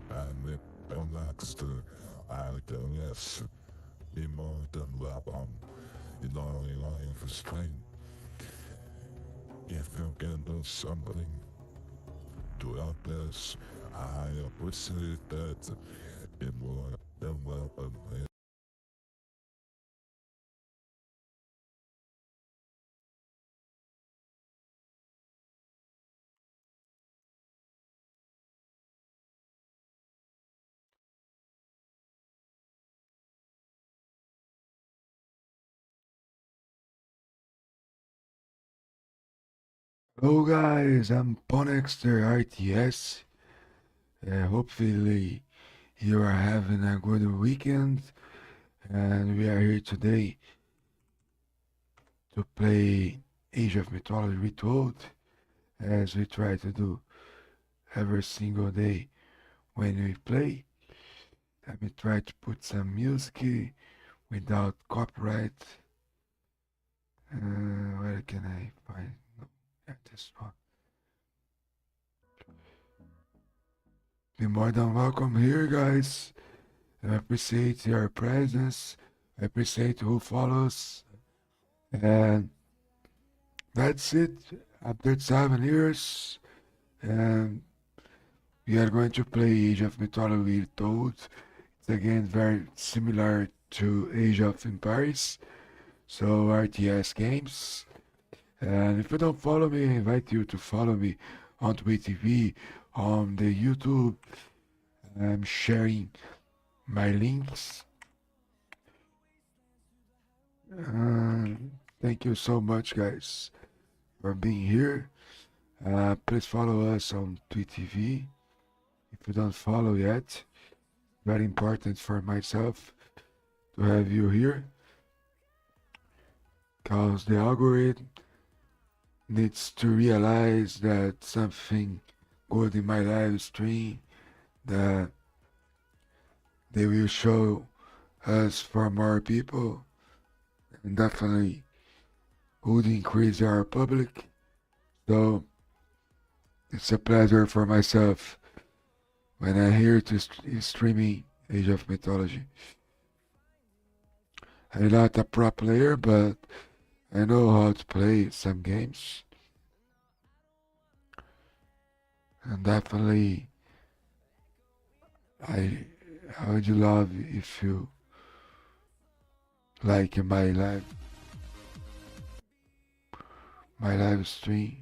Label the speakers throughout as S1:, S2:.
S1: and relaxed. I guess be more than welcome. You know, for strain. If you can do something to help us, I appreciate that. Be more than welcome.
S2: Hello guys, I'm Ponexter RTS. Hopefully you are having a good weekend and we are here today to play Age of Mythology Retold as we try to do every single day when we play. Let me try to put some music without copyright. Where can I find? No, yeah, this one. Be more than welcome here guys. I appreciate your presence. I appreciate who follows. And that's it. After 7 years, and we are going to play Age of Mythology Told. It's again very similar to Age of Empires, so RTS games. And if you don't follow me, I invite you to follow me on Twitch TV, on the YouTube. I'm sharing my links. Uh, Thank you so much, guys, for being here. Please follow us on Twitch TV. If you don't follow yet, very important for myself to have you here, because the algorithm needs to realize that something good in my live stream, that they will show us for more people, and definitely would increase our public. So it's a pleasure for myself when I hear to streaming Age of Mythology. I'm not a pro player, but I know how to play some games, and definitely I would love if you like my live stream.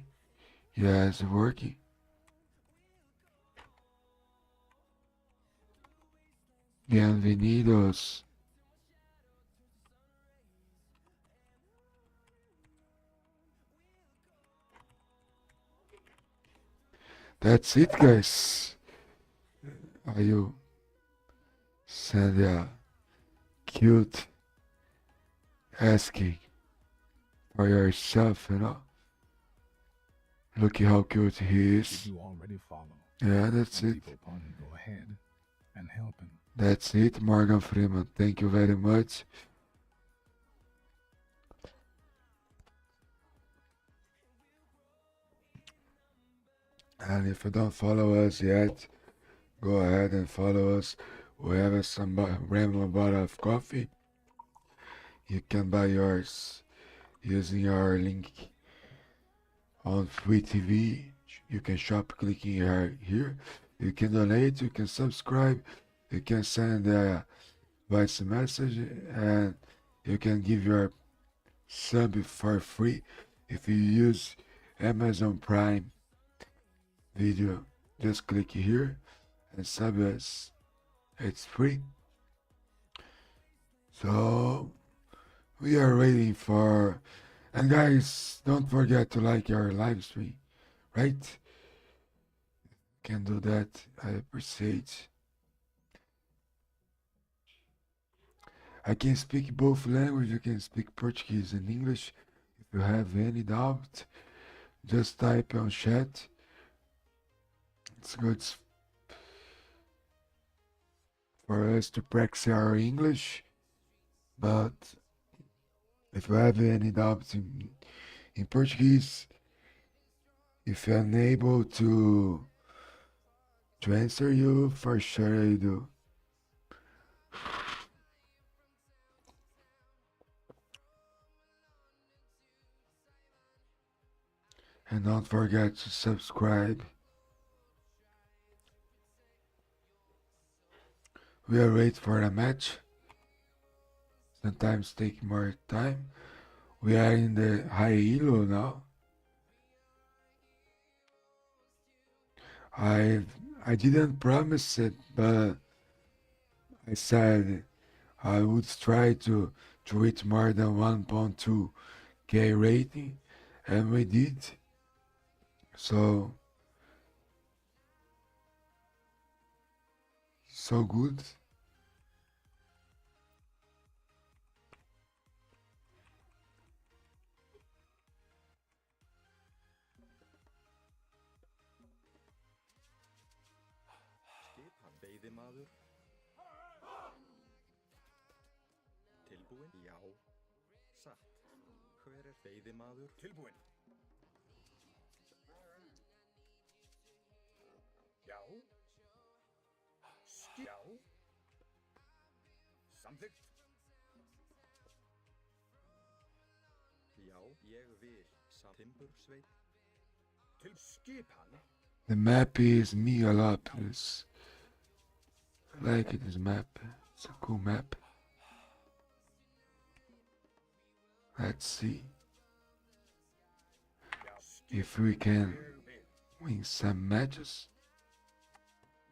S2: Yeah, it's working. Bienvenidos. That's it, guys. Are you send a cute asking for yourself, you know? Look how cute he
S1: If
S2: is.
S1: you already follow
S2: Yeah, that's
S1: and
S2: it.
S1: people pony, go ahead and help him.
S2: That's it, Morgan Freeman. Thank you very much. And if you don't follow us yet, go ahead and follow us. We have some random bottle of coffee. You can buy yours using our link on Free TV. You can shop clicking here. You can donate, you can subscribe, you can send a voice message, and you can give your sub for free if you use Amazon Prime Video. Just click here and sub us. It's free. So we are waiting for, and guys, don't forget to like our live stream, right? Can do that. I appreciate. I can speak both languages. I can speak Portuguese and English. If you have any doubt, just type on chat. It's good for us to practice our English. But if you have any doubts in Portuguese, if you're unable To answer you, for sure I do. And don't forget to subscribe. We are waiting for a match. Sometimes take more time. We are in the high elo now. I didn't promise it, but I said I would try to reach more than 1.2K rating, and we did. So good.
S3: Skipan veiðimaður. Tilbúinn? Já. Satt. Hver er veiðimaður? Tilbúinn. Já. Já. Samþykkt. Já, ég vil. Timbursveit. Til skipan.
S2: The map is Megalopolis. I like this map. It's a cool map. Let's see if we can win some matches.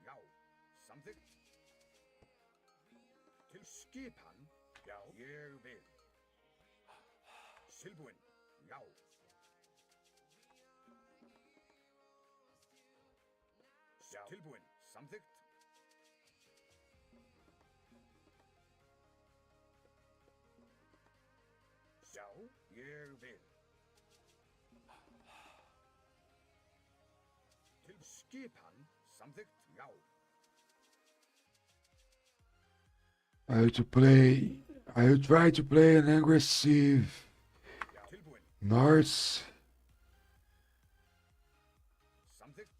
S3: Já, samþykkt. Til skipan. Já, ég vil. Tilbúinn. Já. Já. Tilbúinn. Samþykkt. Já, ég vil. Til skipan. Samþykkt. Já.
S2: I will try to play an aggressive
S3: Já. Tilbúinn.
S2: Norse
S3: Samþykkt.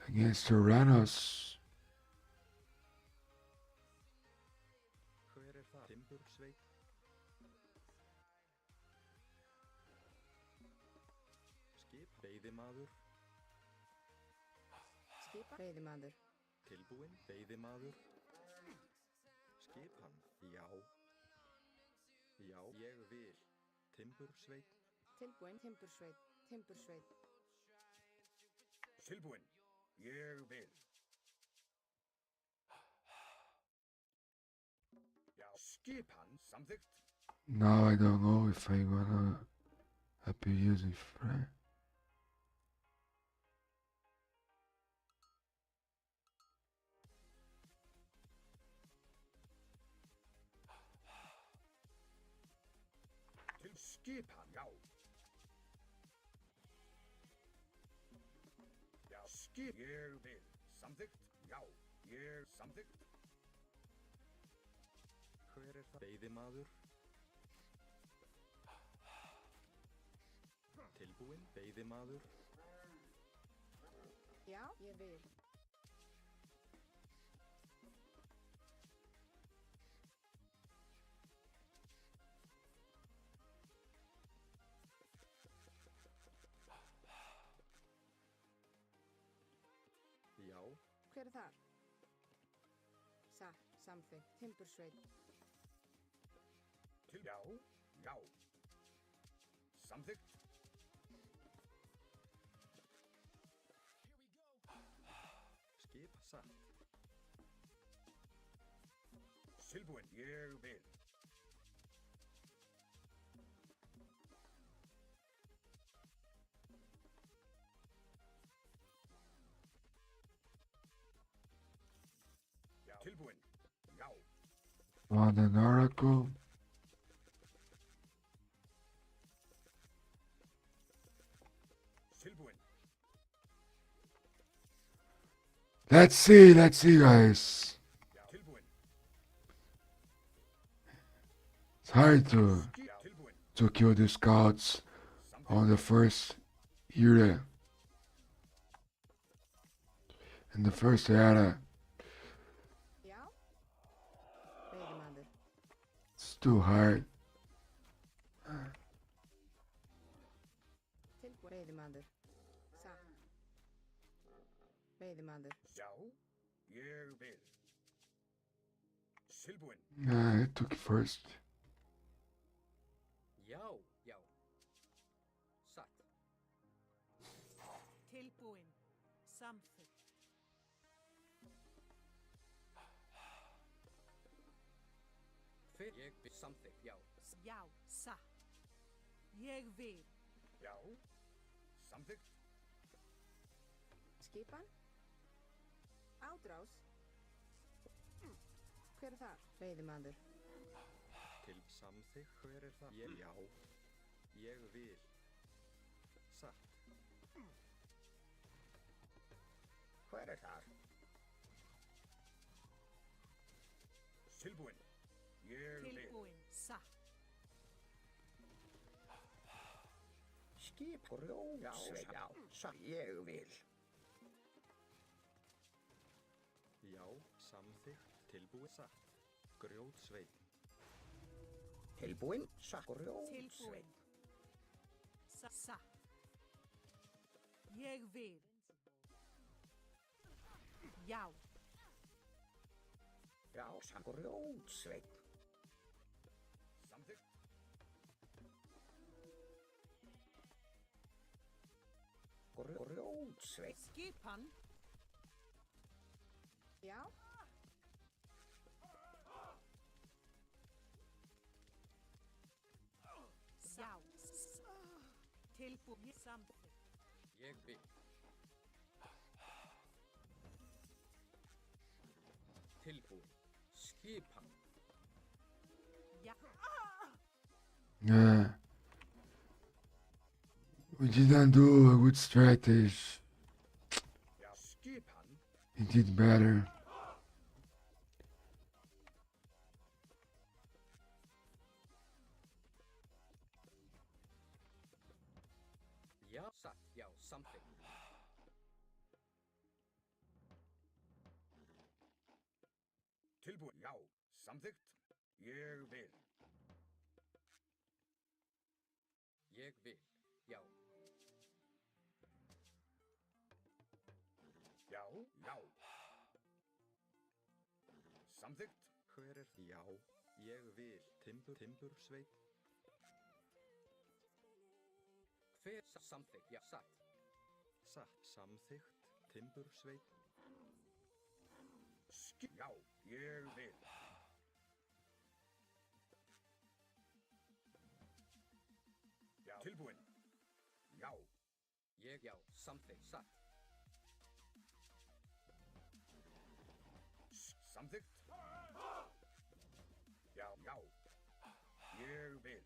S2: against Tyrannos.
S3: Hver er það? Timbursveit. Skip. Veiðimaður.
S4: Skipa veiðimaður.
S3: Tilbúinn. Veiðimaður. Skipan. Já. Já, ég vil. Timbursveit.
S4: Tilbúinn. Timbursveit. Timbursveit.
S3: Tilbúinn. Ég vil. Já. Skipan. Samþykkt.
S2: Now I don't know if I'm gonna be using Fred.
S3: Til skipan. Já. Já. Skip. Ég vil. Samþykkt. Já. Ég samþykkt. Hver er það? Veiðimaður. Tilbúinn. Veiðimaður.
S4: Já, ég vil.
S3: Já.
S4: Hver er þar? Satt, samþykkt. Timbursveit.
S3: Til. Já. Já. Samþykkt. Skip satt. Tilbúinn. Ég vil. Já. Tilbúinn. Já.
S2: On an oracle.
S3: Tilbúinn.
S2: Let's see, guys.
S3: Já. Tilbúinn.
S2: It's hard to
S3: Já. Tilbúinn.
S2: kill the scouts
S3: Samþykkt.
S2: on the first era. in the first era.
S4: Já. Veiðimaður.
S2: It's too hard.
S4: Tilbúin. Veiðimaður. Satt. Veiðimaður.
S3: Já, ég vil. Tilbúin.
S2: I took it first.
S5: Já, já. Satt.
S6: Tilbúin. Samþykkt.
S5: Hver ég vil samþykkt, já.
S6: Já, satt. Ég vil.
S3: Já, samþykkt.
S4: Skipan. Ádrás. Hver er þar? Veiðimaður.
S5: Til samþykkt, hver er það? Ég, já. Ég vil. Satt.
S3: Hver er þar? Tilbúin. Ég vil.
S6: Tilbúin. Satt.
S3: Skip grjótsveit. Já, satt. Ég vil.
S5: Já, samþykkt, tilbúið, satt. Grjótsveit.
S3: Tilbúin. Satt.
S6: Tilbúin.
S3: Grjótsveit.
S6: Satt. Ég vil. Já.
S3: Já, satt. Grjótsveit. Samþykkt. Grjótsveit.
S6: Skipan.
S4: Já.
S6: Já. Tilbúin. Samþykkt.
S5: Ég vil. Tilbúið. Skipan.
S6: Já.
S2: We didn't do a good strategy.
S3: Já, skipan.
S2: He did better.
S5: Já, satt, já, samþykkt.
S3: Tilbúin. Já, samþykkt. Ég vil.
S5: Ég vil. Já.
S3: Já, já. Samþykkt.
S5: Hver er það? Já. Ég vil. Timbursveit. Hver samþykkt, já, satt. Satt, samþykkt, timbursveit.
S3: Já, ég vil. Já. Tilbúin. Já.
S5: Ég, já, samþykkt, satt.
S3: Samþykkt. Já, já. Ég vil.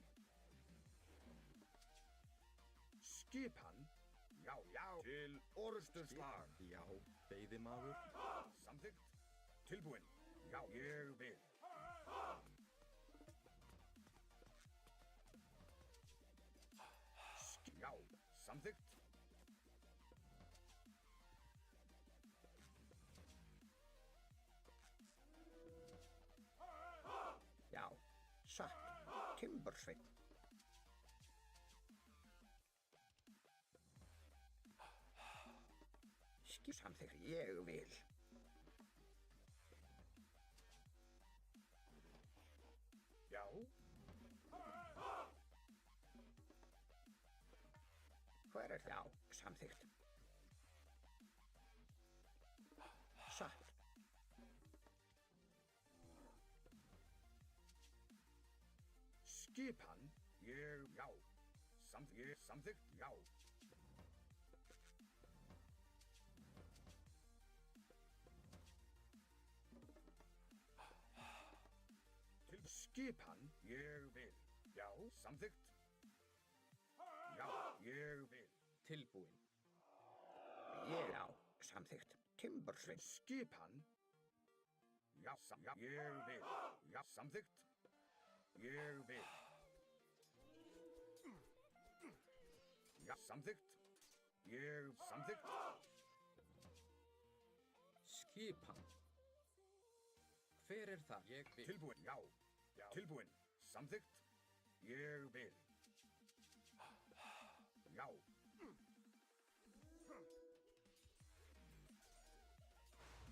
S3: Skipan. Já, já. Til orðsturslag.
S5: Já, veiðimaður.
S3: Samþykkt. Tilbúin. Já, ég vil. Já, samþykkt. Já, satt. Timbursveit. Samþykkt. Ég vil. Já. Hver er það? Já, samþykkt. Satt. Skipan. Ég, já. Samþykkt, já. Til skipan. Ég vil. Já, samþykkt. Já, ég vil.
S5: Tilbúin.
S3: Ég, já, samþykkt. Timbursveit. Skipan. Já, já, ég vil. Já, samþykkt. Ég vil. Já, samþykkt. Ég, samþykkt.
S7: Skipan. Hver er það? Ég vil.
S3: Tilbúin, já. Já. Tilbúin, samþykkt. Ég vil. Já.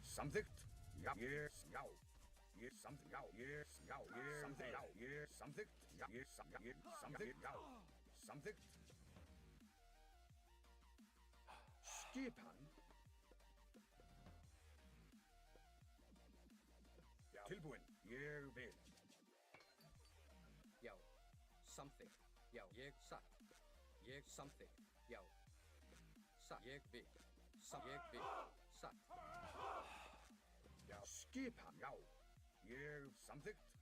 S3: Samþykkt. Já. Já. Ég samþykkt. Já. Já. Ég samþykkt. Já. Ég samþykkt. Já. Ég samþykkt. Já. Samþykkt. Skipan. Já. Tilbúin. Ég vil.
S7: Já. Samþykkt. Já. Ég satt. Ég samþykkt. Já. Satt. Ég vil. Ég vil. Satt.
S3: Já. Skipan. Já. Ég samþykkt.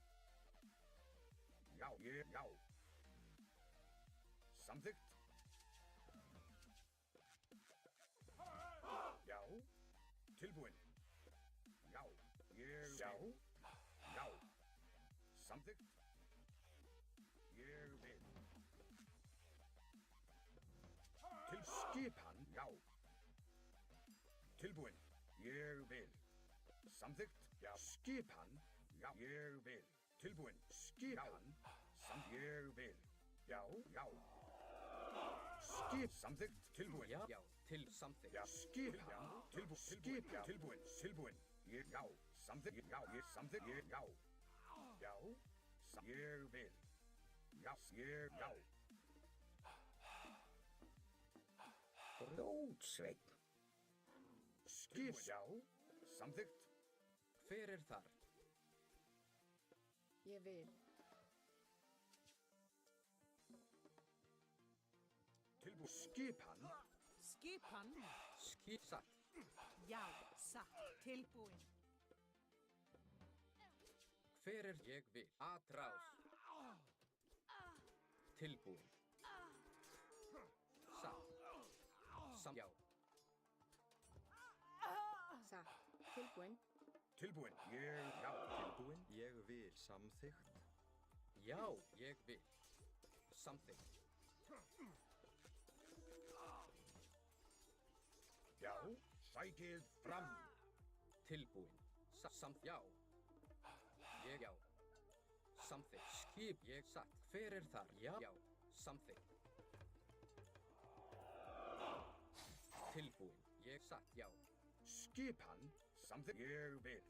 S3: Já. Já. Samþykkt. Já. Tilbúin. Já. Ég já. Já. Samþykkt. Ég vil. Til skipan. Já. Tilbúin. Ég vil. Samþykkt. Já. Skipan. Já. Ég vil. Tilbúin. Skipan. Ég vil. Já. Já. Samþykkt. Tilbúin.
S7: Já. Já. Til samþykkt.
S3: Já. Skipan. Tilbúin. Skipan. Tilbúin. Tilbúin. Já. Samþykkt. Já. Ég samþykkt. Já. Já. Ég vil. Já. Já. Rótsveinn. Skip. Já. Samþykkt.
S7: Hver er þar?
S4: Ég vil.
S3: Tilbúin. Skipan.
S6: Skipan.
S7: Satt.
S6: Já. Satt. Tilbúin.
S7: Hver er ég vil? Atrás. Tilbúin. Satt. Já.
S4: Satt. Tilbúin.
S3: Tilbúin. Já.
S5: Tilbúin. Ég vil. Samþykkt.
S7: Já. Ég vil. Samþykkt.
S3: Já. Sækið fram.
S7: Tilbúin. Já. Ég já. Samþykkt. Skip. Ég satt. Hver er þar? Já. Já. Samþykkt. Tilbúin. Ég satt. Já.
S3: Skipan. Samþykkt. Ég vil.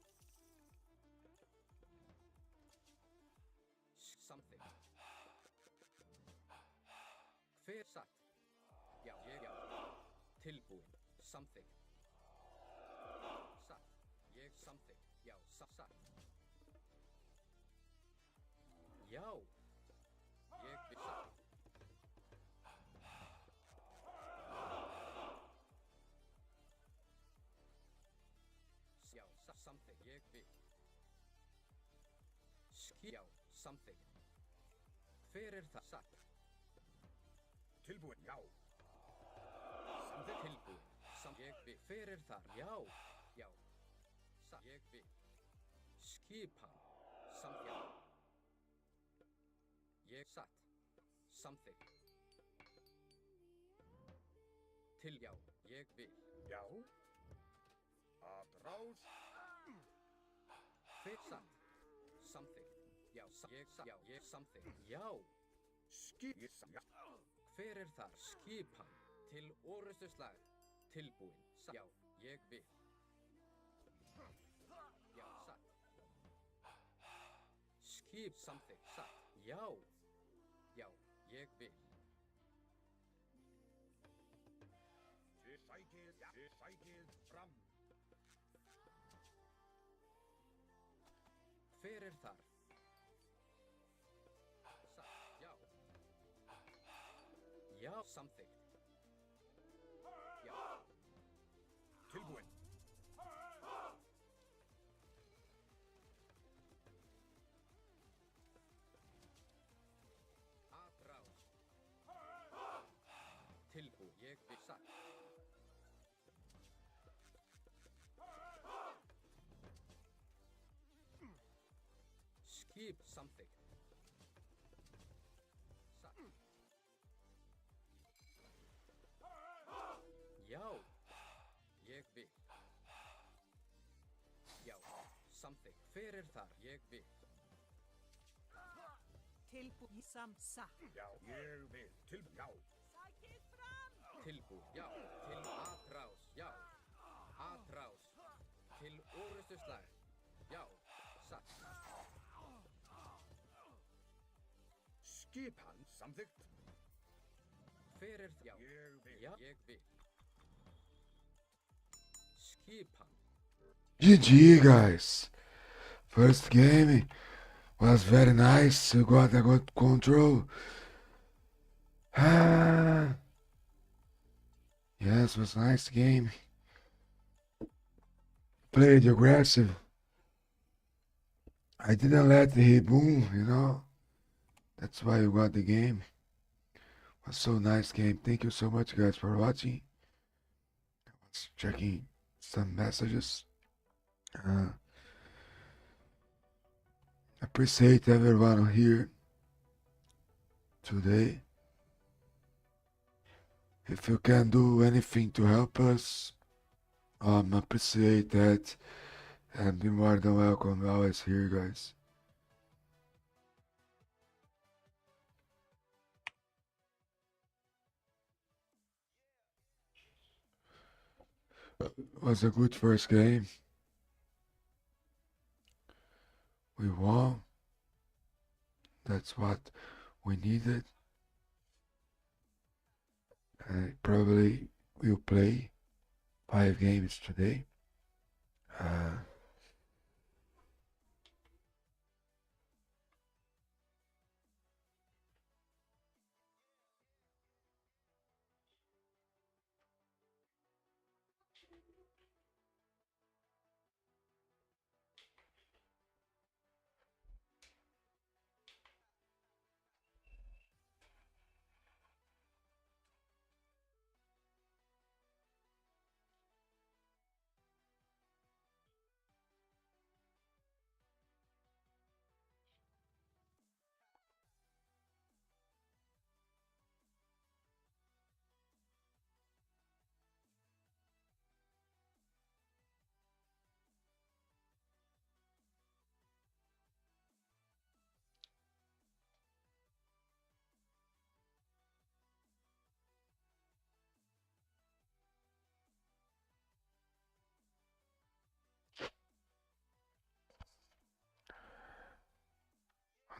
S7: Samþykkt. Hver satt? Já. Ég já. Tilbúin. Samþykkt. Satt. Ég samþykkt. Já. Satt. Já. Ég vil satt. Já. Samþykkt. Ég vil. Já. Samþykkt. Hver er það? Satt.
S3: Tilbúin. Já.
S7: Samþykkt. Tilbúin. Ég vil. Hver er þar? Já. Já. Satt. Ég vil. Skipan. Já. Ég satt. Samþykkt. Til já. Ég vil.
S3: Já. Atrás.
S7: Hver satt? Samþykkt. Já. Ég satt. Já. Ég samþykkt. Já.
S3: Skip. Já.
S7: Hver er þar? Skipan. Til orustuslag. Tilbúin. Já. Ég vil. Já. Satt. Skip. Samþykkt. Satt. Já. Já. Ég vil.
S3: Þið sækið fram.
S7: Hver er þar? Satt. Já. Já. Samþykkt. Já.
S3: Tilbúin.
S7: Atrás. Tilbúin. Ég vil satt. Skip. Samþykkt. Satt. Já. Ég vil. Samþykkt. Hver er þar? Ég vil.
S6: Tilbúin. Satt.
S3: Já, ég vil. Já.
S6: Sækið fram.
S7: Tilbúin. Já. Til atrás. Já. Atrás. Til orustuslag. Já. Satt.
S3: Skipan samþykkt.
S7: Hver er þar? Já.
S3: Ég vil.
S7: Já. Ég vil. Skipan.
S2: GG, guys. First game was very nice. You got a good control. Yes, was nice game. Played aggressive. I didn't let he boom, you know. That's why you got the game. Was so nice game. Thank you so much, guys, for watching. I was checking some messages. Appreciate everyone here today. If you can do anything to help us, appreciate that, and be more than welcome always here, guys. Was a good first game. We won. That's what we needed. I probably will play 5 games today.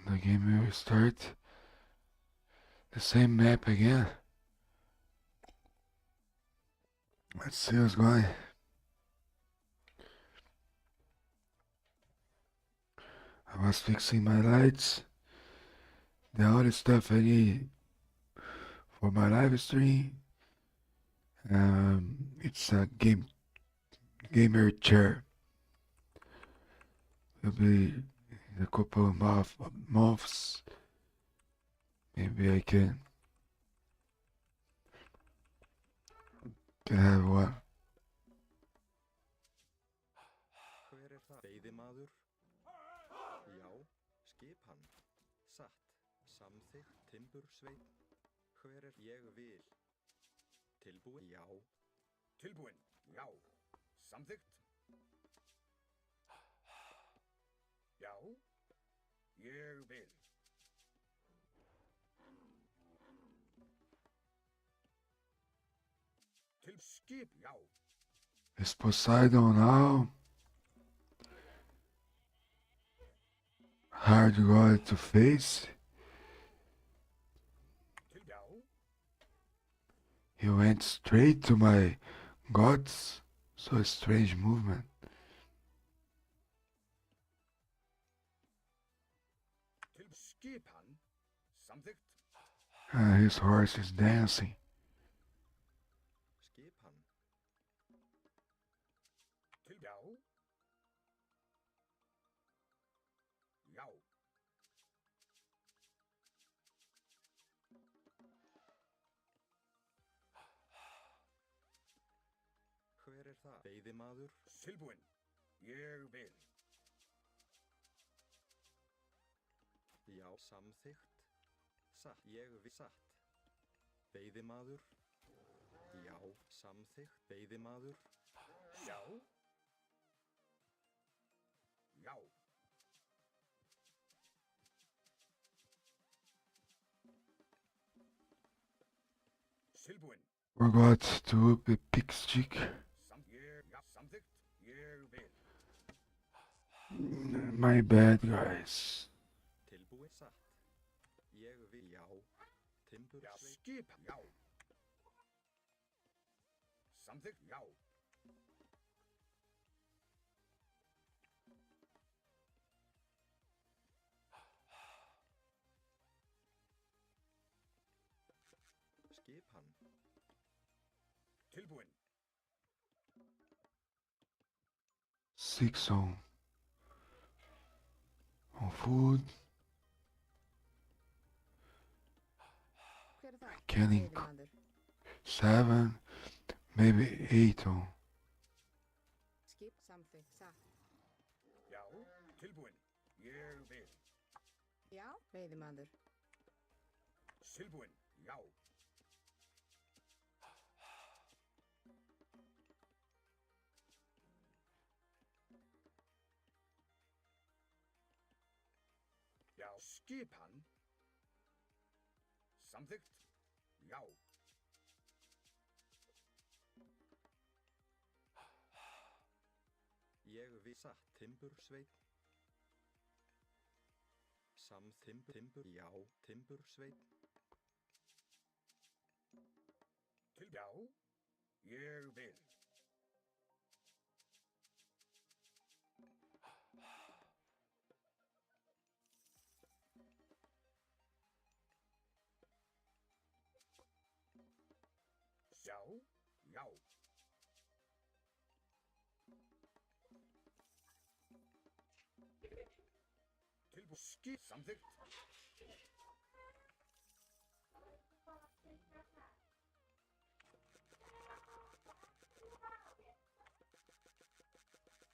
S2: The game will start. The same map again. Let's see what's going. I was fixing my lights. The other stuff I need for my live stream. It's a gamer chair. Will be in a couple of months. Maybe I can have one.
S5: Hver er það? Veiðimaður? Já. Skipan. Satt. Samþykkt. Timbursveinn. Hver er ég vil? Tilbúin? Já.
S3: Tilbúin. Já. Samþykkt. Já. Ég vil. Til skip. Já.
S2: Is Poseidon now? Hard god to face.
S3: Til já.
S2: He went straight to my gods. So a strange movement.
S3: Til skipan. Samþykkt.
S2: His horse is dancing.
S5: Skipan.
S3: Til já. Já.
S5: Hver er það? Veiðimaður?
S3: Tilbúin. Ég vil.
S5: Já. Samþykkt. Satt. Ég vil. Satt. Veiðimaður? Já. Samþykkt. Veiðimaður?
S3: Já. Tilbúin.
S2: Forgot to up the pig's cheek.
S3: Já, samþykkt. Ég vil.
S2: My bad, guys.
S5: Tilbúin satt. Ég vil já. Timbur
S3: Já,
S5: sveit.
S3: skipan. Já. Samþykkt. Já.
S5: Skipan.
S3: Tilbúin.
S2: 6 on food.
S4: Hver er það?
S2: Kenning.
S4: Veiðimaður.
S2: 7, maybe 8 on.
S4: Skip samþykkt. Satt.
S3: Já, tilbúin. Ég vil.
S4: Já. Veiðimaður.
S3: Tilbúin. Já. Já, skipan. Samþykkt. Já.
S5: Ég vil satt. Timbur sveit. Timbur. Já. Timbur sveit.
S3: Já. Ég vil. Já. Já. Tilbúin. Skip. Samþykkt.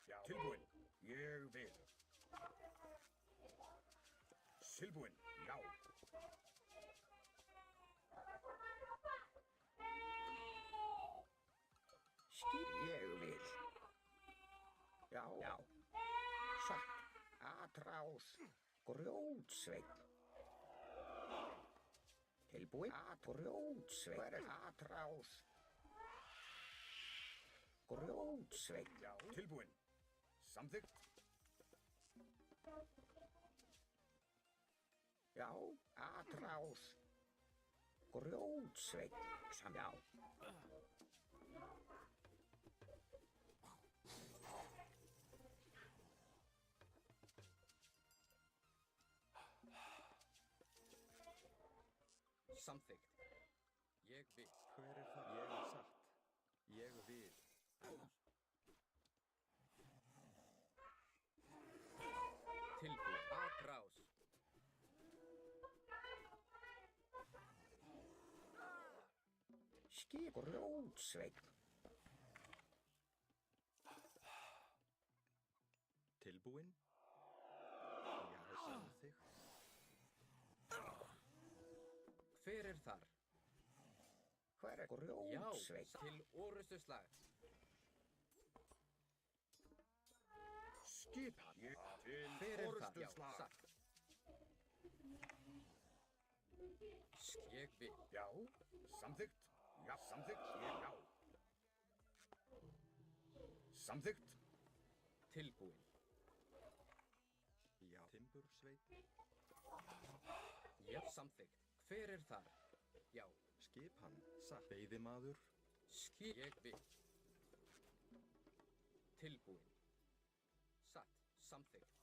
S3: Já. Tilbúin. Ég vil. Tilbúin. Já. Skip. Ég vil. Já. Já. Satt. Atrás. Grjótsveinn. Tilbúin. Grjótsveinn. Atrás. Grjótsveinn. Já. Tilbúin. Samþykkt. Já. Atrás. Grjótsveinn. Já.
S7: Samþykkt. Ég vil.
S5: Hver er það? Ég er satt. Ég vil.
S7: Tilbúin. Atrás.
S3: Skip. Grjótsveinn.
S5: Tilbúin. Já, samþykkt.
S7: Hver er þar?
S3: Hver er
S7: Já.
S3: grjótsveinn?
S7: Til orustu slag.
S3: Skipan. Ég til
S7: Hver er þar? Já.
S3: forystuslag.
S7: Satt. Ég vil.
S3: Já. Samþykkt. Já. Samþykkt. Ég já. Samþykkt.
S7: Tilbúin.
S5: Já. Timbur sveit.
S7: Já. Samþykkt. Hver er þar? Já.
S5: Skipan. Satt. Veiðimaður.
S7: Ég vil. Tilbúin. Satt. Samþykkt.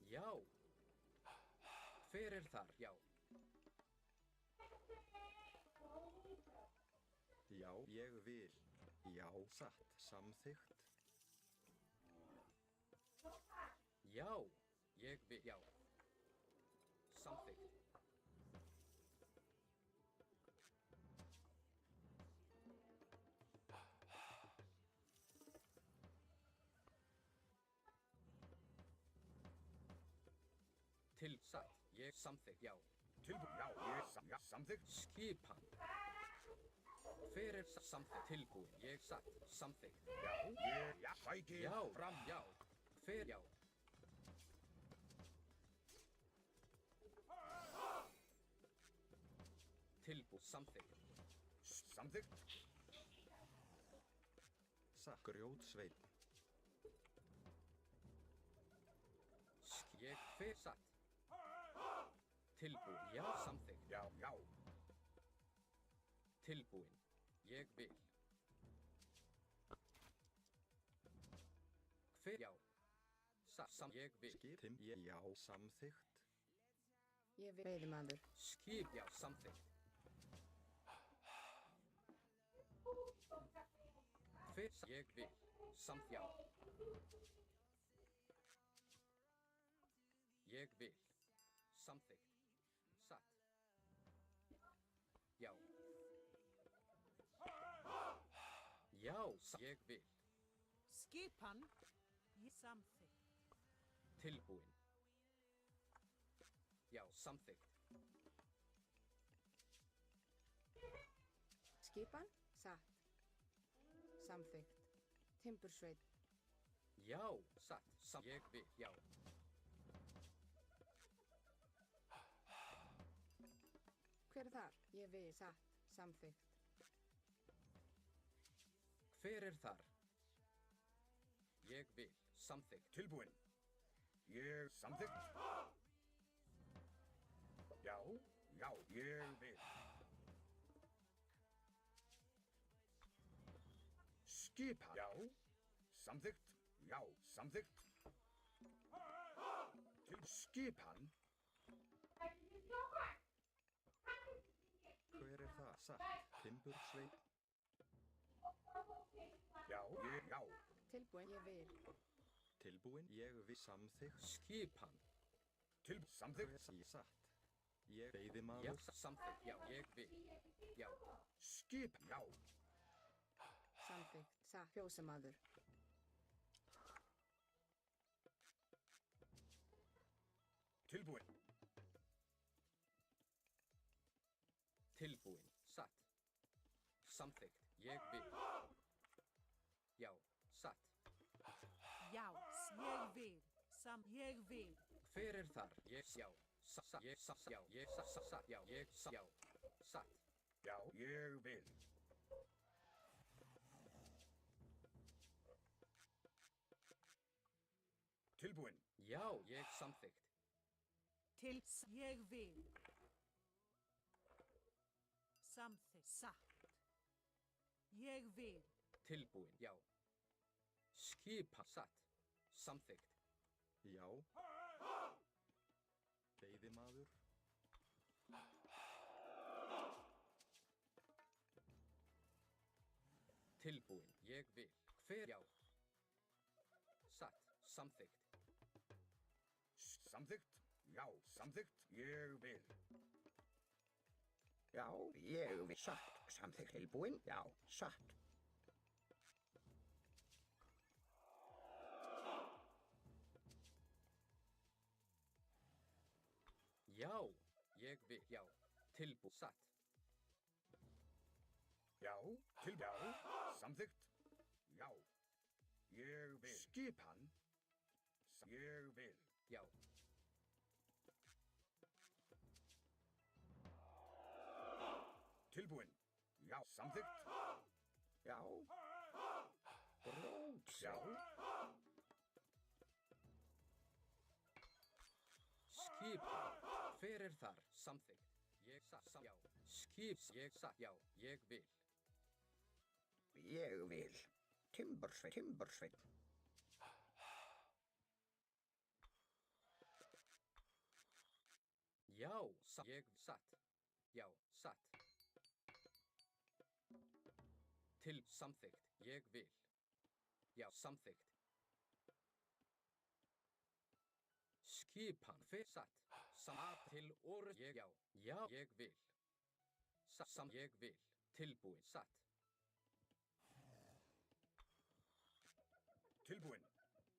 S7: Já. Hver er þar? Já.
S5: Já, ég vil. Já, satt. Samþykkt.
S7: Já. Ég vil. Já. Samþykkt. Til satt. Ég samþykkt. Já.
S3: Tilbúin. Já. Ég já. Samþykkt.
S7: Skipan. Hver er samþykkt? Tilbúin. Ég satt. Samþykkt.
S3: Já. Ég já. Sæki.
S7: Já.
S3: Fram.
S7: Já. Hver? Já. Samþykkt.
S3: Samþykkt.
S5: Satt. Grjótsveinn.
S7: Ég hver satt. Tilbúin. Já, samþykkt.
S3: Já, já.
S7: Tilbúin. Ég vil. Hver já. Ég vil.
S5: Skip. Já, samþykkt.
S4: Ég vil. Veiðimaður.
S7: Skip já, samþykkt. Hver ég vil. Samt já. Ég vil. Samþykkt. Satt. Já. Já, ég vil.
S6: Skipan í samþykkt.
S7: Tilbúin. Já, samþykkt.
S4: Skipan. Satt. Samþykkt. Timbursveit.
S7: Já, satt. Ég vil. Já.
S4: Hver er þar? Ég vil. Satt. Samþykkt.
S7: Hver er þar? Ég vil. Samþykkt.
S3: Tilbúin. Ég samþykkt. Já, já, ég vil. Skipan. Já. Samþykkt. Já, samþykkt. Til skipan.
S5: Hver er það? Satt. Timbursveinn.
S3: Já, já.
S4: Tilbúin. Ég vil.
S5: Tilbúin. Ég vil. Samþykkt.
S7: Skipan.
S3: Til samþykkt.
S5: Satt. Ég
S7: Já,
S5: veiðimaður.
S7: samþykkt. Já, ég vil. Já.
S3: Skip. Já.
S4: Samþykkt. Satt. Fjósamaður.
S3: Tilbúin.
S7: Tilbúin. Satt. Samþykkt. Ég vil. Já, satt.
S6: Já, ég vil. Ég vil.
S7: Hver er þar? Ég já. Satt. Ég satt. Já, ég satt. Já, ég satt. Já. Satt.
S3: Já, ég vil. Tilbúin.
S7: Já, ég samþykkt.
S6: Til ég vil. Samþykkt. Satt. Ég vil.
S7: Tilbúin. Já. Skipa. Satt. Samþykkt.
S5: Já. Veiðimaður.
S7: Tilbúin. Ég vil. Hver já. Satt. Samþykkt.
S3: Samþykkt. Já, samþykkt. Ég vil.
S8: Já, ég vil. Satt. Samþykkt. Tilbúin. Já, satt.
S7: Já, ég vil. Já. Tilbúin. Satt.
S3: Já, já. Samþykkt. Já. Ég vil. Skipan. Ég vil.
S7: Já.
S3: Tilbúin. Já, samþykkt.
S8: Já. Grót.
S3: Já.
S7: Skipa. Hver er þar? Samþykkt. Ég satt. Já. Skip. Ég satt. Já. Ég vil.
S8: Ég vil. Timbursveinn. Timbursveinn.
S7: Já. Ég satt. Já. Satt. Til samþykkt. Ég vil. Já. Samþykkt. Skipan. Hver satt? Satt til orð. Ég já. Já. Ég vil. Satt. Ég vil. Tilbúin. Satt.
S3: Tilbúin.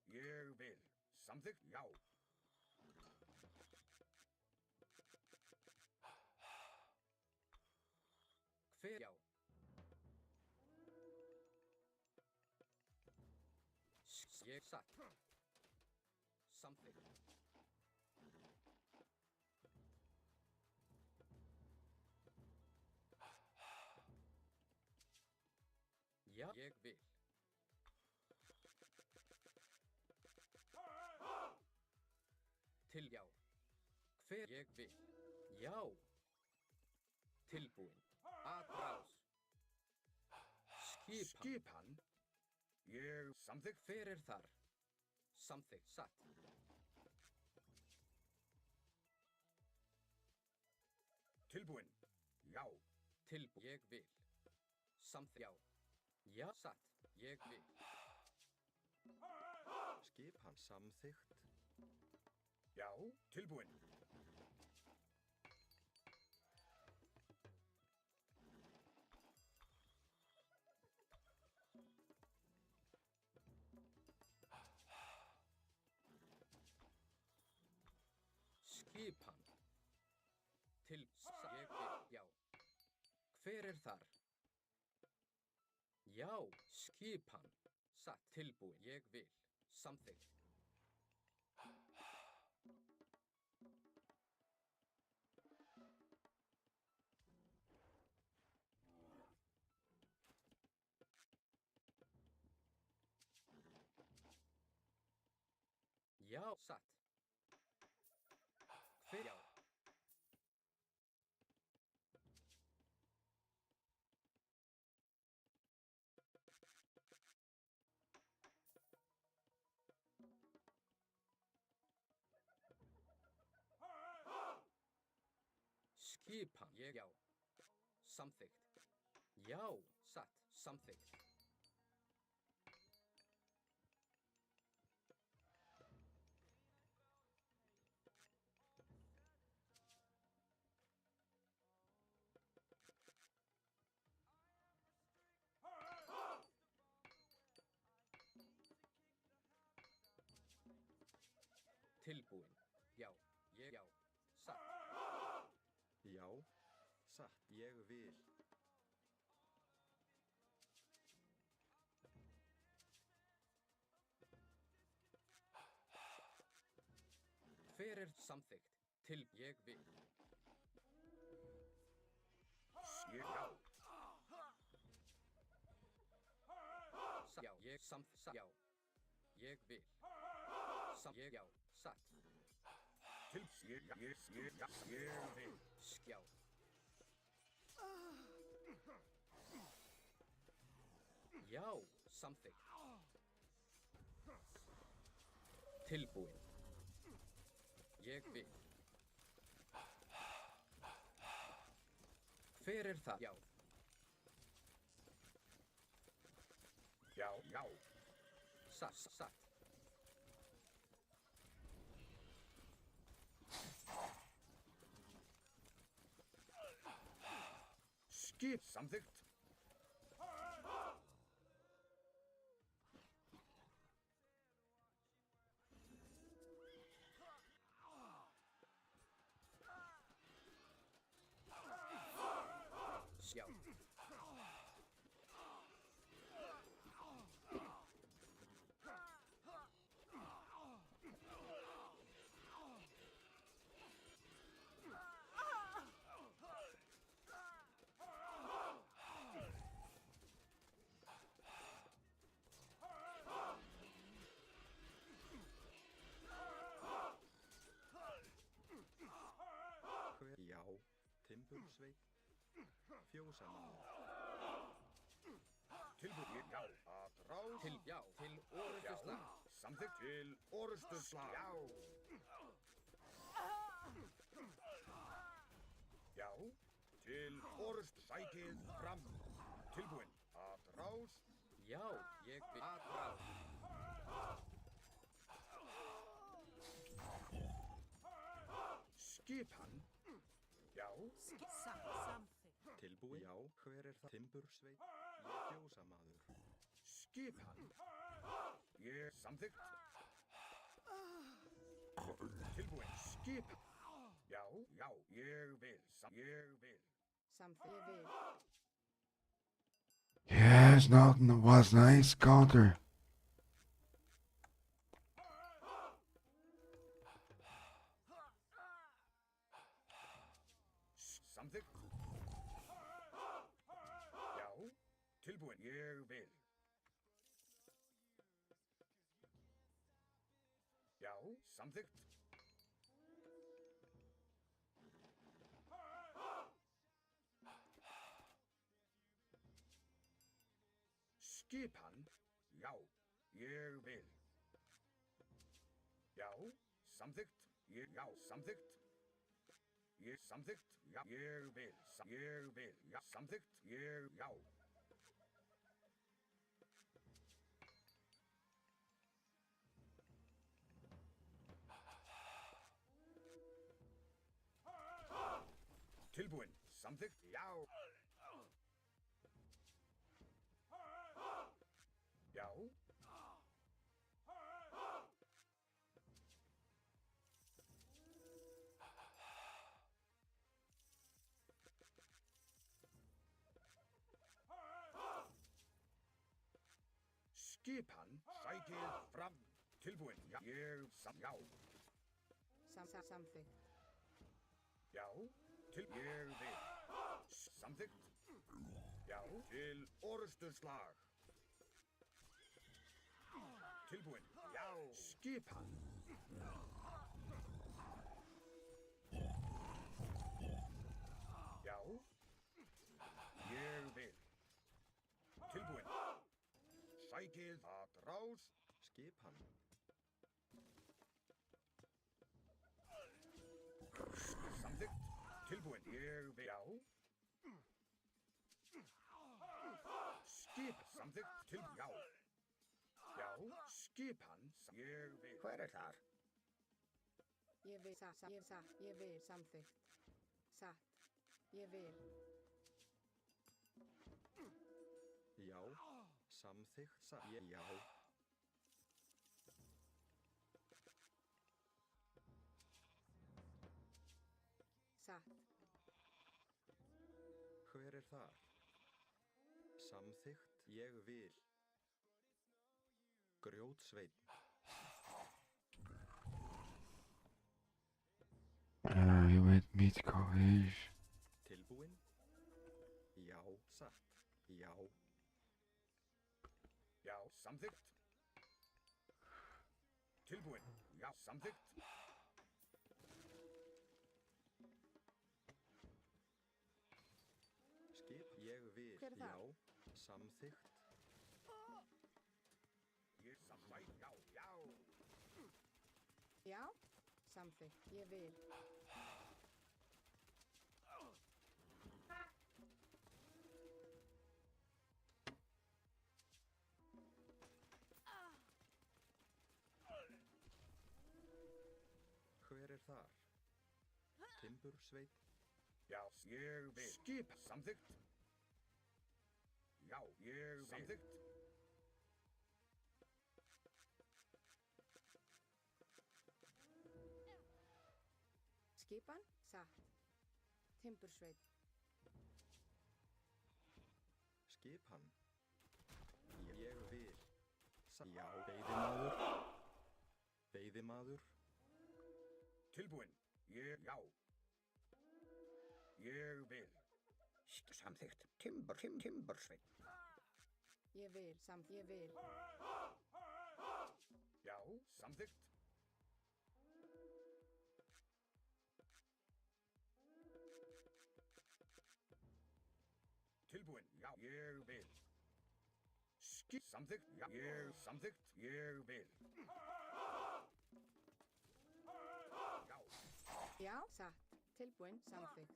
S3: Ég vil. Samþykkt. Já.
S7: Hver já. Ég satt. Samþykkt. Já, ég vil. Til já. Hver ég vil. Já. Tilbúin. Atrás. Skipan.
S3: Skipan. Ég samþykkt.
S7: Hver er þar? Samþykkt. Satt.
S3: Tilbúin. Já.
S7: Ég vil. Samþykkt. Já. Já, satt. Ég vil.
S5: Skipan samþykkt.
S3: Já. Tilbúin.
S7: Skipan. Ég vil. Já. Hver er þar? Já, skipan. Satt. Tilbúin. Ég vil. Samþykkt. Já, satt. Hver já. Skipan. Ég já. Samþykkt. Já, satt. Samþykkt. Tilbúin. Já. Ég já. Satt.
S5: Já, satt, ég vil.
S7: Hver er samþykkt? Til ég vil.
S3: Já.
S7: Já, ég já. Ég vil. Ég já. Satt.
S3: Til ég vil.
S7: Skjá. Já, samþykkt. Tilbúin. Ég vil. Hver er það? Já.
S3: Já, já.
S7: Satt, satt.
S3: Skip samþykkt.
S7: Já.
S5: Hver já, Timbursveit. Fjósamaður.
S3: Tilbúin. Já. Atrás.
S7: Til já. Til orustuslag.
S3: Samþykkt. Til orustuslag. Já. Já. Til orust. Sækið fram. Tilbúin. Atrás.
S7: Já, ég vil. Atrás.
S3: Skipan. Já.
S6: Samþykkt.
S5: Tilbúin. Já, hver er það? Timbursveit. Ég fjósamaður.
S3: Skipan. Ég samþykkt. Tilbúin. Skipan. Já, já. Ég vil. Ég vil.
S4: Samþykkt. Ég vil.
S2: Yes, Norton was nice counter.
S3: Samþykkt. Já. tilbúin, ég vil. Já, samþykkt. Skipan, já, ég vil. Já, samþykkt, já, samþykkt. Ég samþykkt, já, ég vil, ég vil, já, samþykkt, já. Tilbúin, samþykkt, já. Já. Skipan, sækið fram. Tilbúin, já, já.
S4: Samþykkt.
S3: Já, ég vil. Samþykkt. Já, til orrustuslag. Tilbúin, já. Skipan. Já, ég vil. Tilbúin. Sækið að rás.
S5: Skipan.
S3: Samþykkt. Tilbúin. Ég vil. Já. Skip. Samþykkt. Til. Já. Já. Skipan. Ég vil.
S8: Hver er þar?
S4: Ég vil samþykkt. Satt. Ég vil.
S5: Já. Samþykkt. Já.
S4: Satt.
S5: Hver er þar? Samþykkt. Ég vil. Grjótsveinn.
S2: You want me to go in?
S5: Tilbúin? Já. Satt. Já.
S3: Já. Samþykkt. Tilbúin. Já. Samþykkt.
S5: Skip. Ég vil.
S4: Hver er það?
S5: Já. Samþykkt.
S3: Ég samþykkt. Já. Já.
S4: Já. Samþykkt. Ég vil.
S5: Hver er þar? Timbursveinn.
S3: Já. Ég vil. Skip. Samþykkt. Já. Ég vil. Samþykkt.
S4: Skipan. Satt. Timbursveinn.
S5: Skipan. Ég vil. Já. Veiðimaður. Veiðimaður.
S3: Tilbúin. Ég. Já. Ég vil.
S8: Samþykkt. Timbursveinn.
S4: Ég vil. Ég vil.
S3: Já. Samþykkt. Tilbúin. Já. Ég vil. Skip. Samþykkt. Já. Ég. Samþykkt. Ég vil. Já.
S4: Já. Satt. Tilbúin. Samþykkt.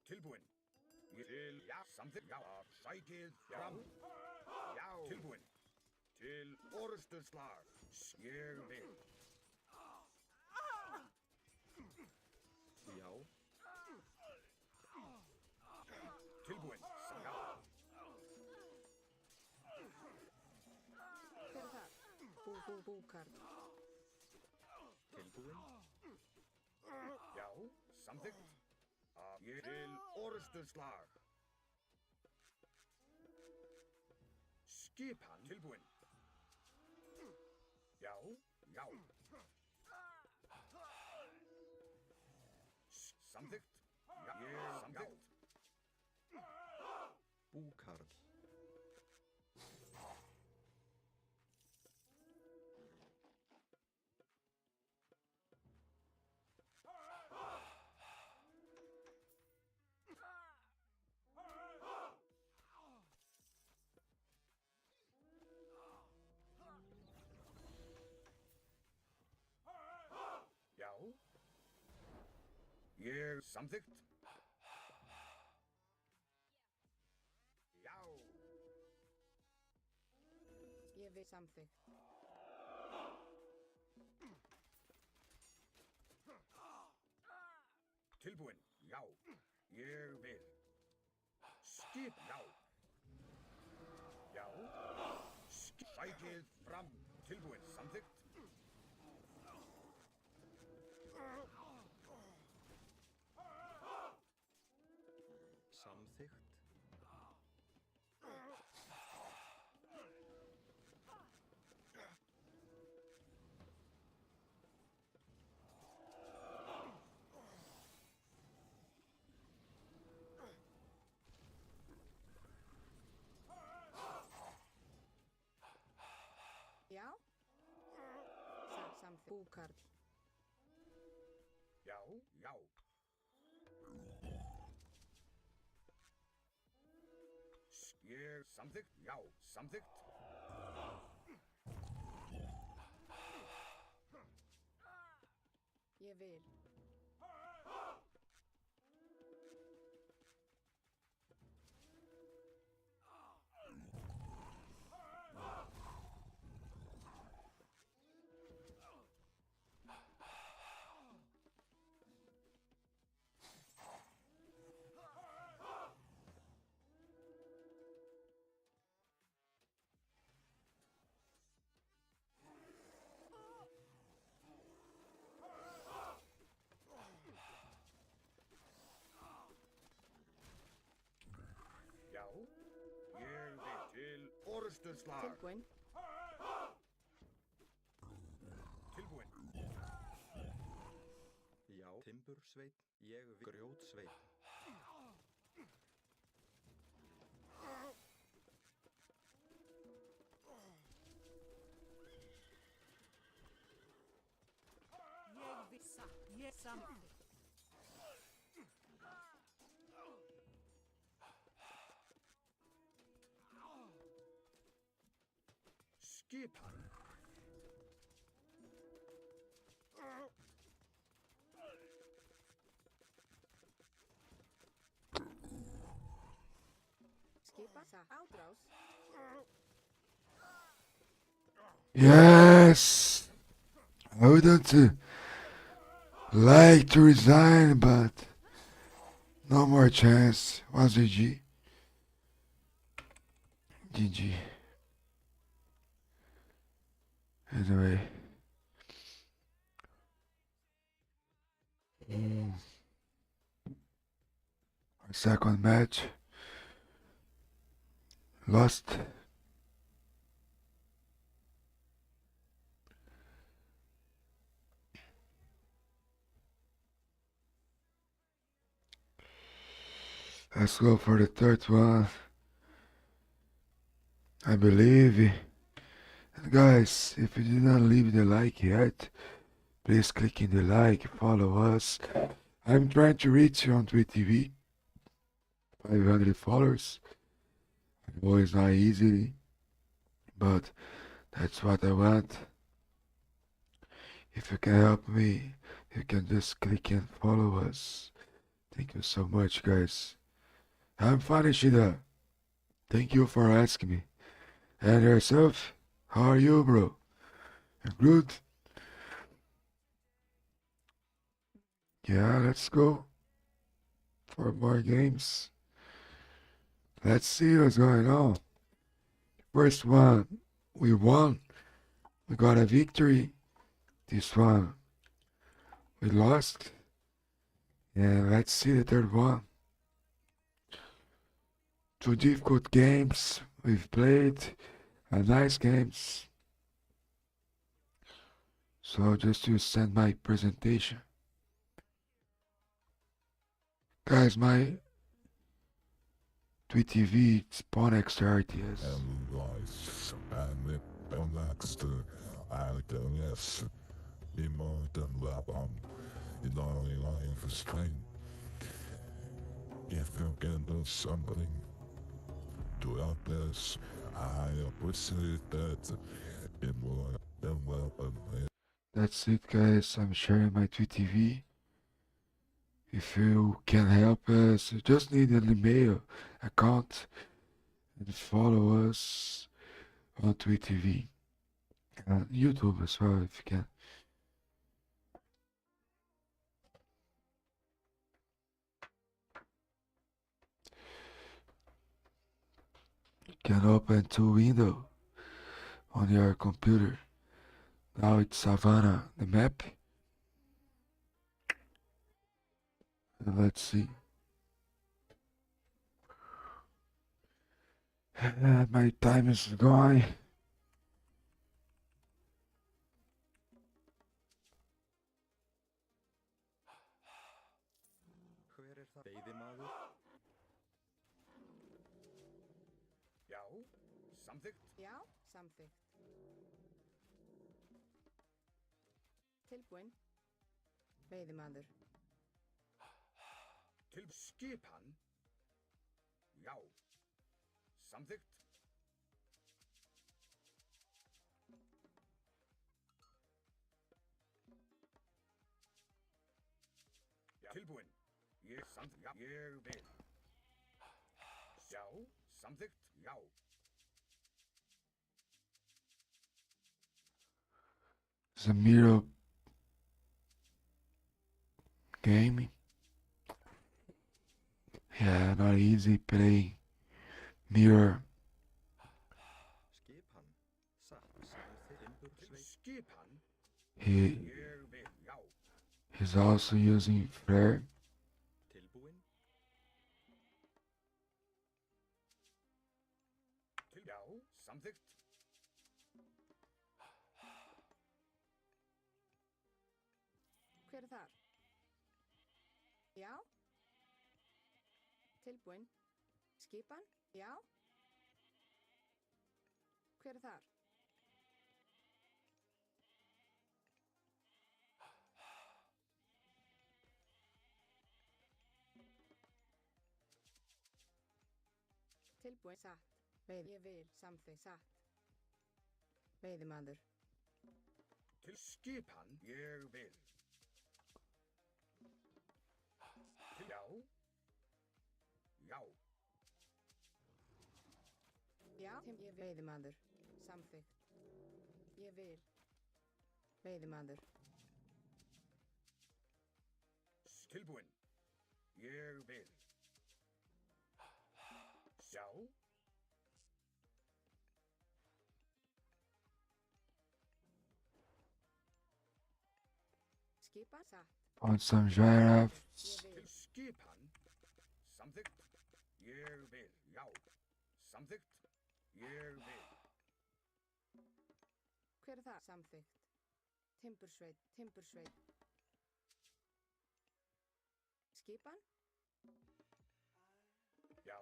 S3: Tilbúin. Ég til. Já. Samþykkt. Já. Sækið fram. Já. Tilbúin. Til orrustuslag. Ég vil.
S5: Já.
S3: Tilbúin. Já.
S4: Hver er það? Búkard.
S5: Tilbúin?
S3: Já. Samþykkt. Ég til orrustuslag. Skipan. Tilbúin. Já. Já. Samþykkt. Já. Ég. Samþykkt.
S5: Búkarl.
S3: Já. Ég samþykkt. Já.
S4: Ég vil samþykkt.
S3: Tilbúin. Já. Ég vil. Skip. Já. Já. Sækið fram. Tilbúin. Samþykkt.
S5: Samþykkt.
S4: Já. Samþykkt. Búkarl.
S3: Já. Já. Ég samþykkt. Já. Samþykkt.
S4: Ég vil.
S3: Já. Ég vil til orrustuslag.
S4: Tilbúin.
S3: Tilbúin.
S5: Já. Timbursveit. Ég vil. Grjótsveit.
S6: Ég vil ég samþykkt.
S3: Skip.
S4: Skipa. Ádrás.
S2: Yes! I wouldn't like to resign, but no more chance. Was GG. GG. Anyway. Our second match. Lost. Let's go for the third one. I believe. And guys, if you did not leave the like yet, please click in the like, follow us. I'm trying to reach you on Twitch TV. 500 followers. I know it's not easy, but that's what I want. If you can help me, you can just click and follow us. Thank you so much, guys. I'm fine, Ishida. Thank you for asking me. And yourself? How are you, bro? You're good? Yeah, let's go for more games. Let's see what's going on. First one, we won. We got a victory. This one, we lost. And let's see the third one. Two difficult games we've played, and nice games. So just to send my presentation. Guys, my Tweet TV, Spawn Extra RTS.
S1: and lies, and it relaxed, and yes, more than Labon, in only life is pain. If you can do something to help us, I appreciate that. It more than welcome.
S2: That's it, guys. I'm sharing my Tweet TV. If you can help us, you just need an email account and follow us on Tweet TV and YouTube as well if you can. You can open two windows on your computer. Now it's Savannah, the map. And let's see. My time is going.
S5: Hver er það? Veiðimaður?
S3: Já, samþykkt.
S4: Já, samþykkt. Tilbúinn. Veiðimaður.
S3: Til skipan. Já, samþykkt. Já, tilbúinn. Ég samþykkt. Já, ég vil. Já, samþykkt. Já.
S2: It's a mirror game. Yeah, not easy playing mirror.
S5: Skipan? Satt, samþykkt.
S3: Til
S5: Timbursveit?
S3: skipan.
S2: He
S3: Ég vil. Já.
S2: is also using flare.
S5: Tilbúinn?
S3: Til já, samþykkt.
S4: Hver er þar? Já. Tilbúinn. Skipan? Já. Hver er þar? Tilbúinn. Satt. Ég vil. Samþykkt. Satt. Veiðimaður.
S3: Til skipan. Ég vil. Til já. Já.
S4: Já. Ég veiðimaður. Samþykkt. Ég vil. Veiðimaður.
S3: Tilbúinn. Ég vil. Já.
S4: Skipan? Satt.
S2: On some giraffes.
S4: Ég
S3: Til
S4: vil.
S3: skipan. Samþykkt. Ég vil. Já. Samþykkt. Ég vil.
S4: Hver er það? Samþykkt. Timbursveit. Timbursveit. Skipan?
S3: Já.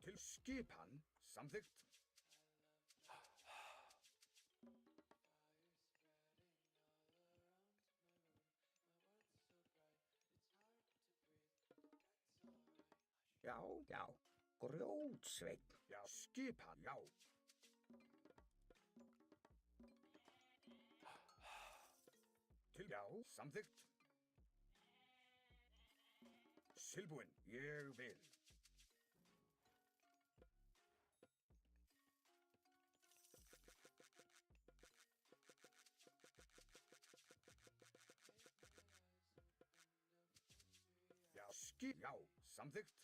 S3: Til skipan. Samþykkt.
S8: Já, já. Grjótsveinn.
S3: Já. Skipan. Já. Til já. Samþykkt. Tilbúinn. Ég vil. Já. Já. Samþykkt.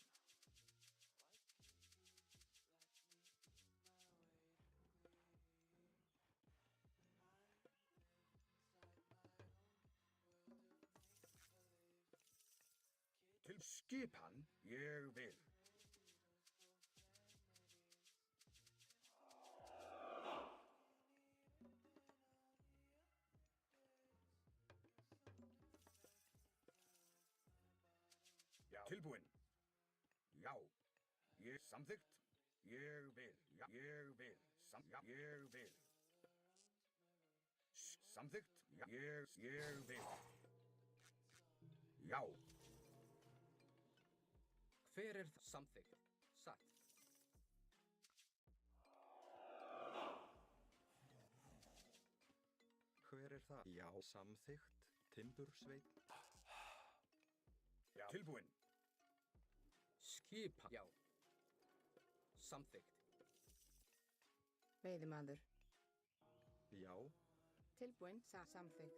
S3: skipan, ég vil. Já. Tilbúin. Já. Ég samþykkt. Ég vil. Já. Ég vil. Já. Ég vil. Samþykkt. Já. Ég vil. Já.
S7: Hver er það? Samþykkt. Satt.
S5: Hver er það? Já, samþykkt. Timbursveit.
S3: Já. Tilbúin.
S7: Skipan. Já. Samþykkt.
S4: Veiðimaður.
S5: Já.
S4: Tilbúin. Samþykkt.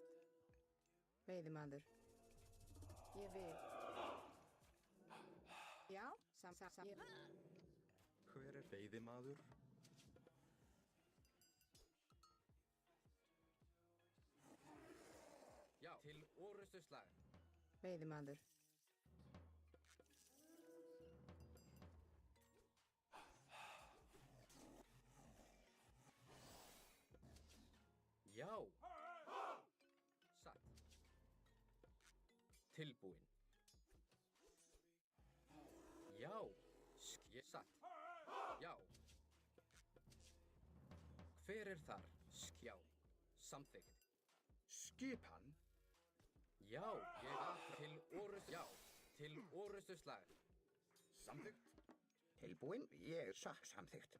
S4: Veiðimaður. Ég vil. Já. Ég...
S5: Hver er veiðimaður?
S7: Já. Til orustu slag.
S4: Veiðimaður.
S7: Já. Satt. Tilbúin. Já. Satt. Já. Hver er þar? Já. Samþykkt.
S3: Skipan.
S7: Já. Ég til orustu. Já. Til orustu slag.
S3: Samþykkt.
S8: Tilbúin, ég samþykkt.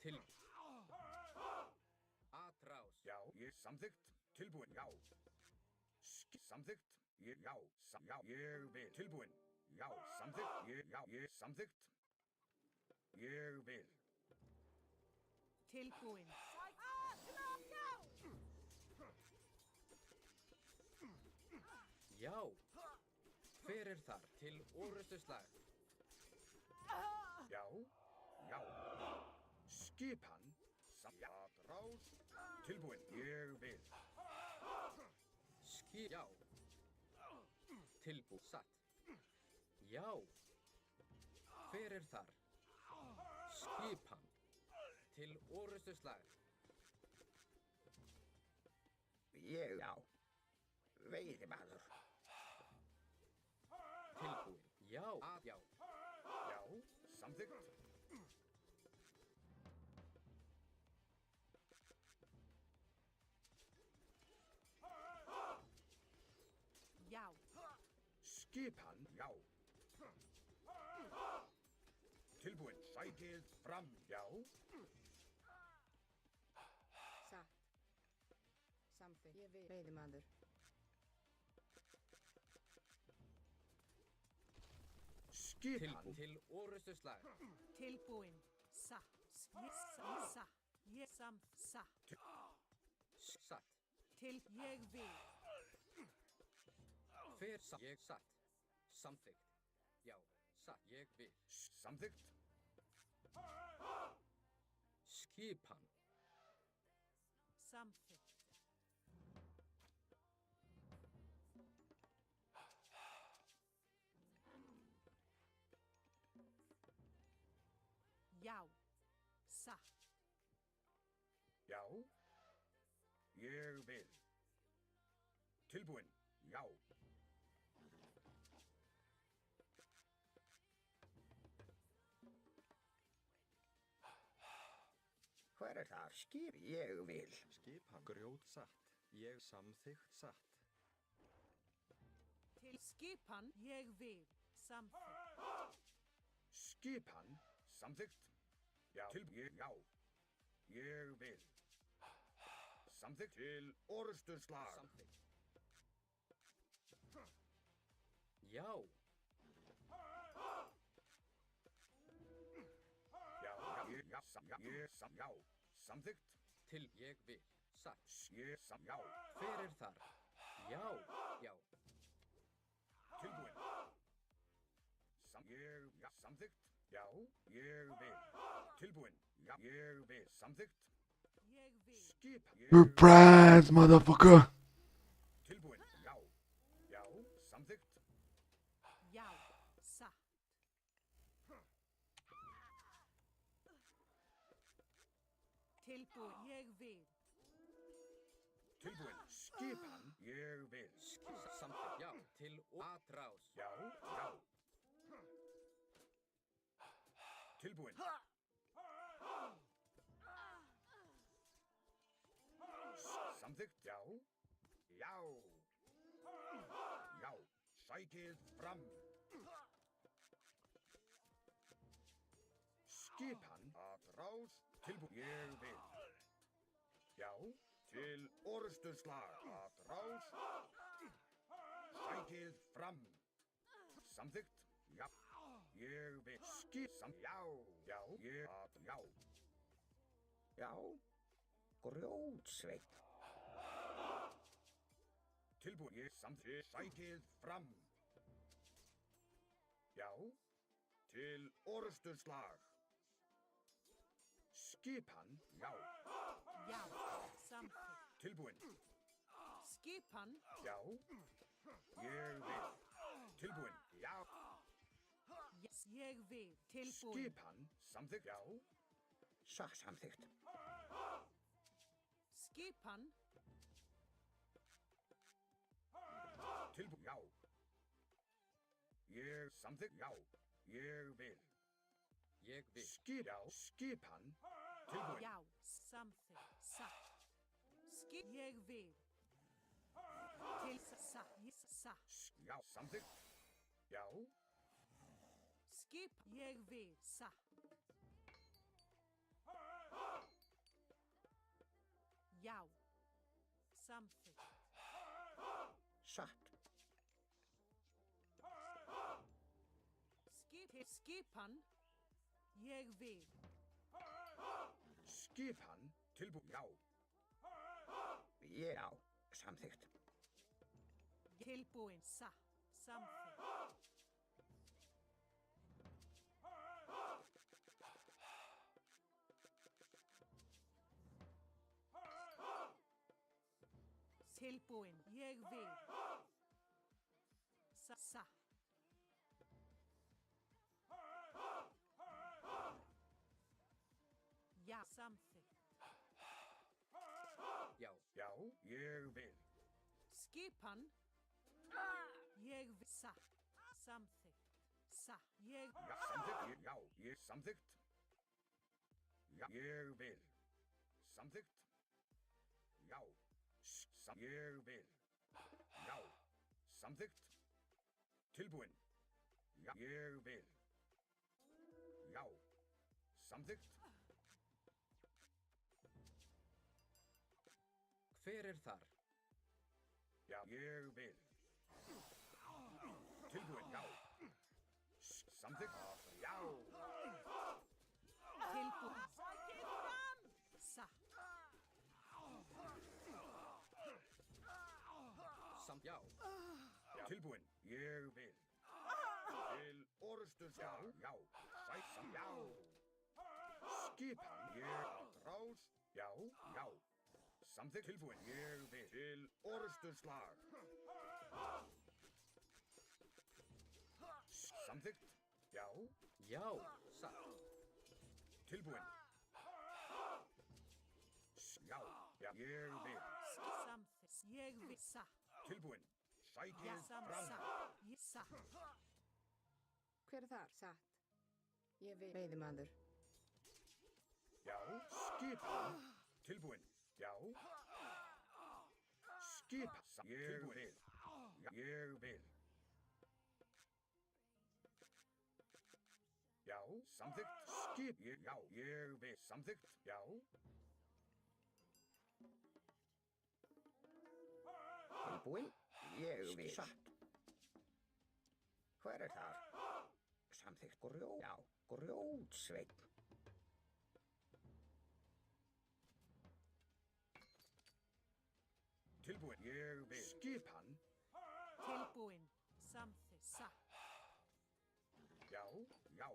S7: Til. Atrás.
S3: Já. Ég samþykkt. Tilbúin. Já. Samþykkt. Já. Já. Ég vil. Tilbúin. Já. Samþykkt. Já. Ég samþykkt. Ég vil.
S6: Tilbúin.
S7: Já. Hver er þar? Til orustu slag.
S3: Já. Já. Skipan. Atrás. Tilbúin. Ég vil.
S7: Já. Tilbú. Satt. Já. Hver er þar? Skipan. Til orustu slag.
S8: Ég, já. Veiðimaður.
S7: Tilbúin. Já. Já.
S3: Já. Samþykkt.
S6: Já.
S3: Skipan. Já. Tilbúin. Sækið fram. Já.
S4: Satt. Samþykkt. Ég vil. Veiðimaður.
S3: Skipan.
S7: Til orustu slag.
S6: Tilbúin. Satt. Ég satt.
S7: Satt.
S6: Til ég vil.
S7: Hver ég satt. Samþykkt. Já. Satt. Ég vil.
S3: Samþykkt.
S7: Skipan.
S6: Samþykkt. Já. Satt.
S3: Já. Ég vil. Tilbúin. Já.
S8: Hver er það? Skip, ég vil.
S5: Skipan. Grjót satt. Ég samþykkt satt.
S6: Til skipan ég vil. Samþykkt.
S3: Skipan. Samþykkt. Já. Já. Ég vil. Samþykkt. Til orustu slag.
S7: Samþykkt. Já.
S3: Já. Samþykkt.
S7: Til ég vil. Satt.
S3: Já.
S7: Hver er þar? Já. Já.
S3: Tilbúin. Samþykkt. Já. Ég vil. Tilbúin. Já. Ég vil. Samþykkt.
S6: Ég vil.
S3: Skipan.
S2: Surprise, motherfucker!
S3: Tilbúin. Já. Já. Samþykkt.
S6: Já. satt. Tilbúin, ég vil.
S3: Tilbúin. Skipan. Ég vil.
S7: Samþykkt, já. Til atrás.
S3: Já, já. Tilbúin. Samþykkt, já. Já. Já. Sækið fram. Skipan. Atrás. Tilbúin. Ég vil. Já. Til orrustuslag. Atrás. Sækið fram. Samþykkt. Já. Ég vil. Já. Já. Já.
S8: Já. Grjótsveit.
S3: Tilbúin. Ég samþykkt. Sækið fram. Já. Til orrustuslag. Skipan. Já.
S6: Já, samþykkt.
S3: Tilbúin.
S6: Skipan,
S3: Já. Ég vil. Tilbúin. Já.
S6: yes, ég vil. Tilbúin,
S3: Skipan. Samþykkt. Já.
S8: Samþykkt.
S6: skipan,
S3: Tilbúin. Já. Ég samþykkt. Já. Ég vil.
S7: Ég vil.
S3: Já. Skipan. Tilbúin.
S6: já, samþykkt, satt. Ég vil. Til satt.
S3: Já. Samþykkt. Já.
S6: Skip, ég vil. Satt. Já, samþykkt.
S8: Satt.
S6: Skipan, ég vil.
S3: Skipan. Tilbúin. Já.
S8: Já. Samþykkt.
S6: Tilbúin, satt, samþykkt. Tilbúin, ég vil. Satt. Já, samþykkt.
S7: Já.
S3: Já. Ég vil.
S6: Skipan, ég vil. Satt, samþykkt. Satt, ég
S3: Já. Samþykkt. Já. Ég samþykkt. Já. Ég vil. Samþykkt. Já. Ég vil. Já. Samþykkt. Tilbúin. Já. Ég vil. Já. Samþykkt.
S7: Hver er þar?
S3: Já. Ég vil. Tilbúin. Já. Samþykkt. Já.
S6: tilbúin. Sækið fram! Satt,
S7: Samt já.
S3: Já. Tilbúin. Ég vil. Til orrustun. Já. Já. Sæsam. Já. Skipan. Ég rás. Já. Já. Samþykkt. Tilbúin. Ég vil. Til orrustuslag. Samþykkt. Já.
S7: Já. Satt.
S3: Tilbúin. Já. Já. Ég vil.
S6: samþykkt. Ég vil. Satt,
S3: Tilbúin. Sækið
S6: satt.
S3: fram.
S6: Ég satt.
S4: Hver er þar? Satt. Ég vil. Veiðimaður.
S3: Já. Skipan. Tilbúin. Já. Skipan. Ég vil. Já. Ég vil. Já. Samþykkt. Skip. Já. Ég vil. Samþykkt. Já.
S8: Tilbúin. Ég vil. Satt. Hver er þar? Samþykkt. Já. Grjótsveit.
S3: Tilbúin. Ég vil. Skipan.
S6: Tilbúin. Samþykkt. Satt.
S3: Já. Já.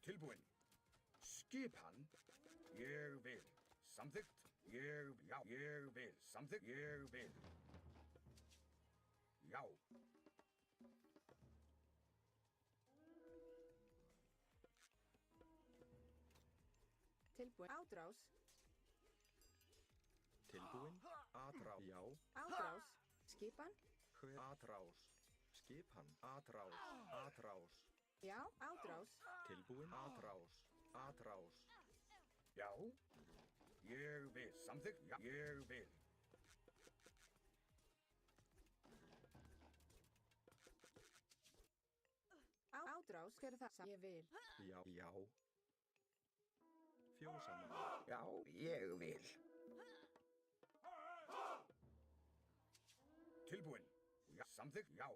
S3: Tilbúin. Skipan. Ég vil. Samþykkt. Já. Ég vil. samþykkt, ég vil. Já.
S4: Tilbúin. Ádrás.
S5: Tilbúin. Atrás. Já.
S4: Ádrás. Skipan.
S5: Hver atrás. Skipan. Atrás. Atrás.
S4: Já, ádrás.
S5: Tilbúin. Atrás. Atrás.
S3: Já. Ég vil. Samþykkt, já, ég vil.
S4: Ádrás. Hver er það? Ég vil.
S5: Já. Já. Fjósamann.
S8: Já, ég vil.
S3: Tilbúin. Já, samþykkt, já.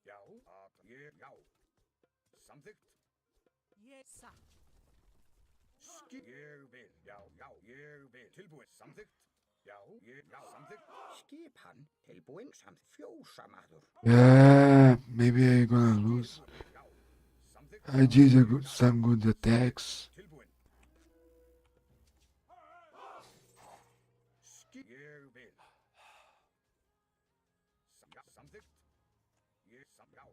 S3: Já, já. Samþykkt,
S6: Ég satt.
S3: ég vil. Já, já, ég vil. Tilbúin, samþykkt. Já, já, samþykkt.
S8: Skipan, tilbúin, samt fjósamaður.
S2: Yeah, maybe I'm gonna lose.
S3: Já, samþykkt.
S2: I did some good attacks.
S3: Tilbúin. Ég vil. Já, samþykkt. Já.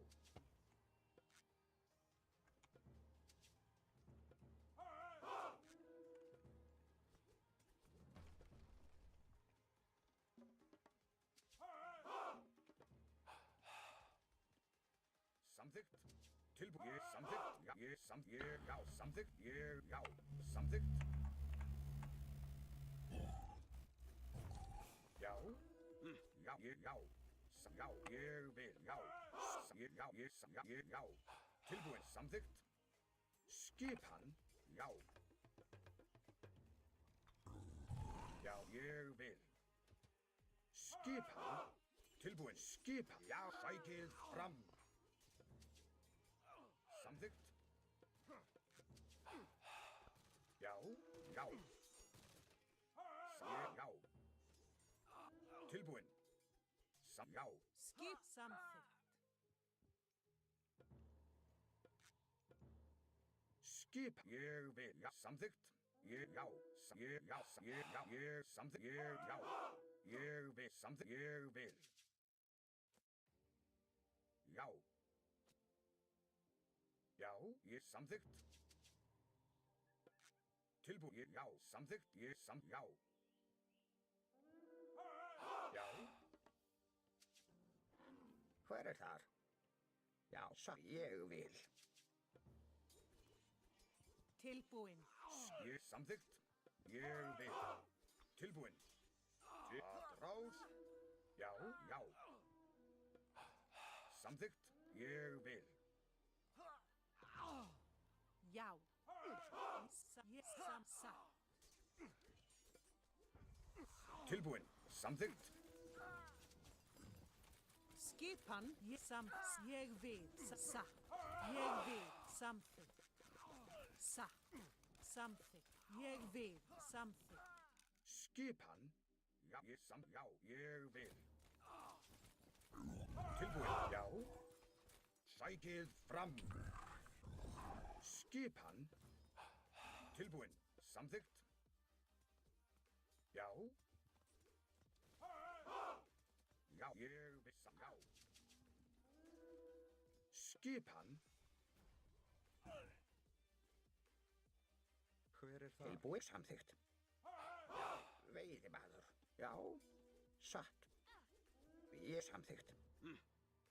S3: Samþykkt. Tilbúin. Samþykkt. Já, samþykkt. Já, samþykkt. Já. Já, já, ég vil. Já. Tilbúin, samþykkt. Skipan. Já. Já, ég vil. Skipan. Tilbúin, skipan. Já, sækið fram. Samþykkt. Já. Já. Tilbúin. Já.
S6: Skip samþykkt.
S3: Skip. Ég vil. Já, samþykkt. Já. Samþykkt. Já. Ég vil. Samþykkt. Ég vil. Já. Já, samþykkt. Tilbúin. Já, samþykkt. Já. Já.
S8: Hver er þar? Já, ég vil.
S6: Tilbúin.
S3: Samþykkt. Ég vil. Tilbúin. Atrás. Já. Samþykkt. Ég vil.
S6: Já. Ég satt.
S3: Tilbúin. Samþykkt.
S6: Skipan. Ég vil. Satt. Ég vil. Samþykkt. Satt. Samþykkt. Ég vil. Samþykkt.
S3: Skipan. Já, ég vil. Tilbúin. Já. Sækið fram. Skipan. Tilbúin. Samþykkt. Já. Já, ég vil. Já. Skipan.
S5: Hver er það?
S8: Tilbúin, samþykkt. Veiðimaður. Já, satt. Ég samþykkt.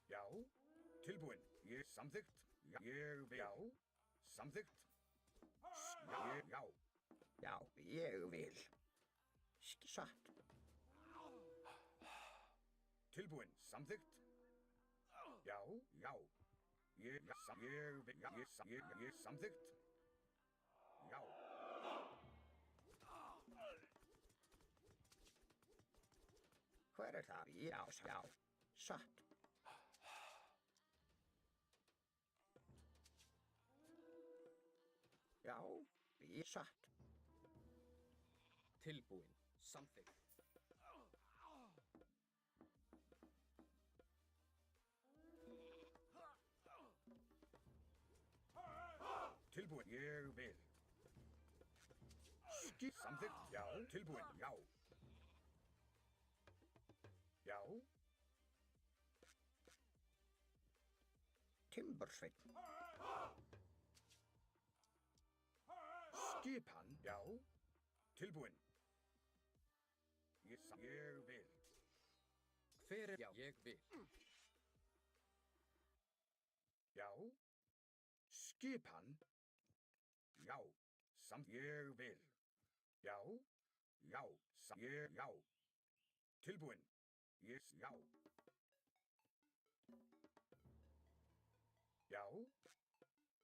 S3: Já. Tilbúin. Ég samþykkt. Já, ég vil. Já. Samþykkt. Já.
S8: Já, ég vil. Satt.
S3: Tilbúin. Samþykkt. Já. Ég vil. Ég samþykkt. Já.
S8: Hver er það? Já, satt. Já, satt.
S7: Tilbúin. Samþykkt.
S3: Tilbúin. Ég vil. Skip samþykkt. Já, tilbúin. Já. Já.
S8: Timbursveit.
S3: Skipan. Já. Tilbúin. Ég vil.
S7: Hver er... Já, ég vil.
S3: Já. Skipan. Já. Ég vil. Já. Já. Já. Tilbúin. Já.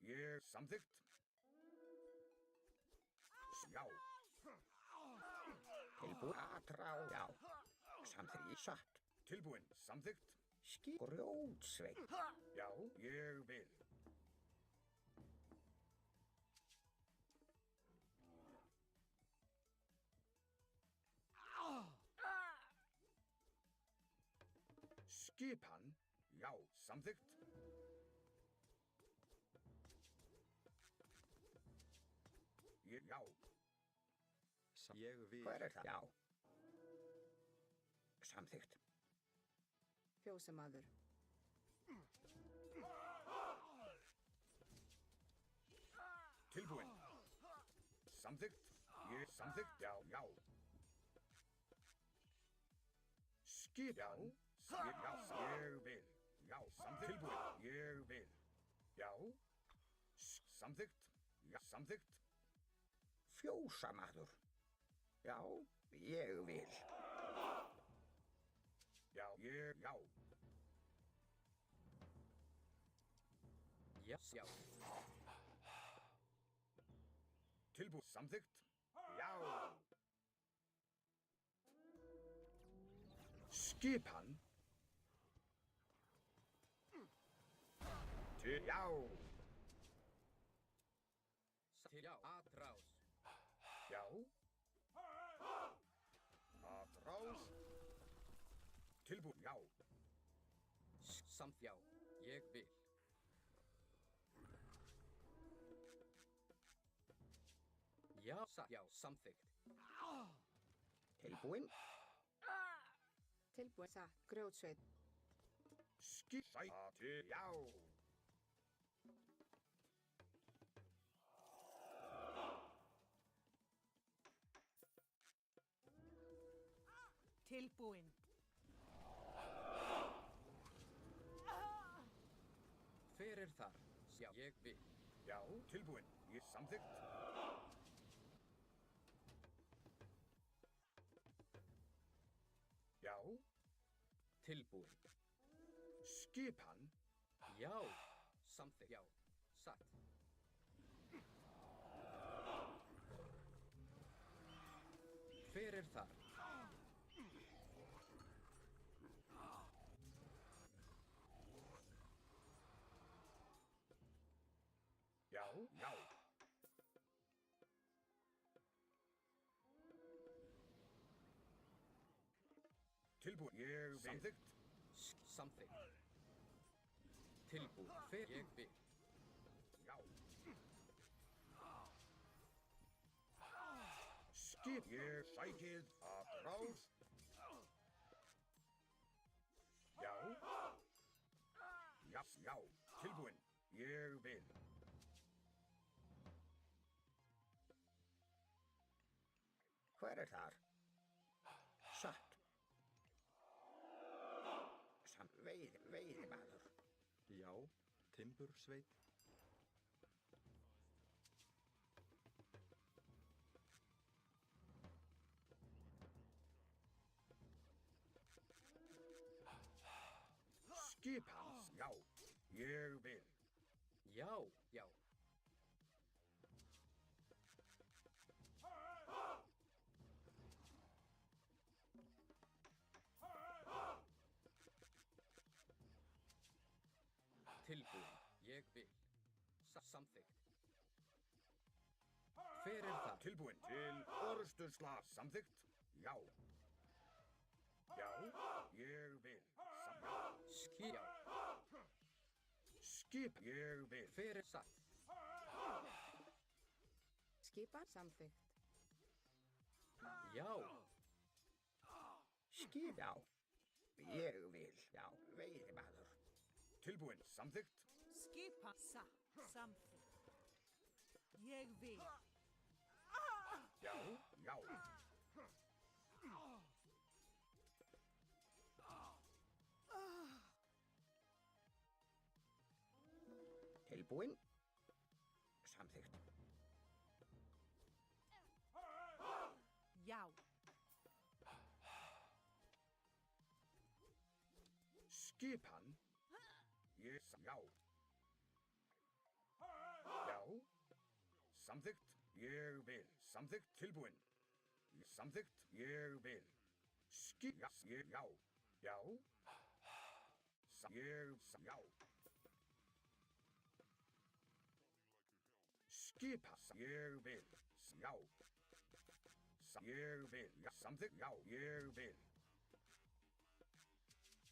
S3: Já. Samþykkt. Já.
S8: Tilbúin. Atrá. Já. Samþykkt. Satt.
S3: Tilbúin. Samþykkt.
S8: Grjótsveit.
S3: Já, ég vil. Skipan. Já, samþykkt. Já.
S5: Ég vil.
S8: Hver er það? Já. Samþykkt.
S4: Fjósamaður.
S3: Tilbúin. Samþykkt. Samþykkt. Já, já. Skipan. Ég vil. Já, samþykkt. Tilbúin. Ég vil. Já. Samþykkt. Já, samþykkt.
S8: Fjósamaður. Já, ég vil.
S3: Já, já.
S7: Já, já.
S3: Tilbúin. Samþykkt. Já. Skipan. Já.
S7: Til já. Atrás.
S3: Já. Atrás. Tilbúin. Já.
S7: Samt já. Ég vil. Já, já, samþykkt.
S8: Tilbúin.
S4: Tilbúin. Satt. Grjótsveit.
S3: Skipsæti. Já.
S6: Tilbúin.
S7: Hver er þar? Já, ég vil.
S3: Já. Tilbúin. Ég samþykkt. Já.
S7: Tilbúin.
S3: Skipan.
S7: Já, samþykkt. Já, satt. Hver er þar?
S3: Já. Já. Tilbúin. Ég vil. Samþykkt.
S7: Samþykkt. Tilbúin. Hver ég vil.
S3: Já. Skip. Ég sækið. Atrás. Já. Já. Já. Tilbúin. Ég vil.
S8: Hver er þar? Satt. Veiðimaður.
S5: Já, timbursveit.
S3: Skipan. Já. Ég vil.
S7: Já, já. Tilbúin. Ég vil. Samþykkt. Hver er þar?
S3: Tilbúin. Til orðsturslag. Samþykkt. Já. Já. Ég vil.
S7: Skip. Já.
S3: Skip. Ég vil.
S7: Hver er satt?
S4: Skipan. Samþykkt.
S7: Já.
S8: Skip, já. Ég vil, já, veiðimaður.
S3: Tilbúin, samþykkt.
S6: Skipa. Samþykkt. Ég vil.
S3: Já, já.
S8: Tilbúin. Samþykkt.
S6: Já.
S3: Skipan. Ég, já. Já. Samþykkt. Ég vil. Samþykkt. Tilbúin. Samþykkt. Ég vil. Já. Ég, já. Já. Já. Skipa. Ég vil. Já. Ég vil. Já. Samþykkt. Já. Ég vil.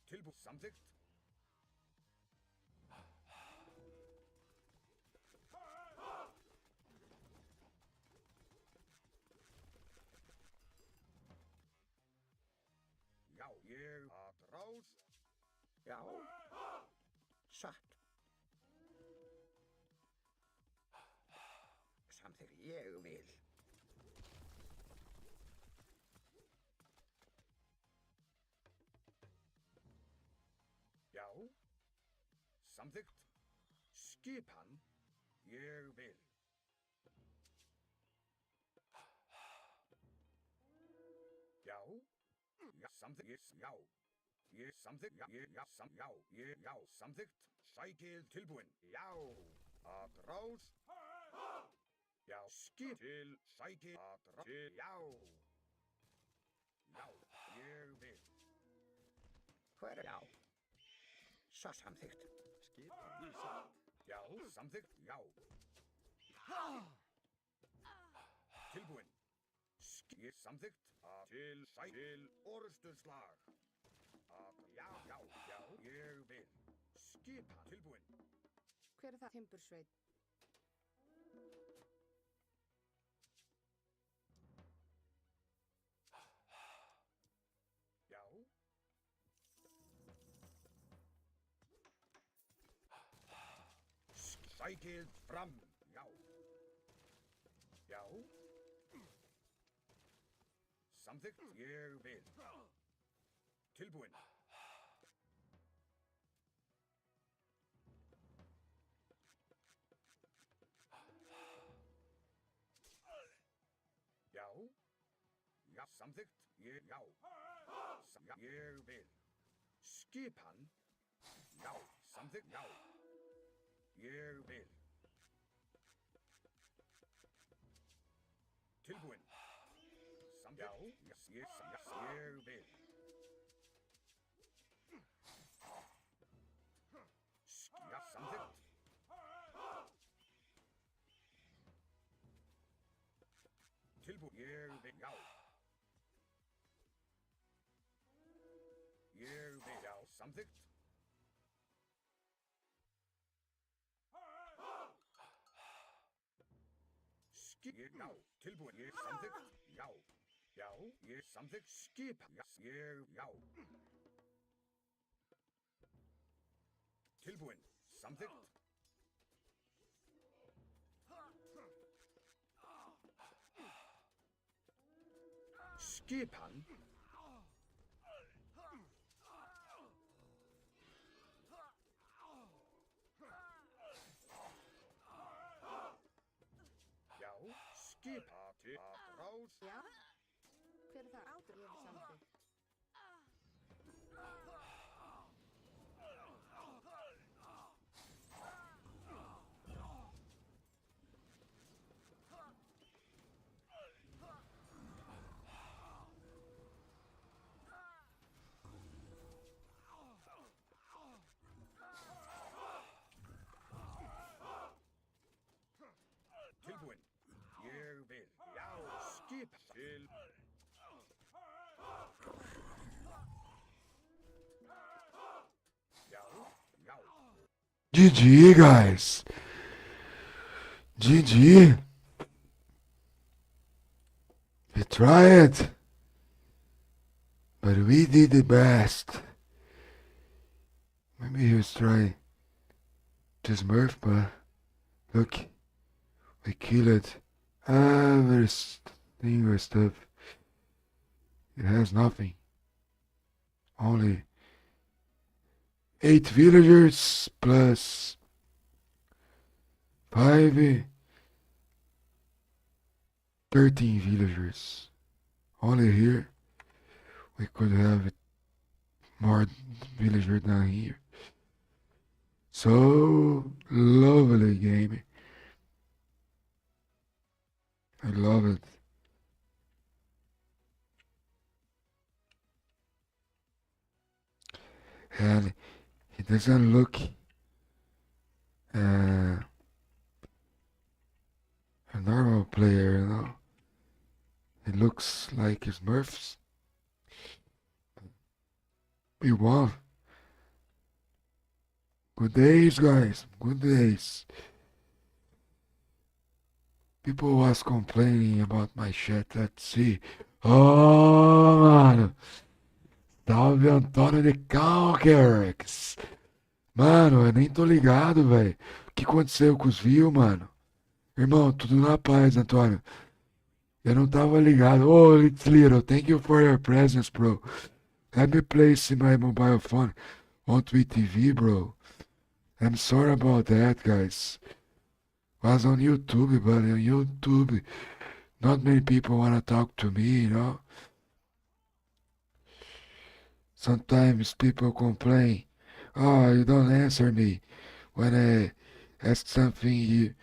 S3: Tilbúin. Samþykkt. Já, ég að rás.
S8: Já. Satt. Samþykkt. Ég vil.
S3: Já. Samþykkt. Skipan. Ég vil. Já. Já, samþykkt. Já. Ég samþykkt. Já, já, já, samþykkt. Sækið tilbúin. Já. Að rás. Já, skip til sækið. Að rás. Til, já. Já, ég vil.
S8: Hver, já. Svo samþykkt.
S5: Skipan. Satt.
S3: Já, samþykkt. Já. Tilbúin. Ég samþykkt. Til sækið. Til orðstöðslag. Já, já, já, ég vil. Skipan. Tilbúin.
S4: Hver er það? Timbursveit.
S3: Já. Sækið fram. Já. Já. Samþykkt. Ég vil. Tilbúin. Já. Já, samþykkt. Ég, já. Já, ég vil. Skipan. Já, samþykkt. Já. Ég vil. Tilbúin. Samþykkt. Já, ég vil. Ja, samþykkt. Tilbúin. Ég vil. Já. Ég vil. Já, samþykkt. Já, tilbúin. Ég samþykkt. Já. Já, ég samþykkt. Skip. Já, ég, já. Tilbúin. Samþykkt. Skipan. Já, skipa til að rás.
S4: Já. Hver er það? Átur. Ég vil samþykkt.
S3: Tilbúin. Ég vil. Já, skip til. Já, já.
S2: GG, guys. GG. We tried, but we did the best. Maybe he was trying to smurf, but look, we killed everything or stuff. It has nothing. Only 8 villagers plus 5, 13 villagers. Only here we could have more villagers than here. So lovely game. I love it. And he doesn't look a normal player, you know. It looks like his Smurfs. We won. Good days, guys. Good days. People was complaining about my chat. Let's see. Oh, mano. Salve Antônio de Calcarex. Mano, eu nem tô ligado, velho. O que aconteceu com os views, mano? Irmão, tudo na paz, Antônio. Eu não tava ligado. Oh, it's little. Thank you for your presence, bro. Let me place my mobile phone on Twitch TV, bro. I'm sorry about that, guys. Was on YouTube, but on YouTube, not many people wanna talk to me, you know? Sometimes people complain, oh, you don't answer me when I ask something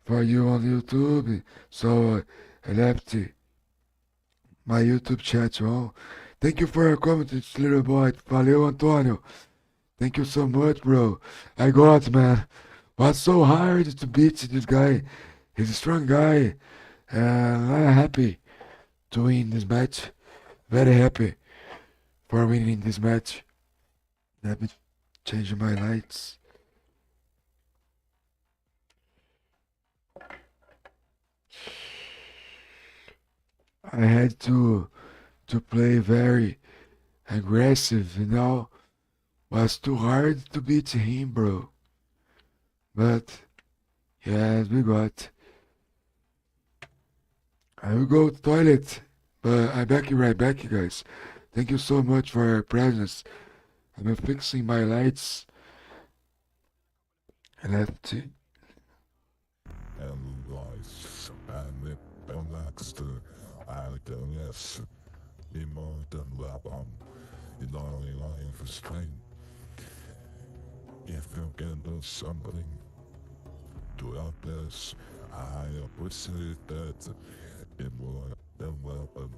S2: for you on YouTube, so I left my YouTube chat on. Thank you for your comment, little boy. Valeu, Antônio. Thank you so much, bro. I got, man. Was so hard to beat this guy. He's a strong guy. And I'm happy to win this match. Very happy for winning this match. Let me change my lights. I had to play very aggressive, you know. Was too hard to beat him, bro. But yes, we got. I will go to toilet, but I'm back right back, guys. Thank you so much for your presence. I'm fixing my lights. Left.
S1: And life and it Baxter IDS Immortan Labam in only line for strain. If you can do something to help us, I appreciate that. It will then welcome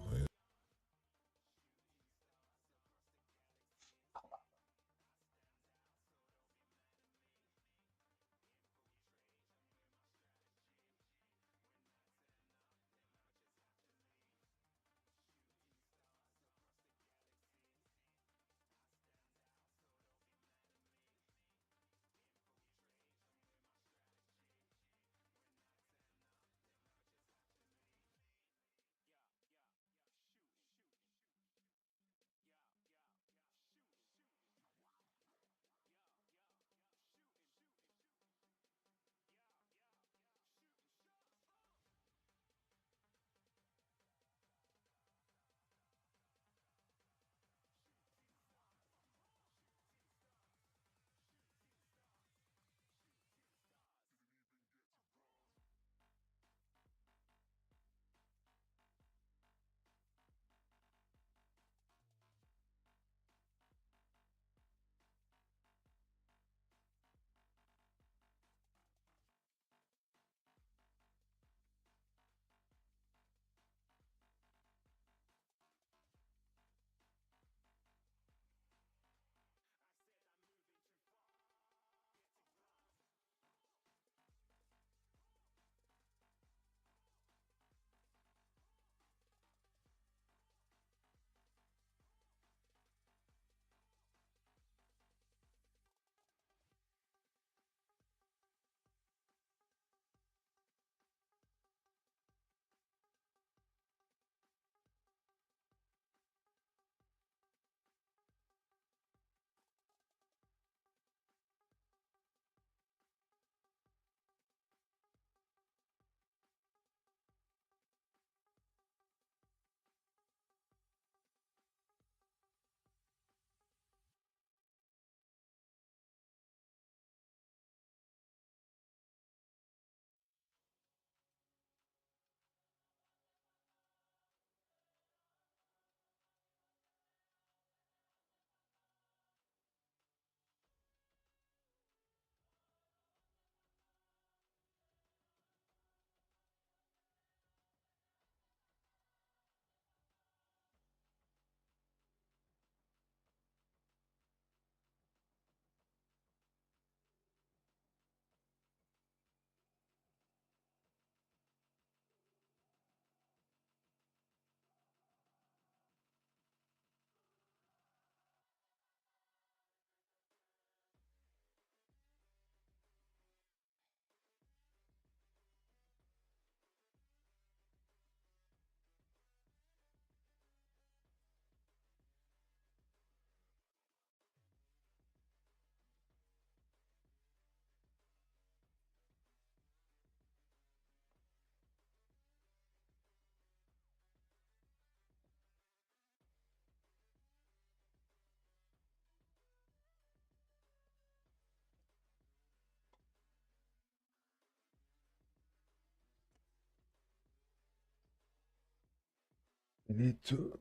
S2: I need to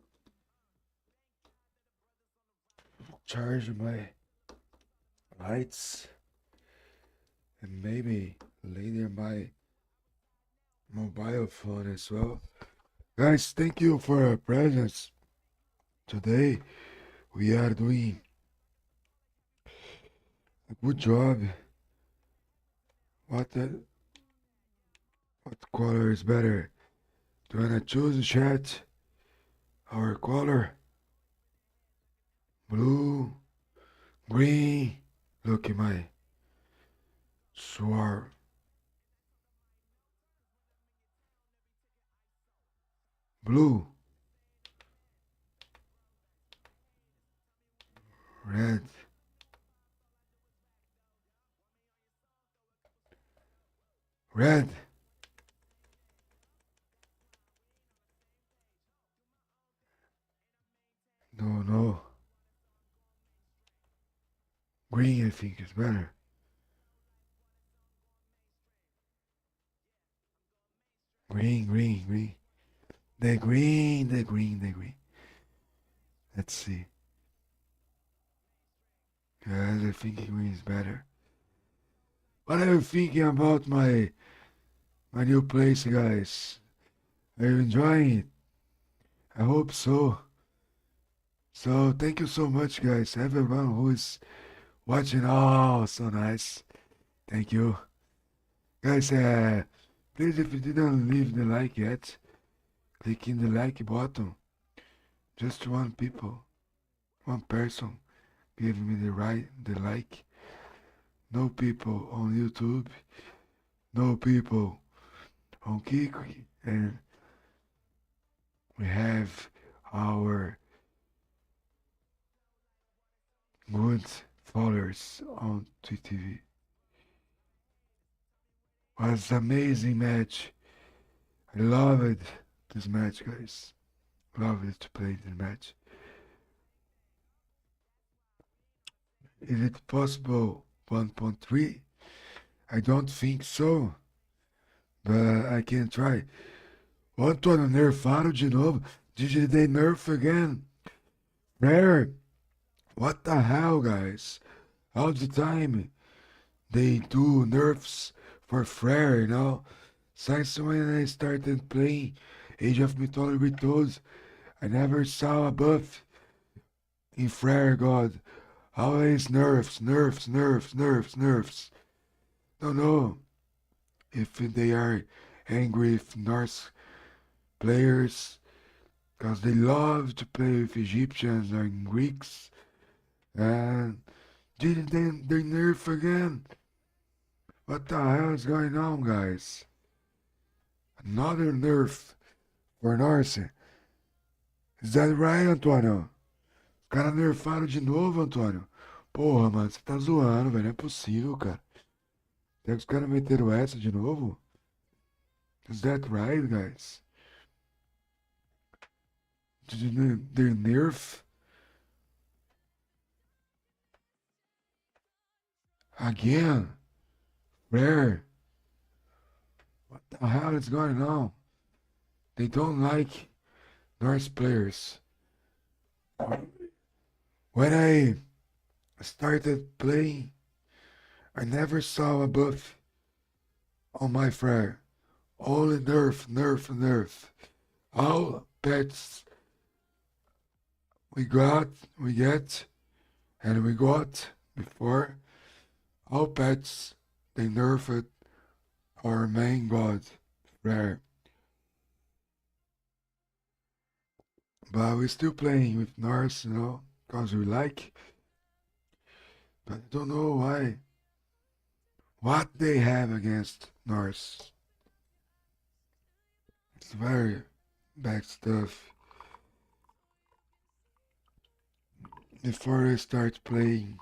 S2: charge my lights and maybe later my mobile phone as well. Guys, thank you for your presence. Today we are doing a good job. What color is better? Do you wanna choose, chat? Our color? Blue, green. Look at my sword. Blue, red, red. No, no. Green, I think, is better. Green, green, green. The green, the green, the green. Let's see. Guys, I think green is better. What are you thinking about my new place, guys? Are you enjoying it? I hope so. So thank you so much, guys. Everyone who is watching. Oh, so nice. Thank you, guys. Please, if you didn't leave the like yet, click in the like button. Just one person, give me the like. No people on YouTube, no people on Kik, and we have our good followers on TTV. Was amazing match. I loved this match, guys. Loved to play this match. Is it possible 1.3? I don't think so. But I can try. O Antônio, nerfaram de novo. Did they nerf again? Rare. What the hell, guys? All the time they do nerfs for Frere, you know? Since when I started playing Age of Mythology Retold, I never saw a buff in Frere God. Always nerfs, nerfs, nerfs, nerfs, nerfs. Don't know if they are angry with Norse players because they love to play with Egyptians or Greeks. And didn't they nerf again? What the hell is going on, guys? Another nerf for Norse. Is that right, Antônio? Os caras nerfaram de novo, Antônio. Porra, mano, você tá zoando, velho. Não é possível, cara. Até que os caras meteram essa de novo? Is that right, guys? Did they nerf? Again? Where? What the hell is going on? They don't like Norse players. When I started playing, I never saw a buff on my Frere. Only nerf, nerf, nerf. All pets we get, and we got before, all pets, they nerfed our main god, Frere. But we're still playing with Norse, you know, because we like. But I don't know why. What they have against Norse. It's very bad stuff. Before I start playing,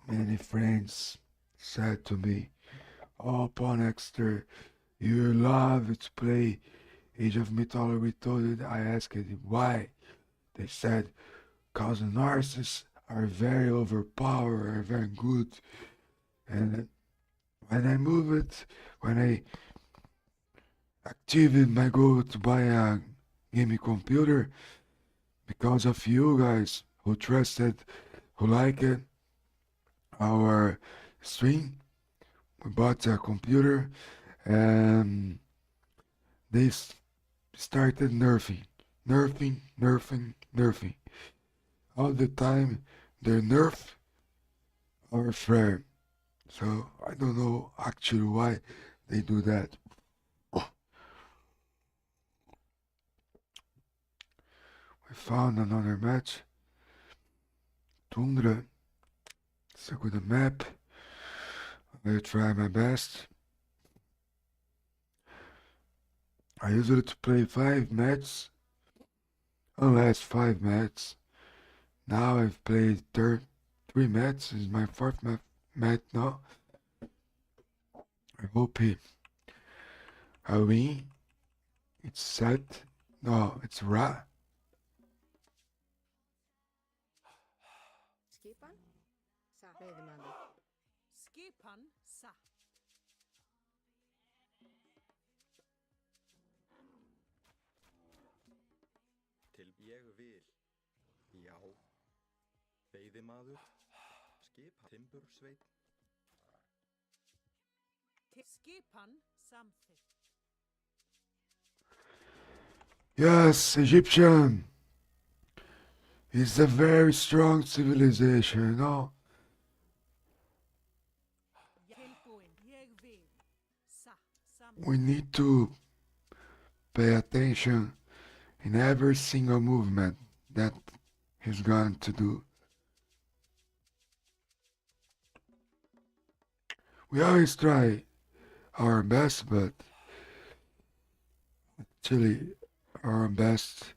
S2: many friends said to me, "Oh, Ponexter, you love to play Age of Mythology Retold." I asked why. They said, "Cause the Norses are very overpowered, are very good." And when I activated my goal to buy a gaming computer because of you guys who trusted, who liked our stream. We bought a computer and they started nerfing, nerfing. All the time they nerf our friend. So I don't know actually why they do that. We found another match. Tundra. It's a good map. I'll try my best. I usually to play 5 matches. Unless 5 matches. Now I've played 3 matches. This is my 4th match now. I hope I win. It's set. No, it's Ra.
S4: Skipan? Sa veiðimaður.
S6: Skipan satt.
S5: Til ég vil. Já. Veiðimaður. Skipa. Timbursveit.
S6: Skipan samþykkt.
S2: Yes, Egyptian. It's a very strong civilization, you know.
S6: Tilbúin. Ég vil. Satt.
S2: We need to pay attention in every single movement that he's going to do. We always try our best, but actually our best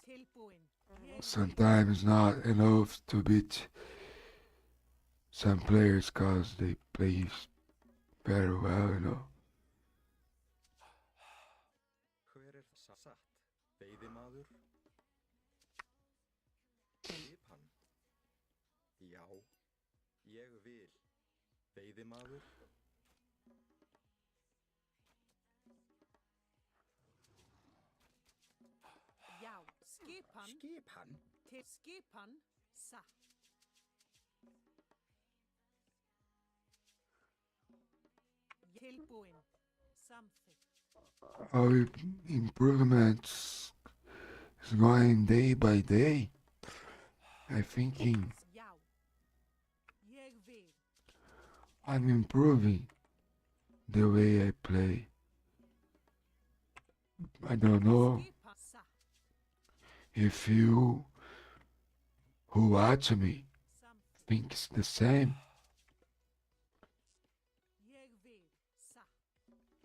S6: Tilbúin. Ég
S2: sometimes not enough to beat some players because they play very well, you know.
S5: Hver satt? Veiðimaður. Skipan. Já. Ég vil. Veiðimaður.
S6: Já. Skipan.
S8: Skipan.
S6: Til skipan satt. Tilbúin. Samþykkt.
S2: Our improvements is going day by day. I thinking
S6: Já. Ég vil.
S2: I'm improving the way I play. I don't know
S6: Skipan satt.
S2: if you who watch me
S6: Samþykkt.
S2: thinks the same.
S6: Ég vil. Satt.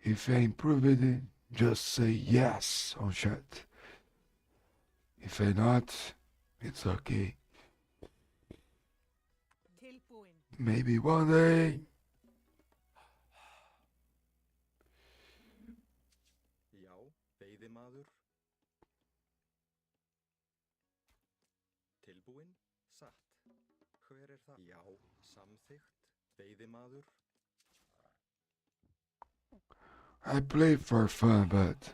S2: If I improved it, just say yes on chat. If I not, it's okay.
S6: Tilbúin.
S2: Maybe one day.
S5: Já. Veiðimaður. Tilbúin. Satt. Hver það? Já. Samþykkt. Veiðimaður.
S2: I play for fun, but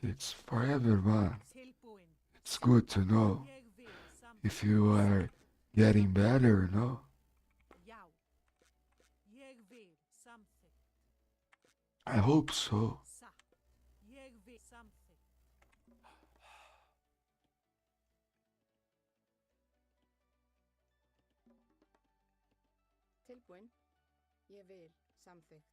S2: it's for everyone.
S6: Tilbúin.
S2: It's good to know
S6: Ég vil. Samþykkt.
S2: if you are getting better, no?
S6: Já. Ég vil. Samþykkt.
S2: I hope so.
S6: Satt. Ég vil. Samþykkt.
S4: Tilbúin. Ég vil. Samþykkt.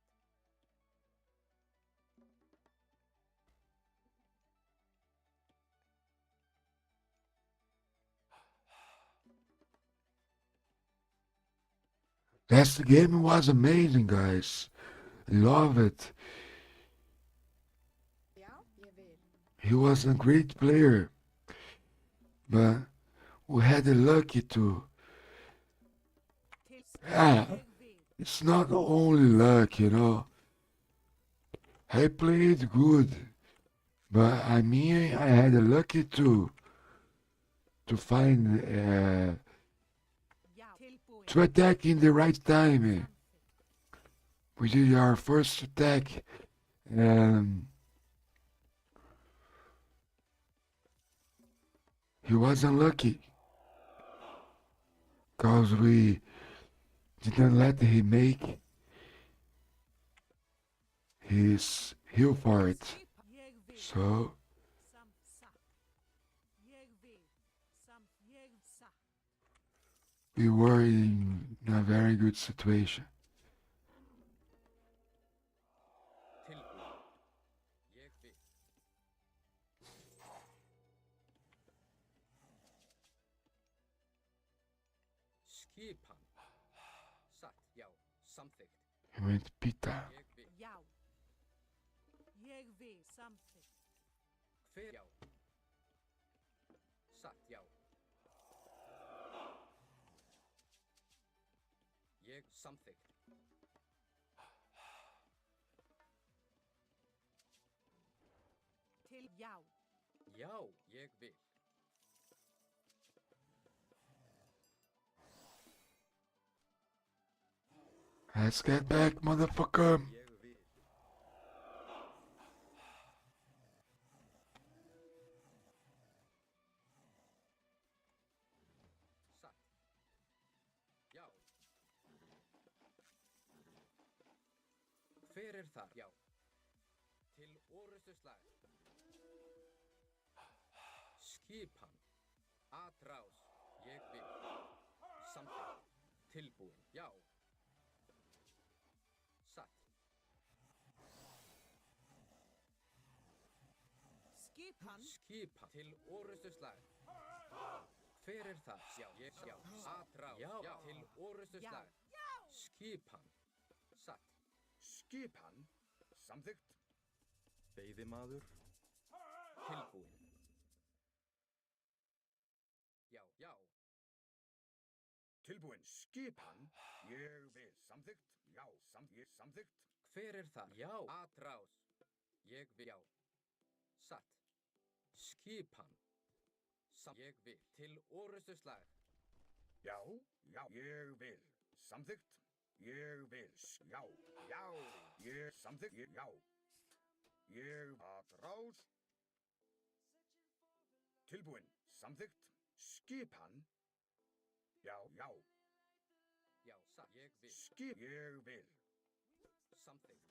S2: Last game was amazing, guys. Love it.
S4: Já, ég vil.
S2: He was a great player, but we had the lucky to.
S6: Til
S2: Ah,
S6: ég vil.
S2: it's not only luck, you know. I played good, but I mean I had the lucky to find
S6: Já. Tilbúin.
S2: to attack in the right time.
S6: Samþykkt.
S2: We did our first attack, and he was unlucky. Cause we didn't let him make his heal for it.
S6: Jeg vil.
S2: So
S6: Som sagt. Jeg vil. Som jeg sagt.
S2: we were in a very good situation.
S7: Tilbúin. Ég vil. Skipan. Satt, já. Samþykkt.
S2: He went pita.
S7: Ég vil.
S6: Já. Jeg vil. Samþykkt.
S7: Hver? Já. Satt, já. Ég samþykkt.
S6: Til já.
S7: Já, ég vil.
S2: Let's get back, motherfucker.
S5: Ég vil.
S7: Satt. Já. Hver er það? Já. Til orustu slag. Skipan. Atrás. Ég vil. Samþykkt. Tilbúin. Já. Satt.
S6: Skipan.
S7: Skipan. Til orustu slag. Hver er það? Já. Ég já. Atrás. Já. Til orustu
S6: Já.
S7: slag. Skipan. Satt.
S3: Skipan. Samþykkt.
S5: Veiðimaður.
S7: Tilbúin. Já. Já.
S3: Tilbúin. Skipan. Ég vil. Samþykkt. Já. Samþykkt.
S7: Hver er það? Já. Atrás. Ég vil. Já. Satt. Skipan. Ég vil. Til orustu slag.
S3: Já. Já. Ég vil. Samþykkt. Ég vil. Já. Já. Ég samþykkt. Já. Ég atrás. Tilbúin. Samþykkt. Skipan. Já. Já.
S7: Já. Satt. Ég vil.
S3: Ég vil.
S7: Samþykkt.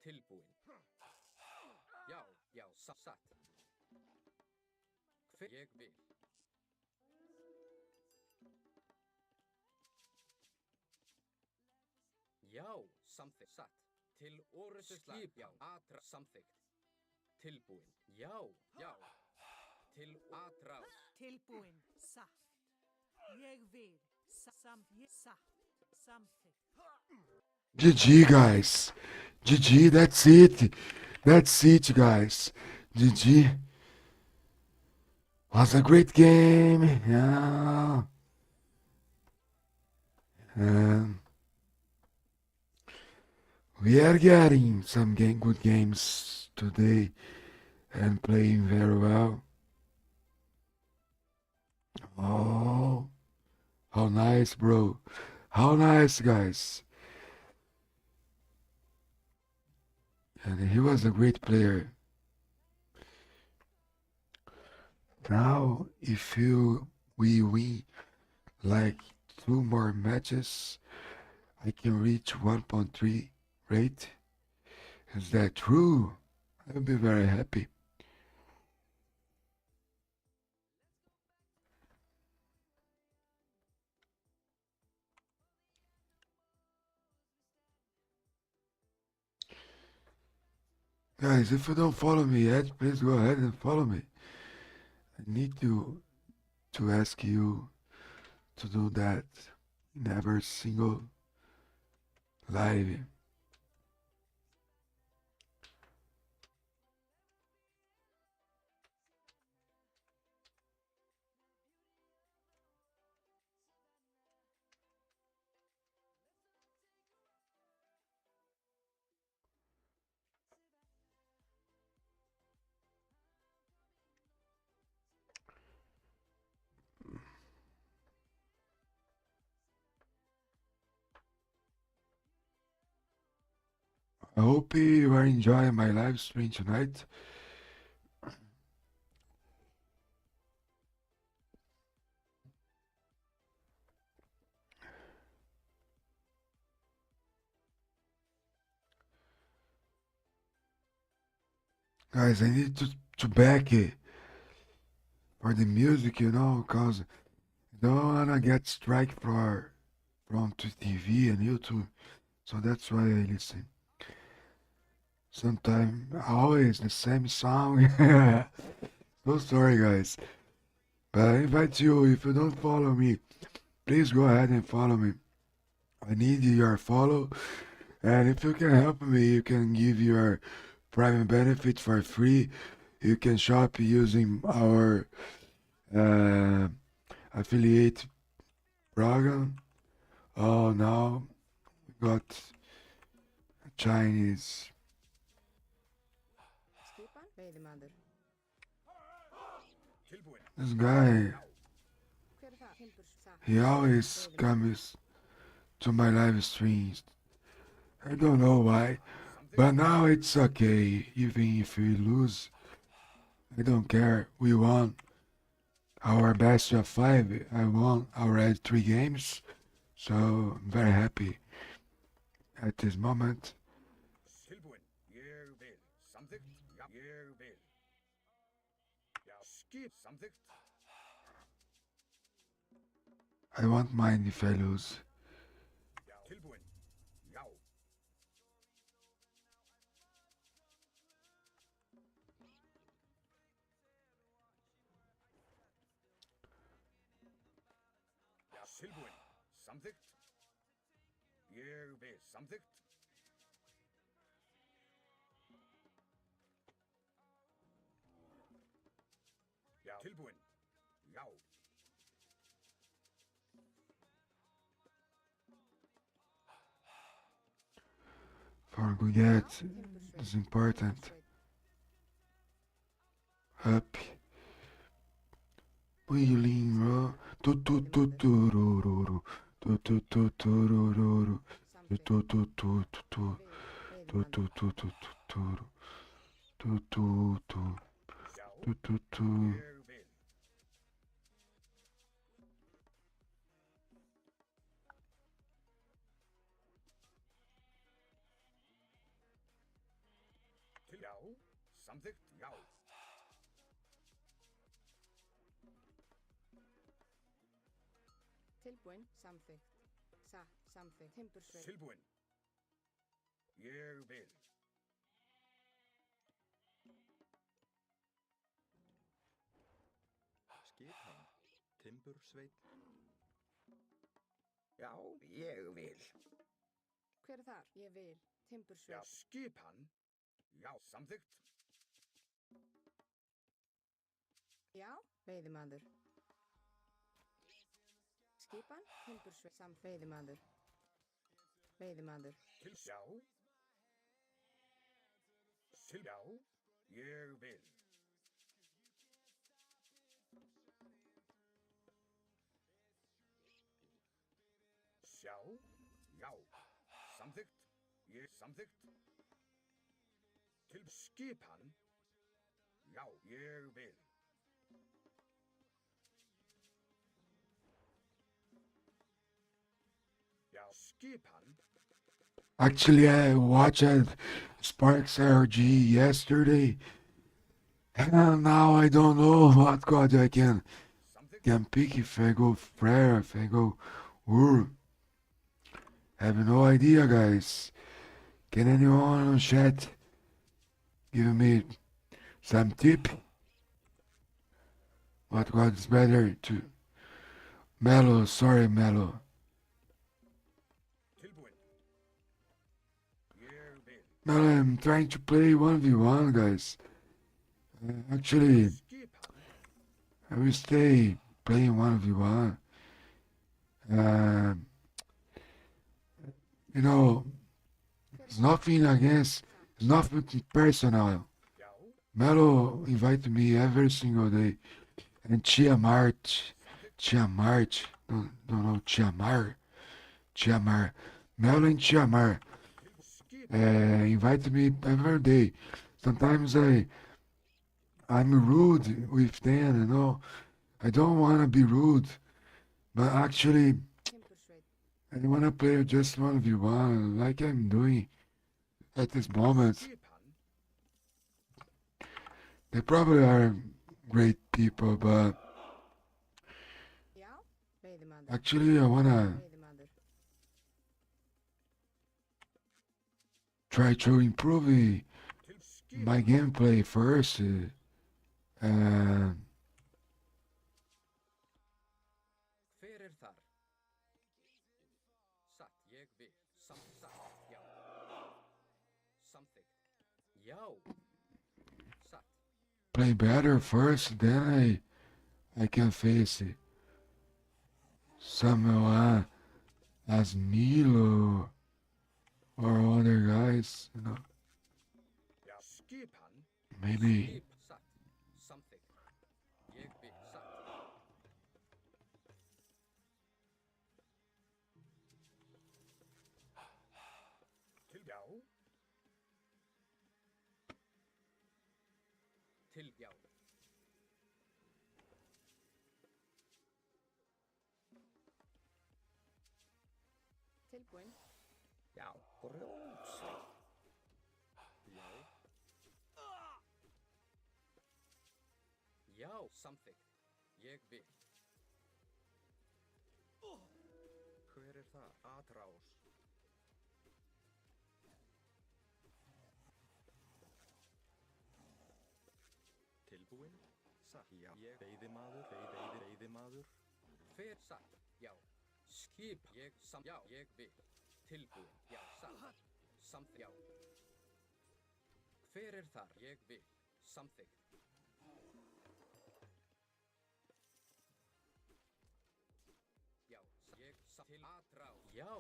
S7: Tilbúin. Já. Já. Satt. Hver ég vil. Já. Samþykkt. Satt. Til orustu slag. Skip. Já. Atra. Samþykkt. Tilbúin. Já. Já. Til atrás.
S6: Tilbúin. Satt. Jeg vil. Satt. Samþykkt.
S2: GG, guys. GG, that's it. That's it, guys. GG. Was a great game. Yeah. We are getting some good games today and playing very well. Oh, how nice, bro. How nice, guys. And he was a great player. Now, if we win like 2 more matches, I can reach 1.3 rate. Is that true? I'll be very happy. Guys, if you don't follow me yet, please go ahead and follow me. I need to ask you to do that in every single live. I hope you are enjoying my live stream tonight. Guys, I need to back it for the music, you know, cause I don't wanna get strike from to TV and YouTube. So that's why I listen. Sometimes always the same song. So sorry guys. But I invite you, if you don't follow me, please go ahead and follow me. I need your follow. And if you can help me, you can give your private benefit for free. You can shop using our uh, affiliate program. Oh, now we got Chinese.
S4: Skipan, veiðimaður.
S3: Tilbúin.
S2: This guy,
S4: Hver er það? Timbur, satt.
S2: he always comes to my live streams. I don't know why, but now it's okay. Even if we lose, I don't care. We won our best of 5. I won already 3 games, so I'm very happy at this moment.
S3: Tilbúin. Ég vil. Samþykkt. Já. Ég vil. Já. Skip. Samþykkt.
S2: I won't mind if I lose.
S3: Já. Tilbúin. Já. Já. Tilbúin. Samþykkt. Ég vil. Samþykkt. Já. Tilbúin. Já.
S2: Forget is important. Up. Wheeling roll. Tu tu tu tu ru ru ru. Tu tu tu tu ru ru ru. Tu tu tu tu tu tu. Tu tu tu tu tu tu ru. Tu tu tu.
S3: Já.
S2: Tu tu tu.
S3: Ég vil. Já. Samþykkt. Já.
S4: Tilbúin, samþykkt. Satt, samþykkt. Timbursveit.
S3: Tilbúin. Ég vil.
S5: Skipan. Timbursveit.
S8: Já, ég vil.
S4: Hver er þar? Ég vil.
S3: Já.
S4: Timbursveit.
S3: Skipan. Já. Samþykkt.
S4: Já, veiðimaður. Skipan, timbursveit. Samt veiðimaður. Veiðimaður.
S3: Til. Já. Til. Já. Ég vil. Sjá. Já. Samþykkt. Ég samþykkt. Til skipan. Já. Ég vil. Já. Skipan.
S2: Actually, I watched Sparks RG yesterday, and now I don't know what god I
S3: Samþykkt.
S2: can pick if I go Frere, if I go Ur. Have no idea, guys. Can anyone on chat give me some tip? What god is better to Mellow? Sorry, Mellow.
S3: Tilbúin. Ég vil.
S2: Mellow, I'm trying to play 1v1, guys. Actually,
S3: Skipan.
S2: I will stay playing 1v1. You know, it's nothing against, it's nothing personal.
S3: Já.
S2: Melo invite me every single day. And Tiamat, don't know, Tiamar. Melo and Tiamar
S3: Skipan.
S2: invite me every day. Sometimes I'm rude with them, you know. I don't want to be rude, but actually,
S4: Timbursveit.
S2: I want to play just 1v1 like I'm doing at this moment.
S3: Skipan.
S2: They probably are great people, but
S4: Já, veiðimaður.
S2: actually I wanna
S4: Veiðimaður.
S2: try to improve
S3: Til skipan.
S2: my gameplay first. And
S7: Hver er þar? Satt, ég vil. Satt, já. Samþykkt. Já. Satt,
S2: play better first, then I can face someone as Milo or other guys, you know.
S3: Já, skipan.
S2: Maybe
S7: skip, satt. Samþykkt. Ég vil. Satt.
S3: Til já.
S7: Til, já.
S4: Tilbúin.
S8: Já, grjótsveit.
S7: Já. Já, samþykkt. Ég vil.
S5: Hver er það? Atrás. Tilbúin? Satt. Já. Ég veiðimaður.
S7: Hver satt? Já. Skip. Ég sam. Já, ég vil. Tilbúin. Já, satt. Samþykkt. Já. Hver er þar? Ég vil. Samþykkt. Já, ég satt til atrás. Já.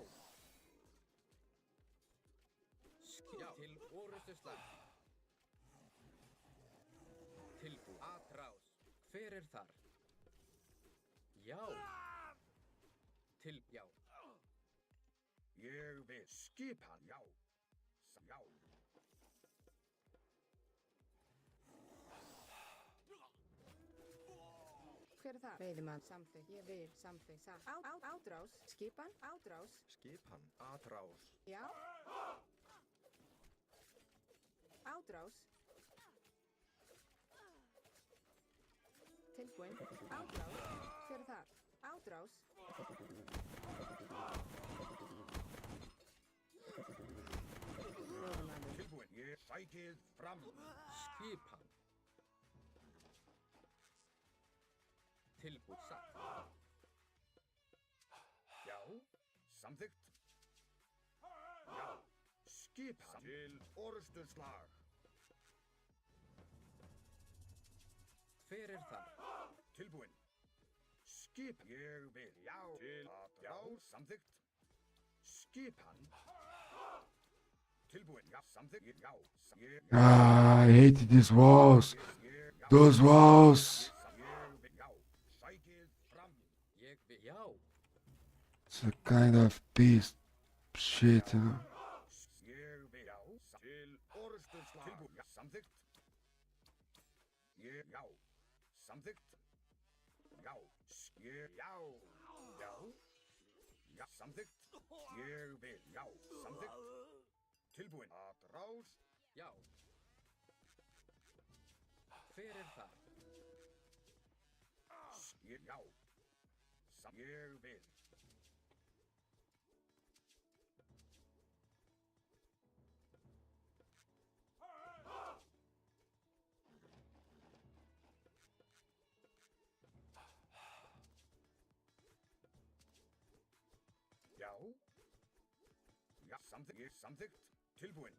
S7: Já, til orustuslag. Tilbúin. Atrás. Hver er þar? Já. Til, já.
S3: Ég vil. Skipan. Já. Já.
S4: Hver er það? Veiðimaður. Samþykkt. Ég vil. Samþykkt. Satt. Ádrás. Skipan. Ádrás.
S5: Skipan. Atrás.
S4: Já. Ádrás. Tilbúin. Ádrás. Hver er þar? Ádrás. Veiðimaður.
S3: Tilbúin. Ég sækið fram.
S7: Skipan. Tilbúin. Satt.
S3: Já. Samþykkt. Já. Skipan. Til orustuslag.
S7: Hver er þar?
S3: Tilbúin. Skipan. Ég vil. Já. Til atrás. Samþykkt. Skipan. Tilbúin. Já. Samþykkt. Já. Ég.
S2: I hate these walls.
S3: Ég. Já.
S2: Those walls.
S3: Ég vil. Já. Sækið fram.
S7: Ég vil. Já.
S2: It's a kind of beast shit, you know.
S3: Ég vil. Já. Til orustuslag. Tilbúin. Já. Samþykkt. Ég. Já. Samþykkt. Já. Ég. Já. Já. Já. Samþykkt. Ég vil. Já. Samþykkt. Tilbúin. Atrás.
S7: Já. Hver er þar?
S3: Ég. Já. Ég vil. Já. Já. Samþykkt. Tilbúin.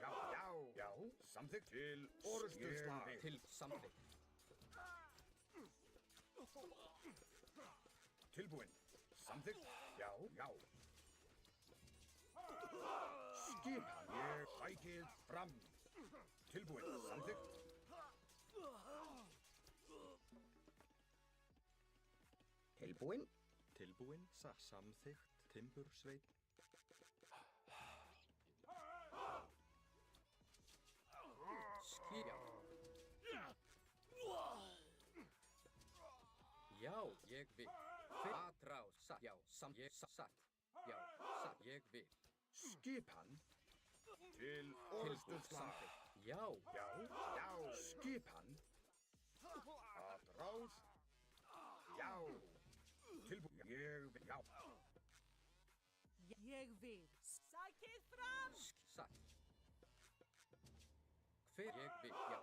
S3: Já. Já. Já. Samþykkt. Til orustuslag.
S7: Til, samþykkt.
S3: Tilbúin. Samþykkt. Já. Já. Skipan. Ég sækið fram. Tilbúin. Samþykkt.
S8: Tilbúin?
S5: Tilbúin? Samþykkt. Timbursveit.
S7: Skip. Já, ég vil. Hver atrás. Satt. Já, ég satt. Já, satt. Ég vil.
S3: Skipan. Til
S7: Tilbúin.
S3: orustuslag.
S7: Samþykkt. Já.
S3: Já. Já. Skipan. Atrás. Já. Tilbúin. Ég vil. Já.
S6: Ég vil. Sækið fram!
S7: Satt. Hver ég vil, já.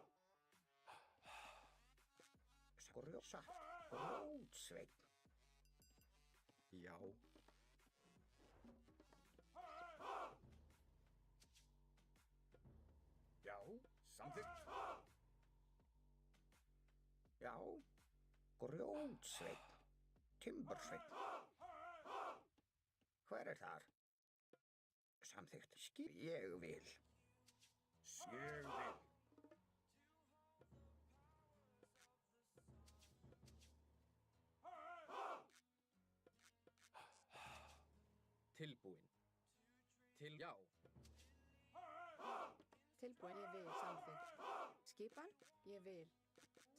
S8: Satt. Rótsveinn.
S5: Já.
S3: Já. Samþykkt.
S8: Já. Grjótsveinn. Timbursveinn. Hver er þar? Samþykkt. Ég vil.
S3: Ég vil.
S7: Tilbúin. Já.
S4: Tilbúin, ég vil, samþykkt. Skipan, ég vil.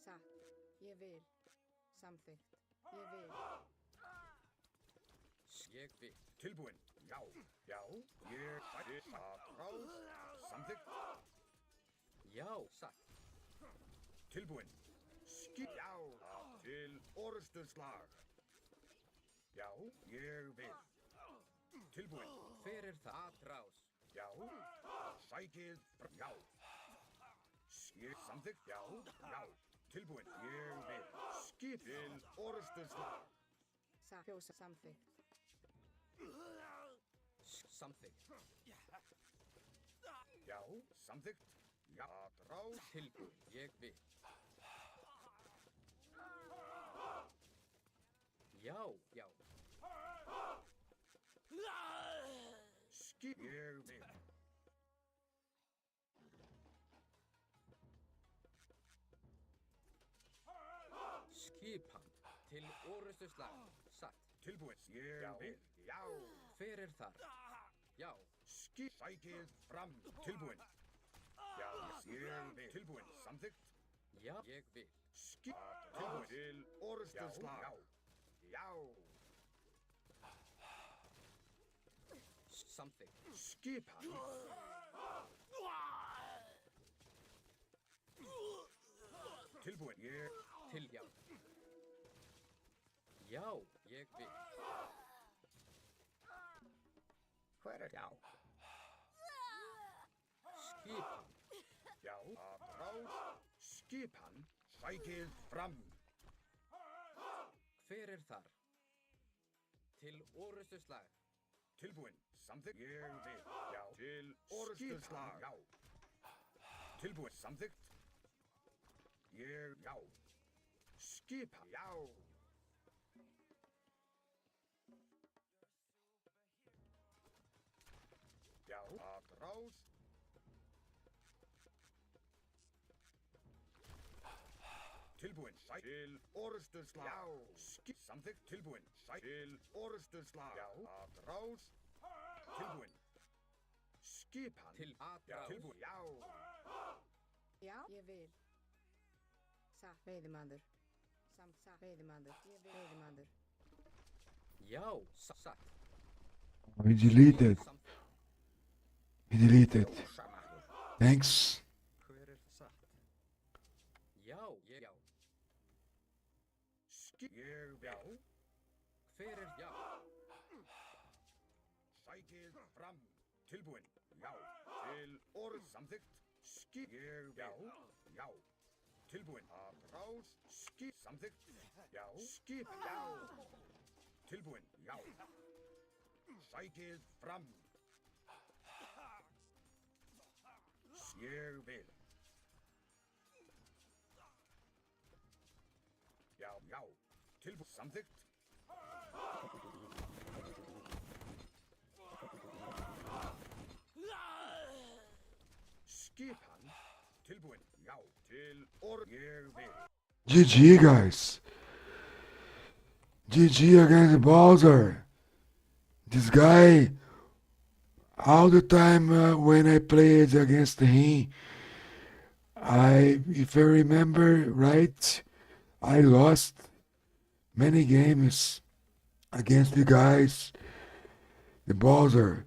S4: Satt, ég vil. Samþykkt, ég vil.
S7: Ég vil.
S3: Tilbúin. Já. Já. Ég vil. Atrás. Samþykkt.
S7: Já, satt.
S3: Tilbúin. Já. Til orustuslag. Já. Ég vil. Tilbúin.
S7: Hver er það? Atrás.
S3: Já. Sækið. Já. Ég samþykkt. Já. Já. Tilbúin. Ég vil. Skip til orustuslag.
S4: Satt, kjósa, samþykkt.
S7: Samþykkt.
S3: Já. Samþykkt. Já. Atrás.
S7: Tilbúin. Ég vil. Já, já.
S3: Skip. Ég vil.
S7: Skipan. Til orustuslag. Satt.
S3: Tilbúin. Ég vil. Já.
S7: Hver er þar? Já.
S3: Skip. Sækið fram. Tilbúin. Já. Ég vil. Tilbúin. Samþykkt.
S7: Já, ég vil.
S3: Skip. Tilbúin. Til orustuslag. Já. Já.
S7: Samþykkt.
S3: Skipan. Tilbúin. Ég.
S7: Til já. Já, ég vil.
S8: Hver er já?
S7: Skipan.
S3: Já. Atrás. Skipan. Sækið fram.
S7: Hver er þar? Til orustuslag.
S3: Tilbúin. Samþykkt. Ég vil. Já. Til orustuslag. Já. Tilbúin. Samþykkt. Ég. Já. Skipan. Já. Já. Atrás. Tilbúin. Til orustuslag. Já. Skip. Samþykkt. Tilbúin. Til orustuslag. Já. Atrás. Tilbúin. Skipan.
S7: Til
S3: Já.
S7: atrás.
S3: Tilbúin. Já.
S4: Já, ég vil. Satt, veiðimaður. Satt, veiðimaður. Ég vil, veiðimaður.
S7: Já, satt.
S2: We deleted.
S7: Samþykkt.
S2: We deleted.
S8: Samaður.
S2: Thanks.
S5: Hver er satt?
S7: Já, ég já.
S3: Skip. Ég vil. Já.
S7: Hver er já?
S3: Sækið fram. Tilbúin. Já. Til orð. Samþykkt. Skip. Ég vil. Já. Já. Tilbúin. Atrás. Skip. Samþykkt. Já. Skip. Já. Tilbúin. Já. Sækið fram. Ég vil. Já. Já. Tilbúin. Samþykkt. Skipan. Tilbúin. Já. Til orð. Ég vil.
S2: GG, guys. GG against Bowser. This guy, all the time when I played against him, if I remember right, I lost many games against the guys, the Bowser.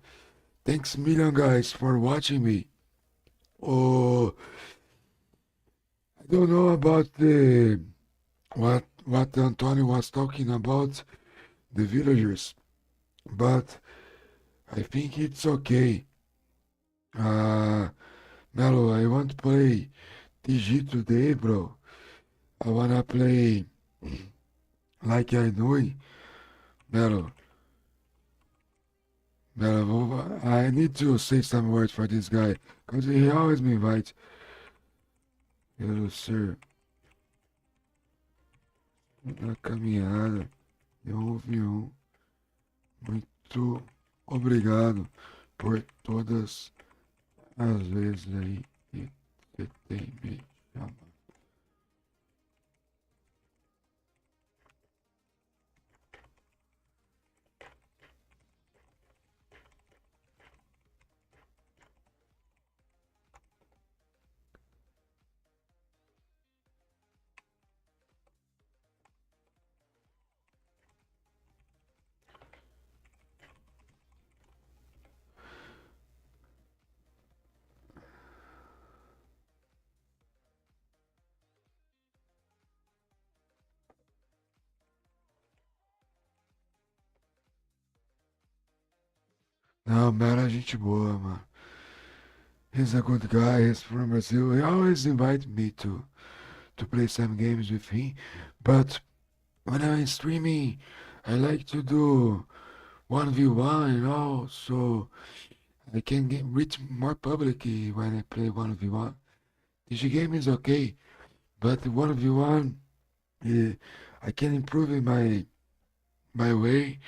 S2: Thanks million, guys, for watching me. Oh, I don't know about the what Antonio was talking about, the villagers, but I think it's okay. Melo, I want to play TG today, bro. I wanna play like I know. Melo, I need to say some words for this guy, cause he always me invite. Hello, sir. Na caminhada, eu ouvi um. Muito obrigado por todas as vezes aí que você tem me chamado. Não, Melo é gente boa, mano. He's a good guy, he's from Brazil. He always invite me to play some games with him. But when I'm streaming, I like to do 1v1, so I can reach more public when I play 1v1. This game is okay, but 1v1, I can improve in my way,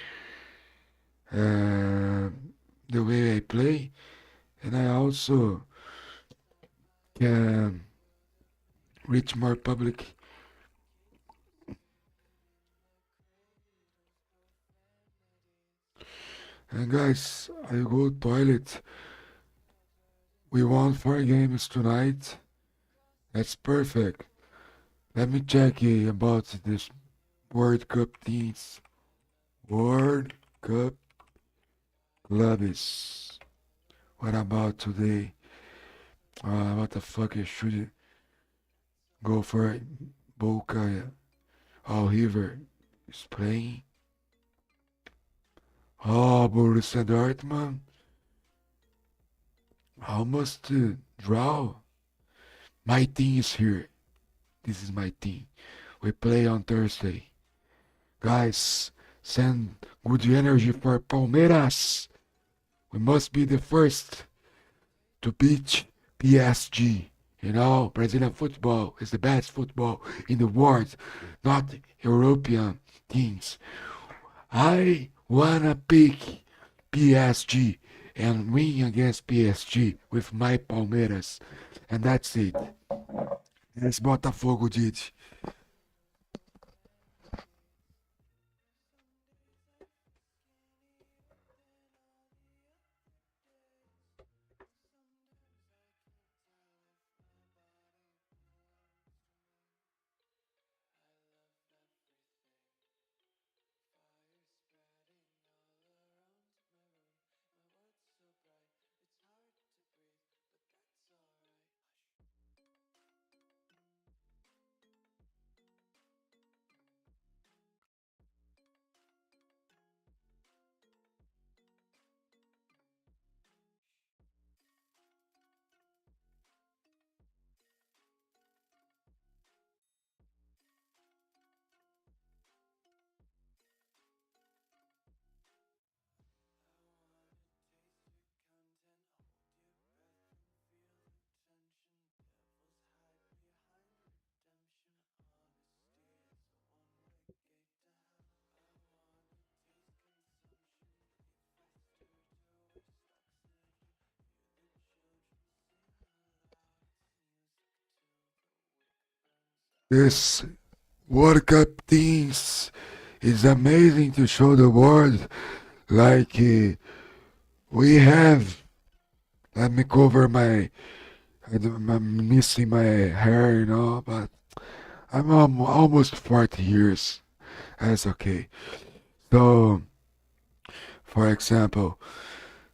S2: the way I play, and I also can reach more public. And guys, I go toilet. We won 4 games tonight. That's perfect. Let me check about this World Cup teams. World Cup clubs. What about today? What the fuck I should go for it? Boca or River is playing. Oh, Borussia Dortmund. Almost draw. My team is here. This is my team. We play on Thursday. Guys, send good energy for Palmeiras. We must be the first to beat PSG. Brazilian football is the best football in the world, not European teams. I wanna pick PSG and win against PSG with my Palmeiras. And that's it. As Botafogo did. This World Cup teams is amazing to show the world. Like we have. Let me cover I'm missing my hair, but I'm almost 40 years. That's okay. So, for example,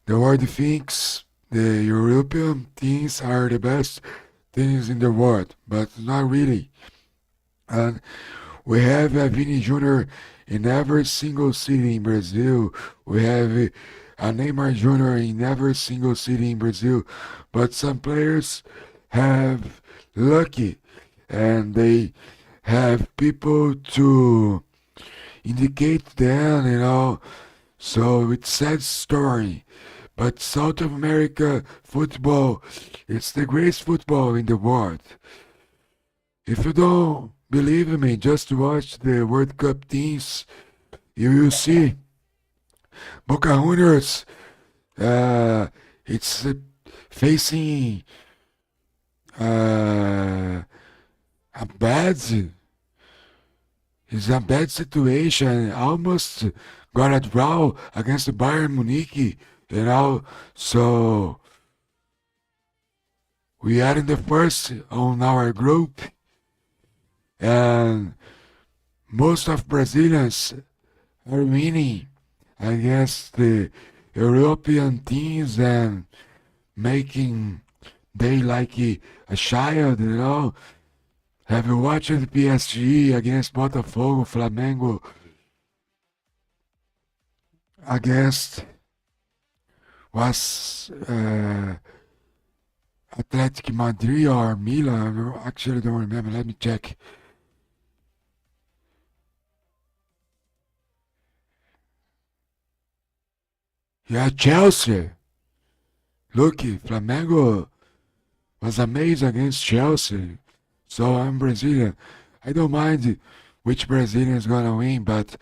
S2: the world thinks the European teams are the best teams in the world, but not really. And We have Vini Jr. in every single city in Brazil. We have Neymar Jr. in every single city in Brazil. But some players have lucky and they have people to indicate them, So it's sad story. But South America football, it's the greatest football in the world. If you don't believe me, just watch the World Cup teams. You will see Boca Juniors. It's facing uh, a bad. It's a bad situation. Almost got a draw against the Bayern Munich. So we are in the first on our group, and most of Brazilians are winning against the European teams and making they like a child. Have you watched PSG against Botafogo, Flamengo against was Athletic Madrid or Milan? I actually don't remember. Let me check. Yeah, Chelsea. Look, Flamengo was amazing against Chelsea. So I'm Brazilian. I don't mind which Brazilian is gonna win, but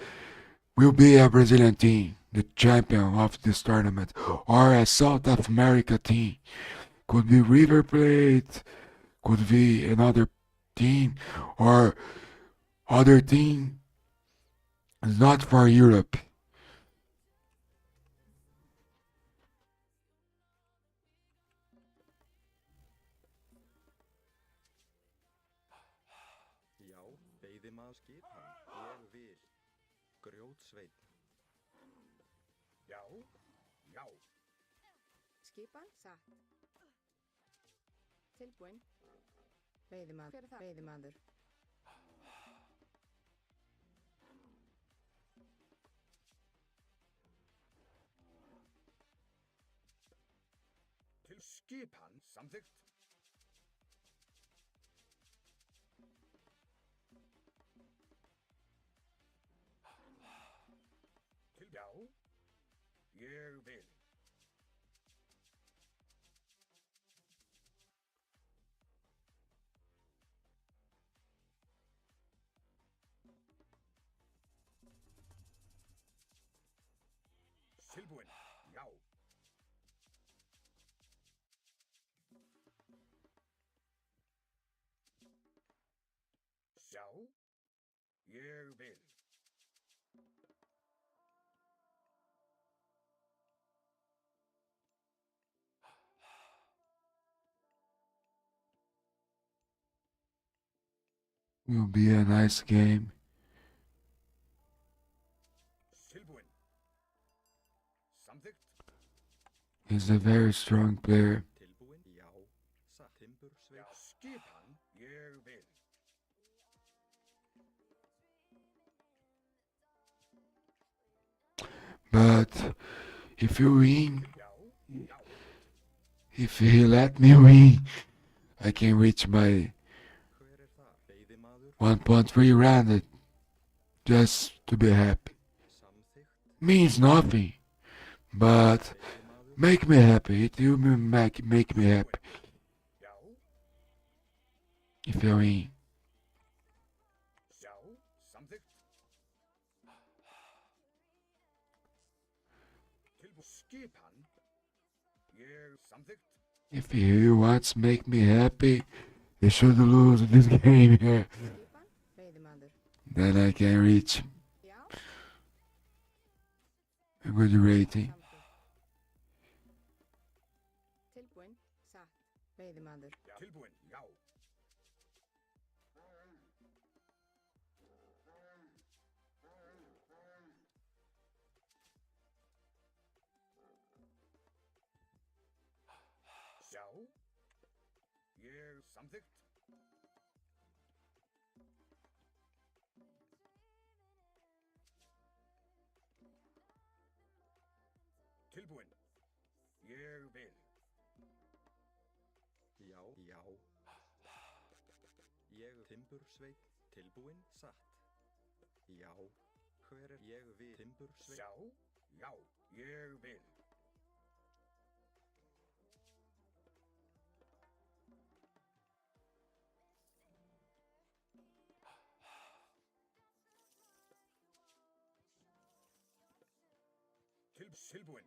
S2: will be a Brazilian team, the champion of this tournament, or a South America team. Could be River Plate, could be another team, or other team not for Europe.
S5: Já, veiðimaður skipan. Ég vil. Grjótsveinn.
S3: Já, já.
S4: Skipan, satt. Tilbúinn. Veiðimaður. Hver er það? Veiðimaður.
S3: Til skipan samþykkt. Til já. Ég vil. Tilbúinn. Já. Já. Ég vil.
S2: Will be a nice game.
S3: Tilbúinn. Samþykkt.
S2: He's a very strong player.
S5: Tilbúinn? Já. Satt. Timbursveinn.
S3: Já. Skipan. Ég vil.
S2: But if you win,
S3: Já. Já.
S2: if he let me win, I can reach my
S5: Hver er það? Veiðimaður.
S2: 1.3 rounded just to be happy.
S5: Samþykkt.
S2: Means nothing, but
S5: Veiðimaður.
S2: make me happy. It will make me happy
S3: Já.
S2: if you win.
S3: Já. Samþykkt. Tilbúinn. Skipan. Ég samþykkt.
S2: If he wants to make me happy, he should lose this game here.
S4: Skipan, veiðimaður.
S2: Then I can reach
S4: Já.
S2: a good rating.
S4: Samþykkt. Tilbúinn, satt. Veiðimaður.
S3: Já. Tilbúinn. Já. Já. Ég samþykkt. Tilbúin. Ég vil.
S5: Já, já. Ég timbursveit, tilbúin, satt. Já, hver er ég vil timbursveit?
S3: Sjá. Já, ég vil. Tilbúin.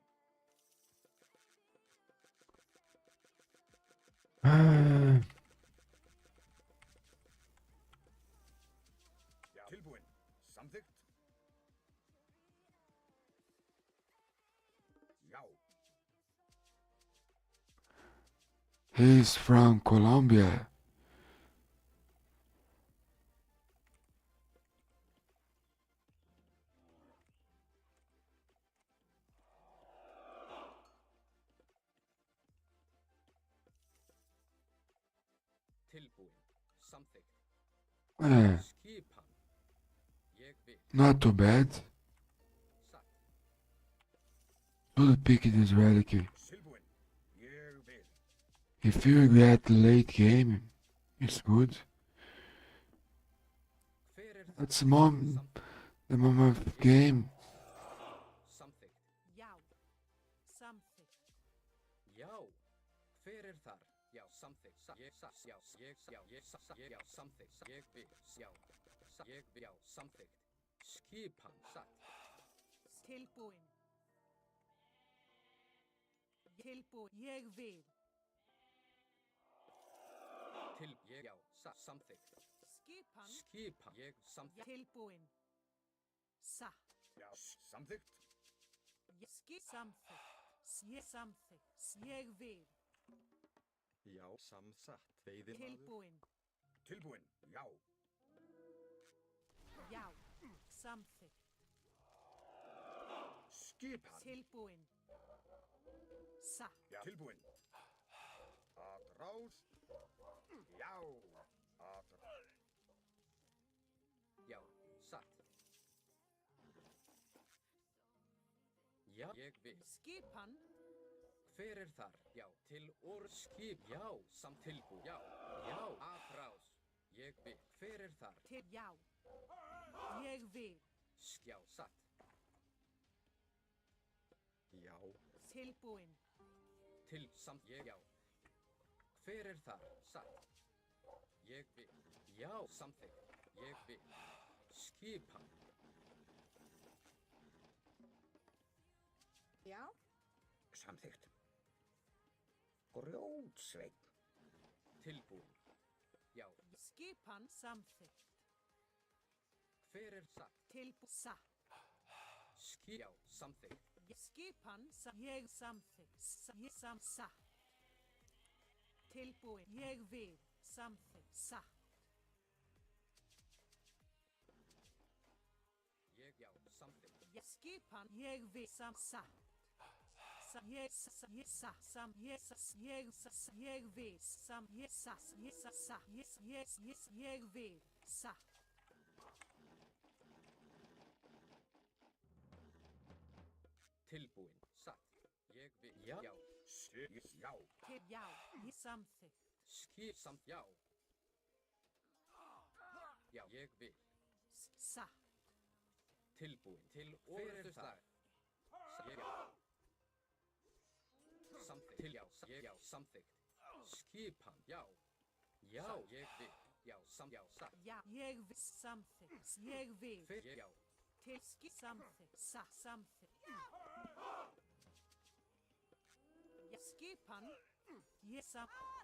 S3: Já. Tilbúin. Samþykkt. Já.
S2: He's from Colombia.
S7: Tilbúin. Samþykkt.
S2: Eh,
S7: Skipan. Ég vil.
S2: not too bad.
S7: Satt.
S2: Should pick this relic.
S3: Tilbúin. Ég vil.
S2: If you get late game, it's good.
S7: Hver er það?
S2: That's the mom of game.
S7: Samþykkt.
S6: Já. Samþykkt.
S7: Já. Hver er þar? Já, samþykkt. Ég satt. Já, ég satt. Ég já, samþykkt. Ég vil. Já. Ég vil. Já, samþykkt. Skipan. Satt.
S6: Tilbúin. Tilbúin. Ég vil.
S7: Ég já, satt. Samþykkt.
S6: Skipan.
S7: Skipan. Ég samþykkt.
S6: Tilbúin. Satt.
S3: Já. Samþykkt.
S6: Samþykkt. Ég samþykkt. Ég vil.
S5: Já, samsatt, veiðimaður.
S6: Tilbúin.
S3: Tilbúin. Já.
S6: Já. Samþykkt.
S3: Skipan.
S6: Tilbúin. Satt.
S3: Já. Tilbúin. Atrás. Já. Atrás.
S7: Já, satt. Já, ég vil.
S6: Skipan.
S7: Hver er þar? Já, til skip. Já, samt tilbú. Já, já, atrás. Ég vil. Hver er þar?
S6: Til já. Ég vil.
S7: Já, satt.
S5: Já,
S6: Tilbúin.
S7: Til samt ég já. Hver er þar? Satt. Ég vil. Já, samþykkt. Ég vil. Skipan.
S4: Já.
S8: Samþykkt. Grjótsveinn.
S7: Tilbúin. Já.
S6: Skipan. Samþykkt.
S7: Hver er satt?
S6: Satt.
S7: Já, samþykkt.
S6: Skipan. Ég samþykkt. Ég satt. Tilbúin. Ég vil. Samþykkt. Satt.
S7: Ég já, samþykkt.
S6: Skipan. Ég vil. Satt. Ég vil. Ég vil. Satt.
S7: Tilbúin. Satt. Ég vil. Já. Já.
S3: Já.
S6: Til já. Ég samþykkt.
S7: Skip samt já. Já, ég vil.
S6: Satt.
S7: Tilbúin. Til orðustag. Ég já. Samþykkt. Til já. Ég já, samþykkt. Skipan. Já. Já, ég vil. Já, já, satt.
S6: Já. Ég vil. Samþykkt. Ég vil.
S7: Hver já.
S6: Til samþykkt. Satt. Samþykkt. Skipan. Ég samþykkt.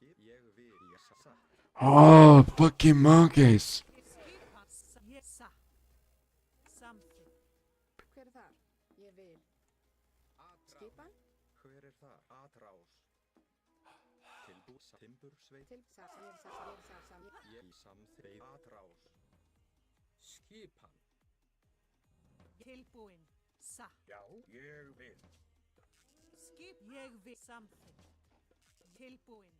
S5: skip, ég vil, ég satt.
S2: Oh, fucking monkeys.
S6: Skipan. Ég satt. Samþykkt.
S4: Hver er þar? Ég vil. Skipan?
S5: Hver er það? Atrás. Tilbús, timbursveit,
S4: Til satt. Ég satt.
S5: ég í samþveið. Atrás.
S7: Skipan.
S6: Tilbúin. Satt.
S3: Já, ég vil.
S6: Skip. Ég vil. Samþykkt. Tilbúin.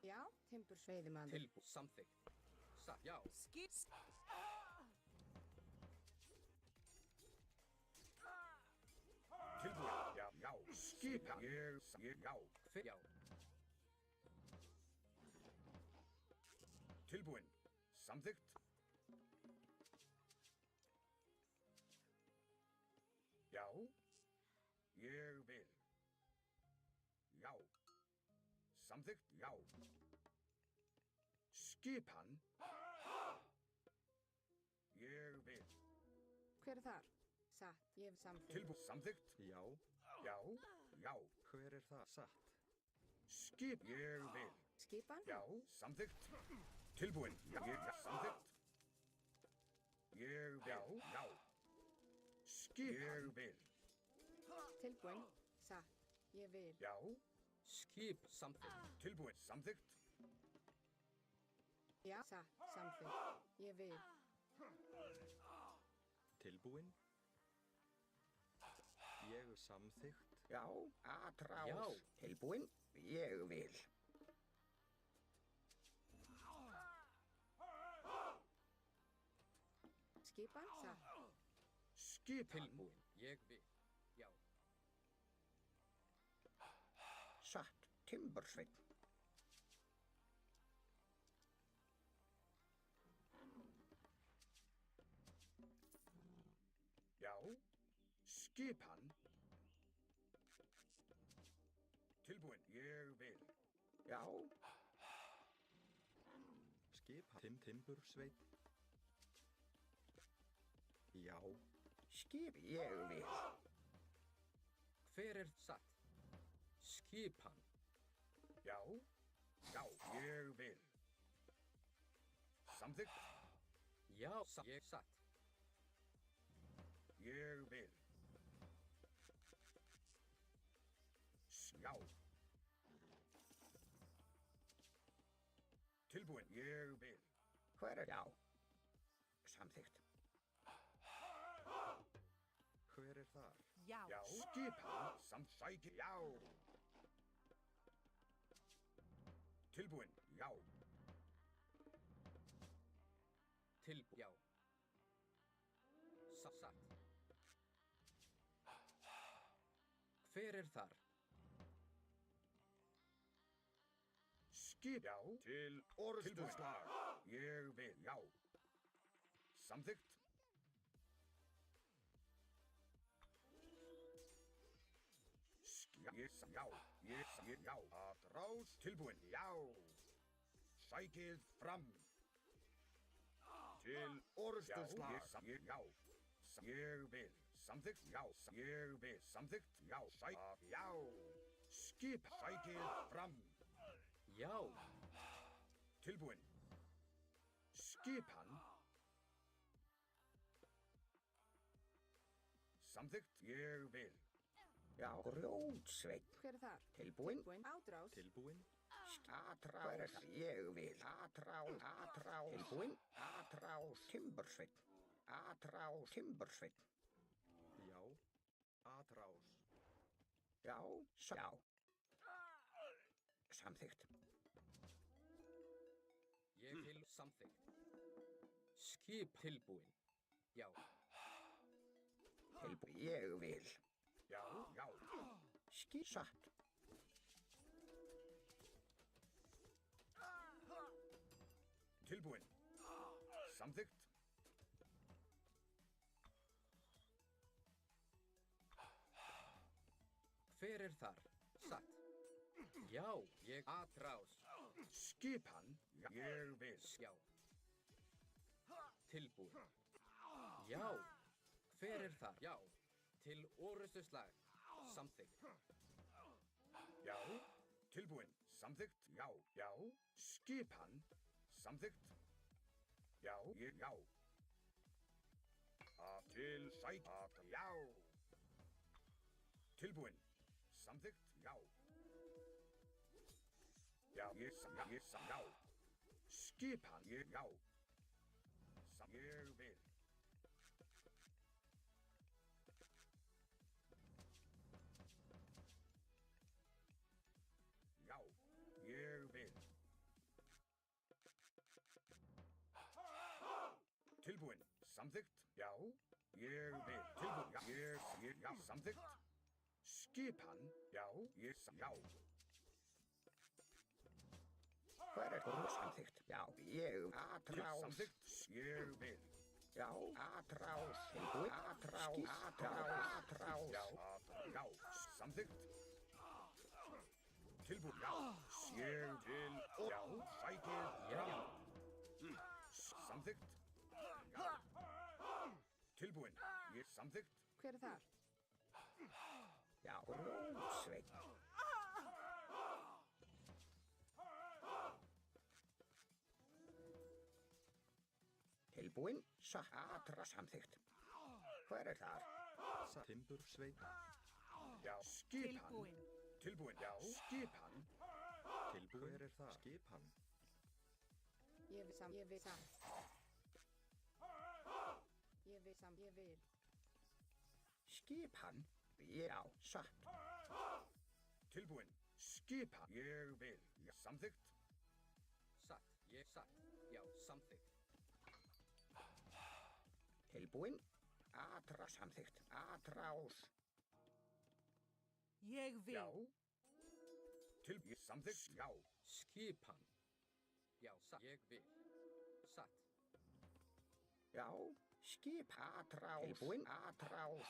S4: Já, timbursveiðimaður.
S7: Tilbúin. Samþykkt. Satt. Já.
S6: Skip.
S3: Tilbúin. Já, já. Skipan. Já.
S7: Já.
S3: Tilbúin. Samþykkt. Já. Ég vil. Já. Samþykkt. Já. Skipan. Ég vil.
S4: Hver er þar? Satt, ég hef samþykkt.
S3: Tilbúin. Samþykkt.
S5: Já.
S3: Já. Já.
S5: Hver er það? Satt.
S3: Skip. Ég vil.
S4: Skipan?
S3: Já. Samþykkt. Tilbúin. Já. Samþykkt. Ég vil. Já. Já. Skip. Ég vil.
S4: Tilbúin. Satt, ég vil.
S3: Já.
S7: Skip. Samþykkt.
S3: Tilbúin. Samþykkt.
S4: Já, satt, samþykkt. Ég vil.
S5: Tilbúin. Ég samþykkt.
S8: Já, atrás.
S7: Já.
S8: Tilbúin. Ég vil.
S4: Skipan? Satt.
S3: Skipan.
S7: Tilbúin. Ég vil. Já.
S8: Satt. Timbursveinn.
S3: Já. Skipan. Tilbúin. Ég vil.
S8: Já.
S5: Skip. Timbursveinn. Já.
S8: Skip. Ég vil.
S7: Hver er satt? Skipan.
S3: Já. Já. Ég vil. Samþykkt.
S7: Já. Ég satt.
S3: Ég vil. Já. Tilbúin. Ég vil.
S8: Hver er já? Samþykkt.
S5: Hver er þar?
S6: Já.
S3: Já. Skipan. Samsæki. Já. Tilbúin. Já.
S7: Tilbúin. Já. Satt. Hver er þar?
S3: Skip. Já. Til orðstuslag. Ég vil. Já. Samþykkt. Já. Já. Atrás. Tilbúin. Já. Sækið fram. Til orðstuslag. Já. Ég vil. Samþykkt. Já. Ég vil. Samþykkt. Já. Já. Skip. Sækið fram.
S7: Já.
S3: Tilbúin. Skipan. Samþykkt. Ég vil.
S8: Já. Grjótsveinn.
S4: Hver er þar?
S8: Tilbúin.
S4: Ádrás.
S5: Tilbúin.
S8: Atrás. Ég vil. Atrás. Atrás. Tilbúin. Atrás. Timbursveinn. Atrás. Timbursveinn.
S5: Já. Atrás.
S8: Já. Já. Samþykkt.
S7: Ég til samþykkt. Skip tilbúin. Já.
S8: Tilbúin. Ég vil.
S3: Já. Já.
S8: Satt.
S3: Tilbúin. Samþykkt.
S7: Hver er þar? Satt. Já. Ég atrás.
S3: Skipan. Ég vil.
S7: Já. Tilbúin. Já. Hver er þar? Já. Til orrustuslag. Samþykkt.
S3: Já. Tilbúin. Samþykkt. Já. Já. Skipan. Samþykkt. Já. Já. Til sæk. Já. Tilbúin. Samþykkt. Já. Já. Já. Skipan. Já. Ég vil. Já. Ég vil. samþykkt, já, ég vil, tilbúin, já, já, samþykkt, skipan, já, já,
S8: Hver er þú samþykkt? Já, ég atrás.
S3: samþykkt, ég vil,
S8: Já, atrás. Tilbúin. Atrás. Atrás.
S3: já, samþykkt, tilbúin, já, ég vil, já, sækið, já, samþykkt, já, tilbúin, ég samþykkt,
S4: Hver er þar?
S8: Já, Rótsveinn. Tilbúin. Atrás samþykkt. Hver er þar?
S5: Timbursveinn.
S3: já, skipan,
S6: Tilbúin.
S3: tilbúin, já, skipan,
S5: Tilbúin. Hver er það? Skipan.
S4: Ég vil sam. Ég vil sam. Ég vil sam. Ég vil.
S8: Skipan. Já, satt.
S3: tilbúin, skipan, ég vil, já, samþykkt,
S7: Satt. Ég satt. Já, samþykkt.
S8: Tilbúin. Atrás samþykkt. Atrás.
S6: Ég vil.
S3: já, ég samþykkt, já,
S7: Skipan. Já, satt. Ég vil. Satt.
S8: Já, skip. Atrás. Tilbúin. Atrás.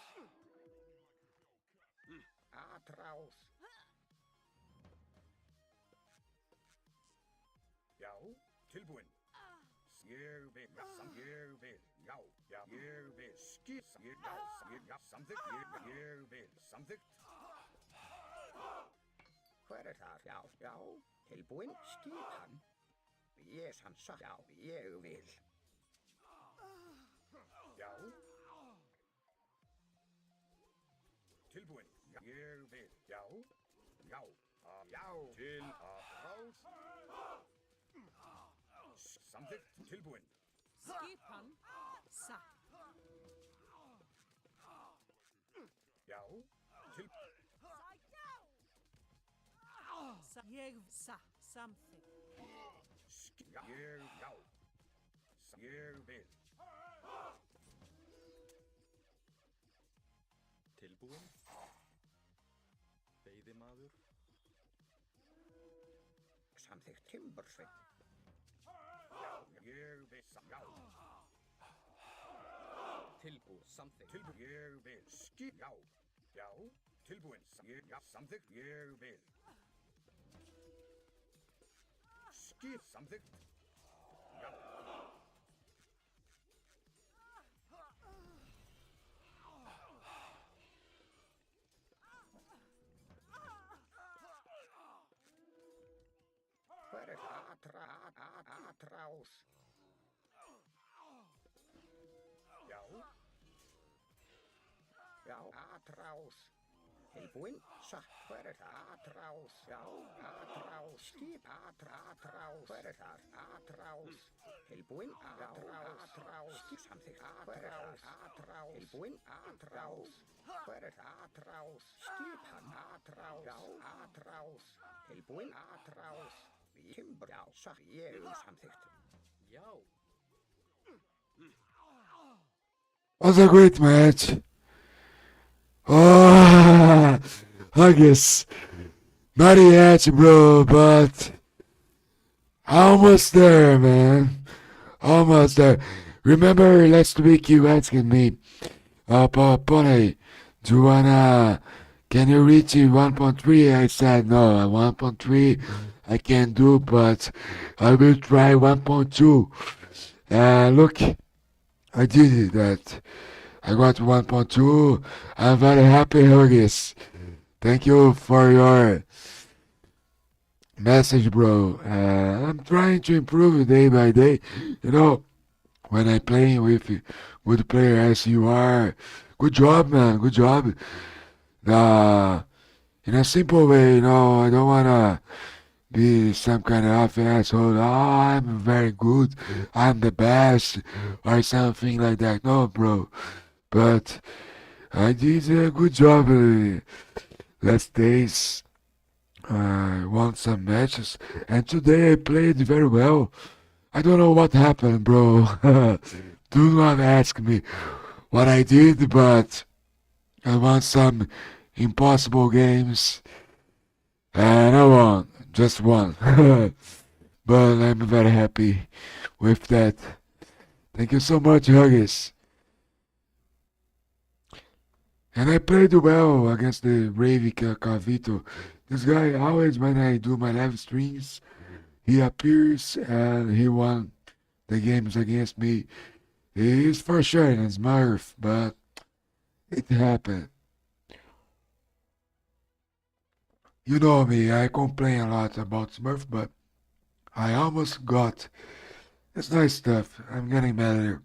S8: Atrás.
S3: já, tilbúin, ég vil, já, ég vil, já, ég vil, já, samþykkt, ég vil, samþykkt,
S8: Hver er þar? Já, já. Tilbúin. Skipan. Ég satt. Já, ég vil.
S3: já, tilbúin, já, ég vil, já, já, já, til atrás, samþykkt, tilbúin,
S6: Skipan. Satt.
S3: já, til,
S6: Ég satt. Samþykkt.
S3: já, ég vil,
S5: Tilbúin. Veiðimaður.
S8: Samþykkt. Timbursveinn.
S3: ég vil, já,
S7: Tilbúin. Samþykkt.
S3: tilbúin, ég vil, já, já, tilbúin, já, samþykkt, ég vil, samþykkt, já,
S8: Hver er það? Atrás.
S3: já,
S8: Já, atrás. Tilbúin. Satt. Hver er það? Atrás. Já, atrás. Skip. Atrás. Hver er þar? Atrás. Tilbúin. Atrás. Skip samþykkt. Hver er þar? Atrás. Tilbúin. Atrás. Hver er það? Atrás. Skipan. Atrás. Já, atrás. Tilbúin. Atrás. Timbur. Já, satt. Ég samþykkt.
S7: Já.
S2: Was a great match. Oh, Huggies. Not yet, bro, but almost there, man. Almost there. Remember last week you asking me, Pony, do you wanna, can you reach 1.3? I said no, 1.3 I can't do, but I will try 1.2. Look, I did that. I got 1.2. I'm very happy, Huggies. Thank you for your message, bro. I'm trying to improve day by day. You know, when I play with good player as you are, good job, man. Good job. In a simple way, you know, I don't wanna be some kind of asshole. Oh, I'm very good. I'm the best, or something like that. No, bro. But I did a good job last days. I won some matches, and today I played very well. I don't know what happened, bro. Do not ask me what I did, but I won some impossible games, and I won, just one. But I'm very happy with that. Thank you so much, Huggies. And I played well against the Brave Cavito. This guy always, when I do my live streams, he appears and he won the games against me. He is for sure an Smurf, but it happened. You know me, I complain a lot about Smurf, but I almost got. It's nice stuff. I'm getting better.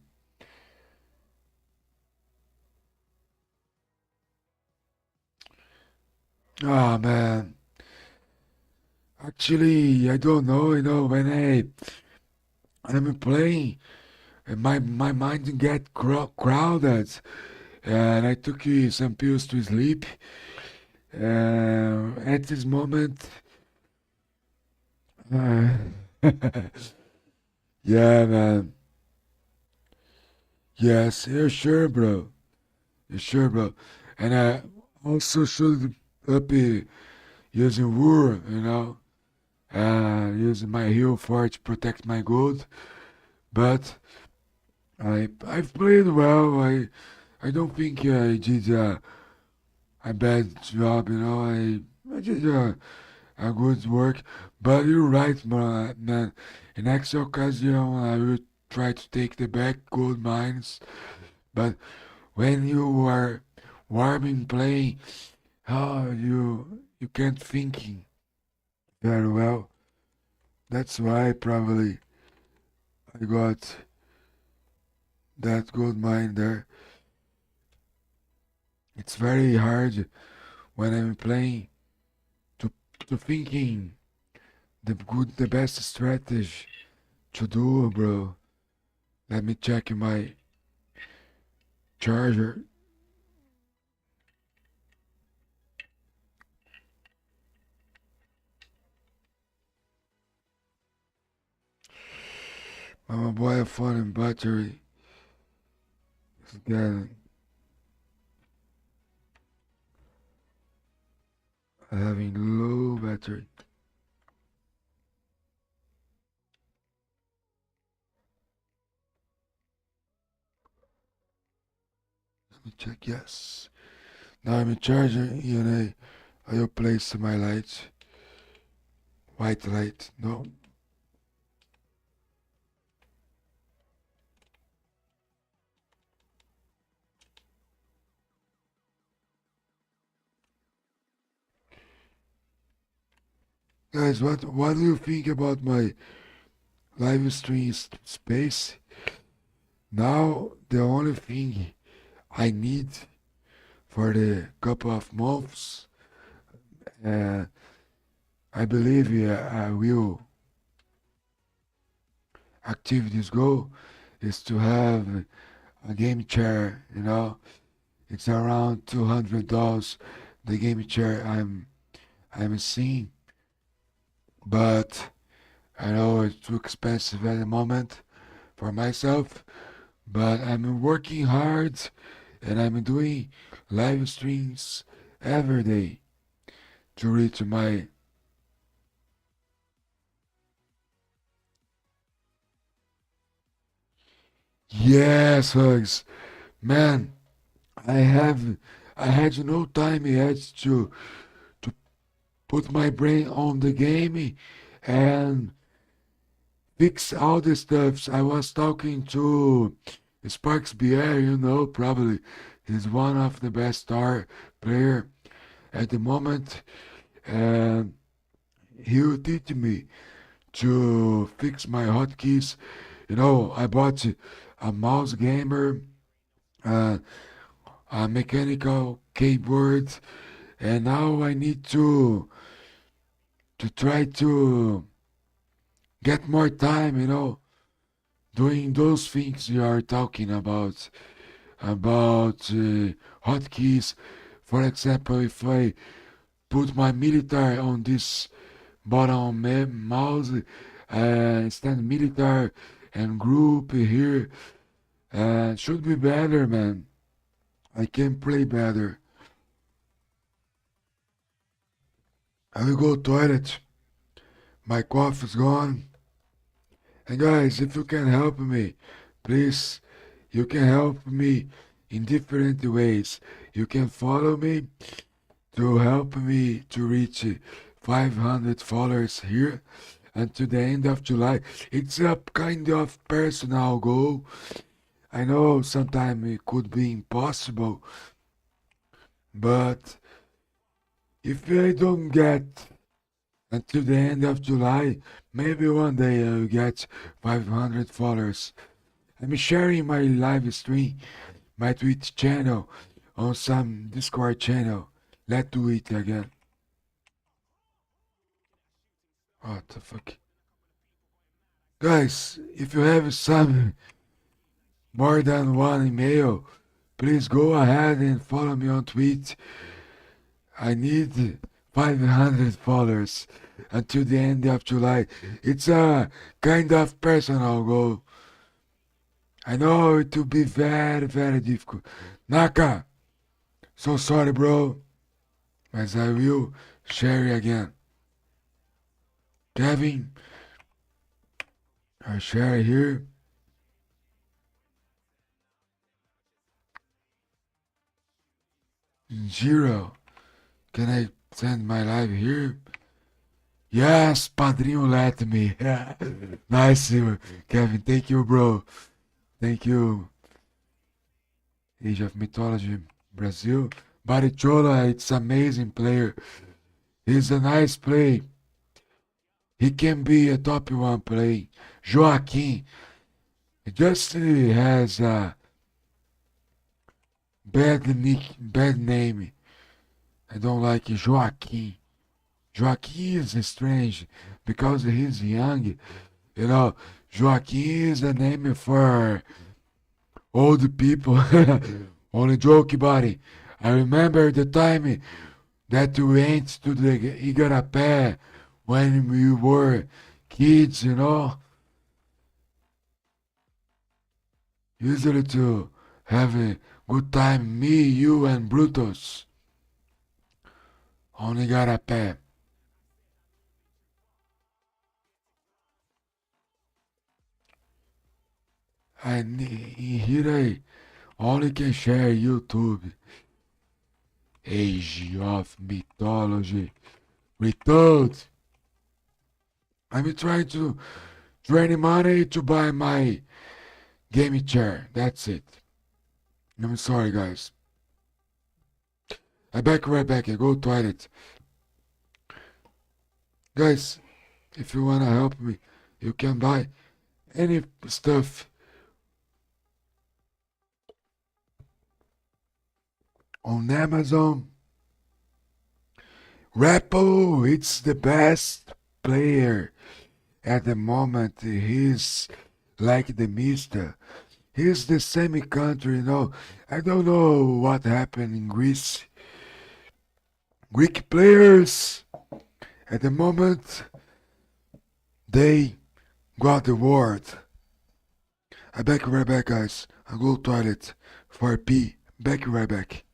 S2: Ah, man. Actually, I don't know, I'm playing, my mind get crowded, and I took some pills to sleep. At this moment, uh, yeah, man. Yes, you're sure, bro. You're sure, bro. And I also should be using wool, using my heal for to protect my gold. But I've played well. I don't think I did a bad job. I did a good work. But you're right, man. In next occasion, I will try to take the back gold mines. But when you are warming playing, you can't thinking very well. That's why probably I got that gold mine there. It's very hard when I'm playing to thinking the best strategy to do, bro. Let me check my charger. My mobile phone and battery is getting having low battery. Let me check. Yes. Now I'm charging and I place my light. White light. No. Guys, what do you think about my live stream space? Now the only thing I need for the couple of months, uh, I believe I will achieve this goal, is to have a game chair. It's around $200. The game chair I'm seeing, but I know it's too expensive at the moment for myself. But I'm working hard and I'm doing live streams every day to reach my yes, Hugs. Man, I have I had no time yet to put my brain on the game and fix all the stuffs. I was talking to Sparks Bier, probably he's one of the best star player at the moment, and he will teach me to fix my hotkeys. I bought a mouse gamer, uh, a mechanical keyboard, and now I need to try to get more time, doing those things you are talking about hotkeys. For example, if I put my military on this bottom mouse, stand military and group here, And should be better, man. I can play better. I will go toilet. My cough is gone. And guys, if you can help me, please, you can help me in different ways. You can follow me to help me to reach 500 followers here until the end of July. It's a kind of personal goal. I know sometimes it could be impossible, but if I don't get until the end of July, maybe one day I'll get 500 followers. I'm sharing my live stream, my Twitch channel, on some Discord channel. Let's do it again. What the fuck? Guys, if you have some more than one email, please go ahead and follow me on Twitch. I need 500 followers until the end of July. It's a kind of personal goal. I know it will be very, very difficult. Naka, so sorry, bro, mas I will share it again. Kevin, I share it here. Zero, can I send my live here? Yes, Padrinho let me. Nice, Kevin. Thank you, bro. Thank you. Age of Mythology, Brazil. Barichola, it's amazing player. He's a nice play. He can be a top one play. Joaquim, he just has a bad name. I don't like Joaquim. Joaquim is strange because he's young. You know, Joaquim is a name for old people. Only joke, buddy. I remember the time that we went to the Igarapé when we were kids, you know. Usually to have a good time, me, you, and Brutus on Igarapé. And here I only can share YouTube. Age of Mythology. Retold. I'm trying to drain money to buy my gaming chair. That's it. I'm sorry, guys. I back right back. I go toilet. Guys, if you wanna help me, you can buy any stuff on Amazon. Rappo, it's the best player at the moment. He's like the mister. He's the same country, you know. I don't know what happened in Greece. Greek players, at the moment, they got the word. I back right back, guys. I go toilet for a pee. Back right back.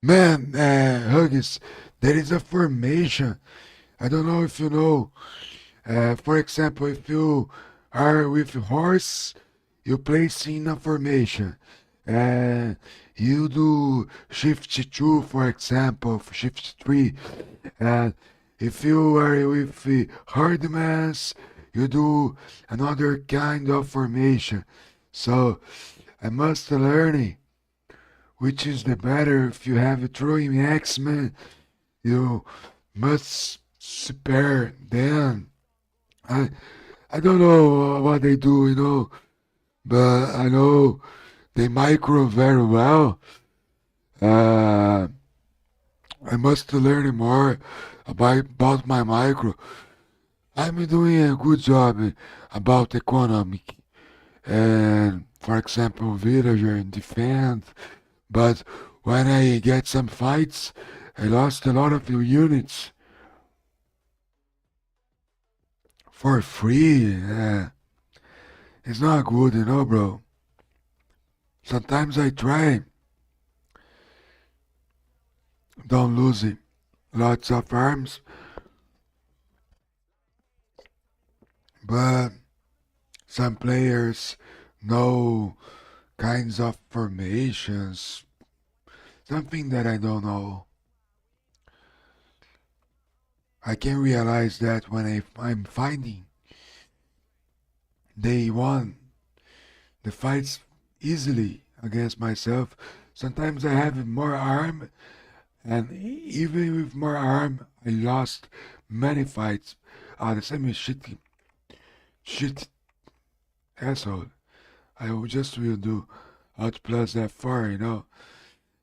S2: Man, Huggies, there is a formation. I don't know if you know. For example, if you are with a horse, you place in a formation. Uh, you do shift 2, for example, shift 3. And if you are with the hardmans, you do another kind of formation. So I must learn which is the better. If you have a throwing X-Men, you must spare them. I I don't know what they do, but I know they micro very well. Uh, I must learn more about my micro. I'm doing a good job about economic and, for example, villager and defend. But when I get some fights, I lost a lot of units for free. It's not good, bro. Sometimes I try, don't lose it. Lots of arms, but some players know kinds of formations, something that I don't know. I can realize that when I'm fighting, they won the fights easily against myself. Sometimes I have more arm, and even with more arm, I lost many fights. The same shit asshole. I will do Alt plus F4.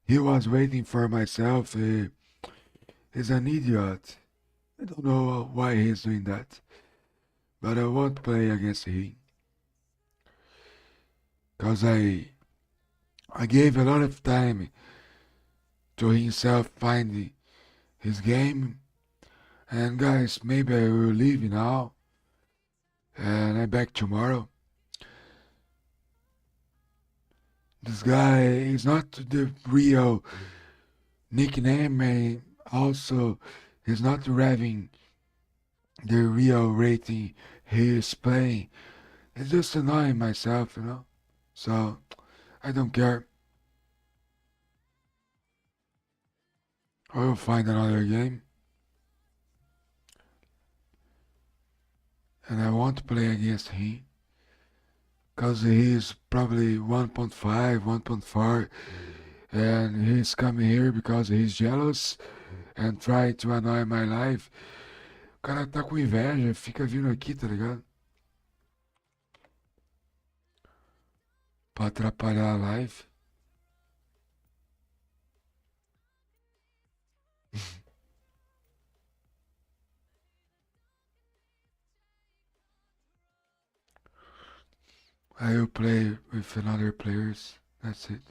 S2: He was waiting for myself. He's an idiot. I don't know why he's doing that, but I won't play against him. Cause I gave a lot of time to himself find his game. And guys, maybe I will leave now, and I'm back tomorrow. This guy is not the real nickname, and also he's not having the real rating he is playing. It's just annoying myself. So I don't care. I will find another game. And I won't play against him. Because he is probably 1.5, 1.4. And he's coming here because he's jealous and trying to annoy my life. O cara tá com inveja, fica vindo aqui, tá ligado? Pra atrapalhar a live. I will play with another players. That's it.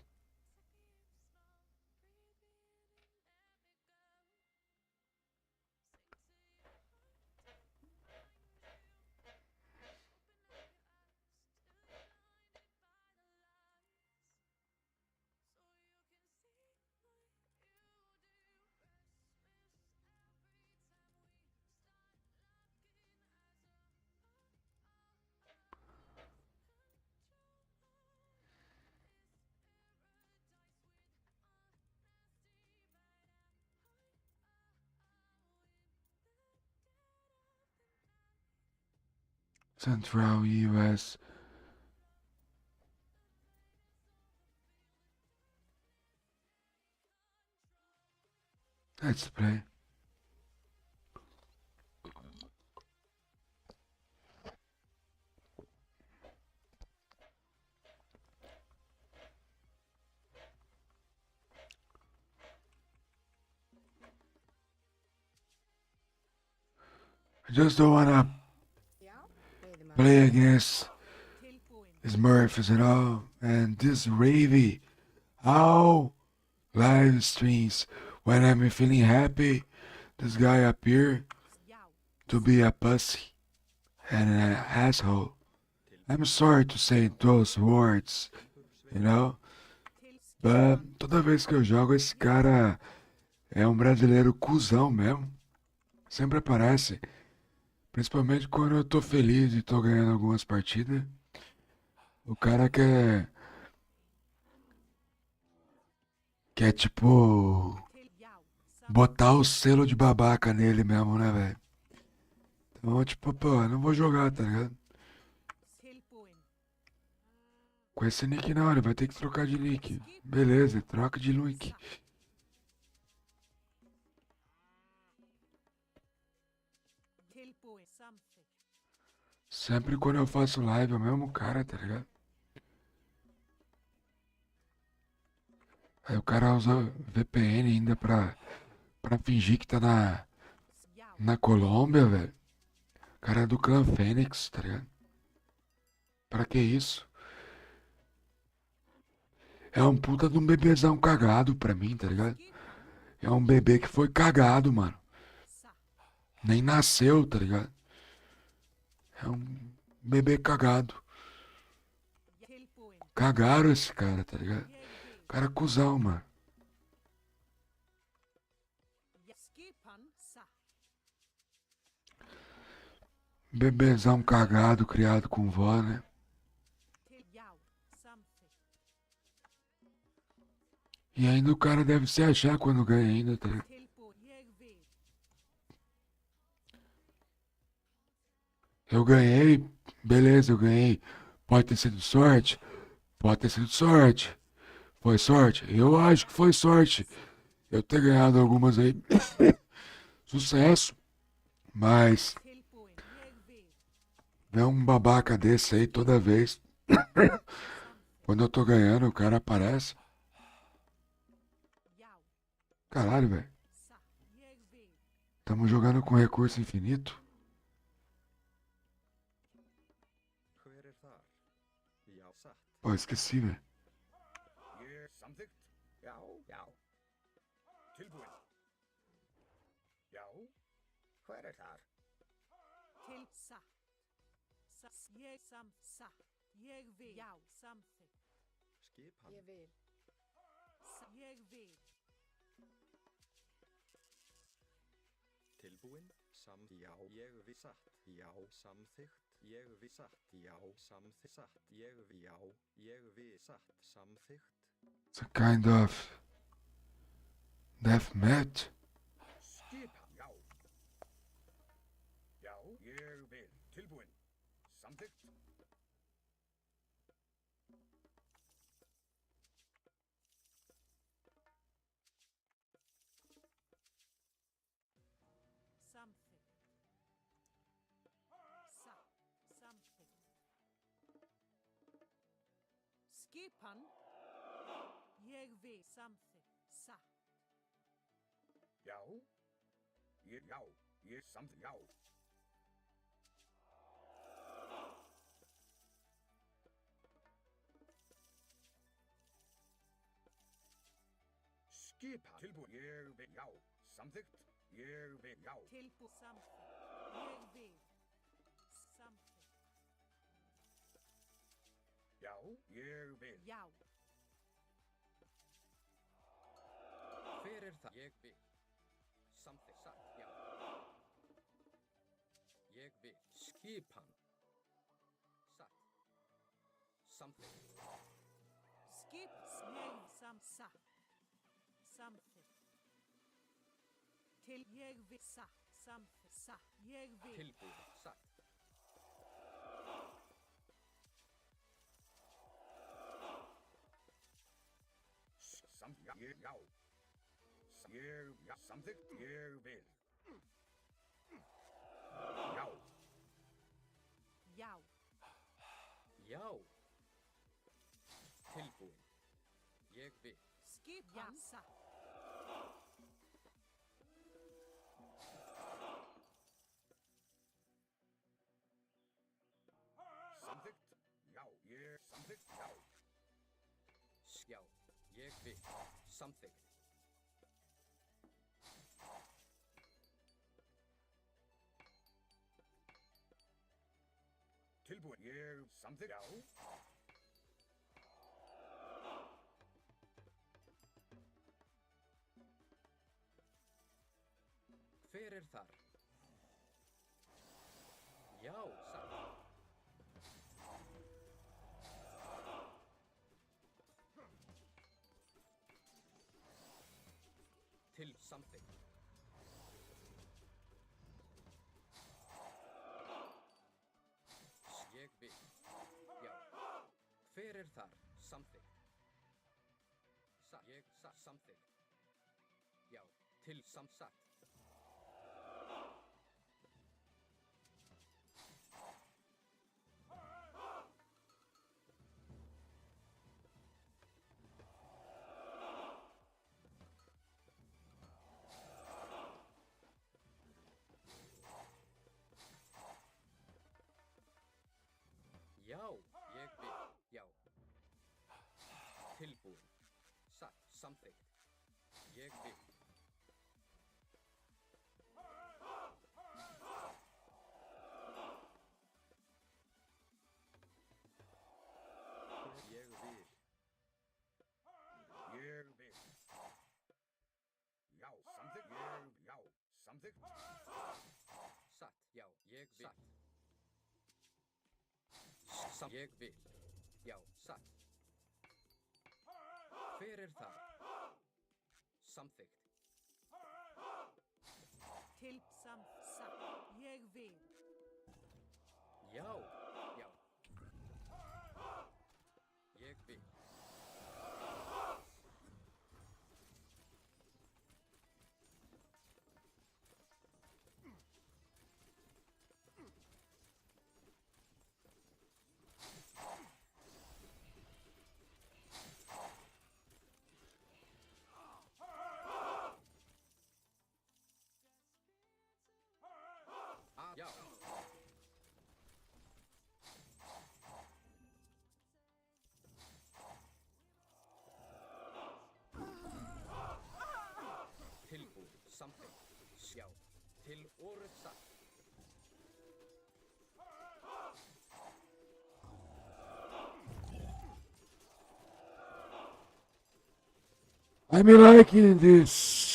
S2: Central US. Let's play. I just don't wanna
S4: Já, veiðum að
S2: play against
S6: Tilbúin.
S2: Smurfs. And this Ravy. How live streams when I'm feeling happy, this guy appear
S6: Já.
S2: to be a pussy and an asshole. I'm sorry to say those words, you know, Toda vez que eu jogo, esse cara é um brasileiro cuzão mesmo. Sempre aparece. Principalmente quando eu tô feliz e tô ganhando algumas partidas. O cara quer tipo,
S6: Yao.
S2: botar o selo de babaca nele mesmo, né, velho? Então, tipo, pô, eu não vou jogar, tá ligado?
S6: Tilbúin.
S2: Com esse nick não, ele vai ter que trocar de nick. Beleza, troca de nick.
S6: Tilbúin. Something.
S2: Sempre quando eu faço live é o mesmo cara, tá ligado? Aí o cara usa VPN ainda pra fingir que tá
S6: Yao.
S2: na Colômbia, velho. O cara é do clã Fênix, tá ligado? Pra que isso? É um puta de um bebezão cagado pra mim, tá ligado? É um bebê que foi cagado, mano.
S6: Sa.
S2: Nem nasceu, tá ligado? É um bebê cagado.
S6: Tilbúin.
S2: Cagaram esse cara, tá ligado?
S6: Jeg vil.
S2: Cara é cuzão, mano.
S6: Skipan. Sa.
S2: Bebezão cagado, criado com vó, né?
S6: Yao. Something.
S2: E ainda o cara deve se achar quando ganha ainda, tá ligado?
S6: Tilbúin. Jeg vil.
S2: Eu ganhei, beleza, eu ganhei. Pode ter sido sorte? Pode ter sido sorte. Foi sorte? Eu acho que foi sorte. Eu ter ganhado algumas aí. Sucesso. Mas
S6: Tilbúin. Jeg vil.
S2: é um babaca desse aí toda vez. Quando eu tô ganhando, o cara aparece.
S6: Yao.
S2: Caralho, velho.
S6: Sa. Jeg vil.
S2: Tamo jogando com recurso infinito.
S5: Hver þar? Já, satt.
S2: Pô, esqueci, velho.
S3: Ég samþykkt.
S8: Já, já.
S3: Tilbúin. Já.
S8: Hver þar?
S6: Til. Sa. Sa. Jeg sam. Sa. Jeg vil. Yao. Something.
S5: Skip hann.
S4: Ég vil.
S6: Sa. Jeg vil.
S5: Tilbúin. Já, ég við satt. Já, samþykkt. Ég við satt. Já, samþykkt. Satt. Ég við. Já, ég við satt. Samþykkt.
S2: It's a kind of death match.
S3: Skipan. Já. Já. Ég vil. Tilbúin. Samþykkt.
S6: Something. Sa. Something. Skipan. Jeg vil. Something. Sa.
S3: Já. Ég. Já. Ég samþykkt. Já. Skipan. Tilbúin. Ég vil. Já. Samþykkt. Ég vil. Já.
S6: Tilbú. Something. Jeg vil. Something.
S3: Já. Ég vil.
S6: Yao.
S7: Hver er það? Ég vil. Samþykkt. Satt. Já. Ég vil. Skipan. Satt. Samþykkt.
S6: Skip. Jeg. Sam. Sa. Something. Til. Jeg vil. Sa. Something. Sa. Jeg vil.
S7: Tilbúin. Satt.
S3: Samþykkt. Já. Ég. Já. Ég. Já. Samþykkt. Ég vil. Já.
S6: Yao.
S7: Já. Tilbúin. Ég vil.
S6: Skip. Ja. Sa.
S3: Samþykkt. Já. Ég. Samþykkt. Já.
S7: Já. Ég vil. Samþykkt.
S3: Tilbúin. Ég. Samþykkt. Já.
S7: Hver er þar? Já, satt. Til samþykkt. Ég vil. Já. Hver er þar? Samþykkt. Samþykkt. Já, til samsatt. Já, ég vil. Já. Tilbúin. Samþykkt. Ég vil.
S5: Ég vil.
S3: Ég vil. Já, samþykkt. Já, samþykkt.
S7: Satt, já, ég vil. Ég vil. Já, satt. Hver er það? Samþykkt.
S6: Til satt. Ég vil.
S7: Já, já. Ég vil. Já. Tilbúin, samþykkt. Já, til orðið satt.
S2: I'm liking this.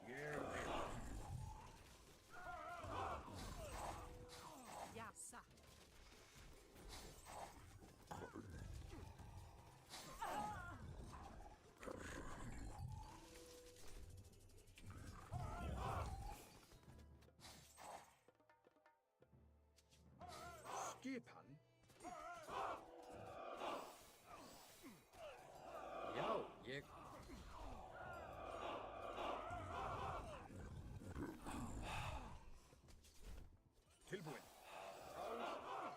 S3: Ég vil.
S6: Já, satt.
S3: Skipan.
S7: Já, ég.
S3: Tilbúin.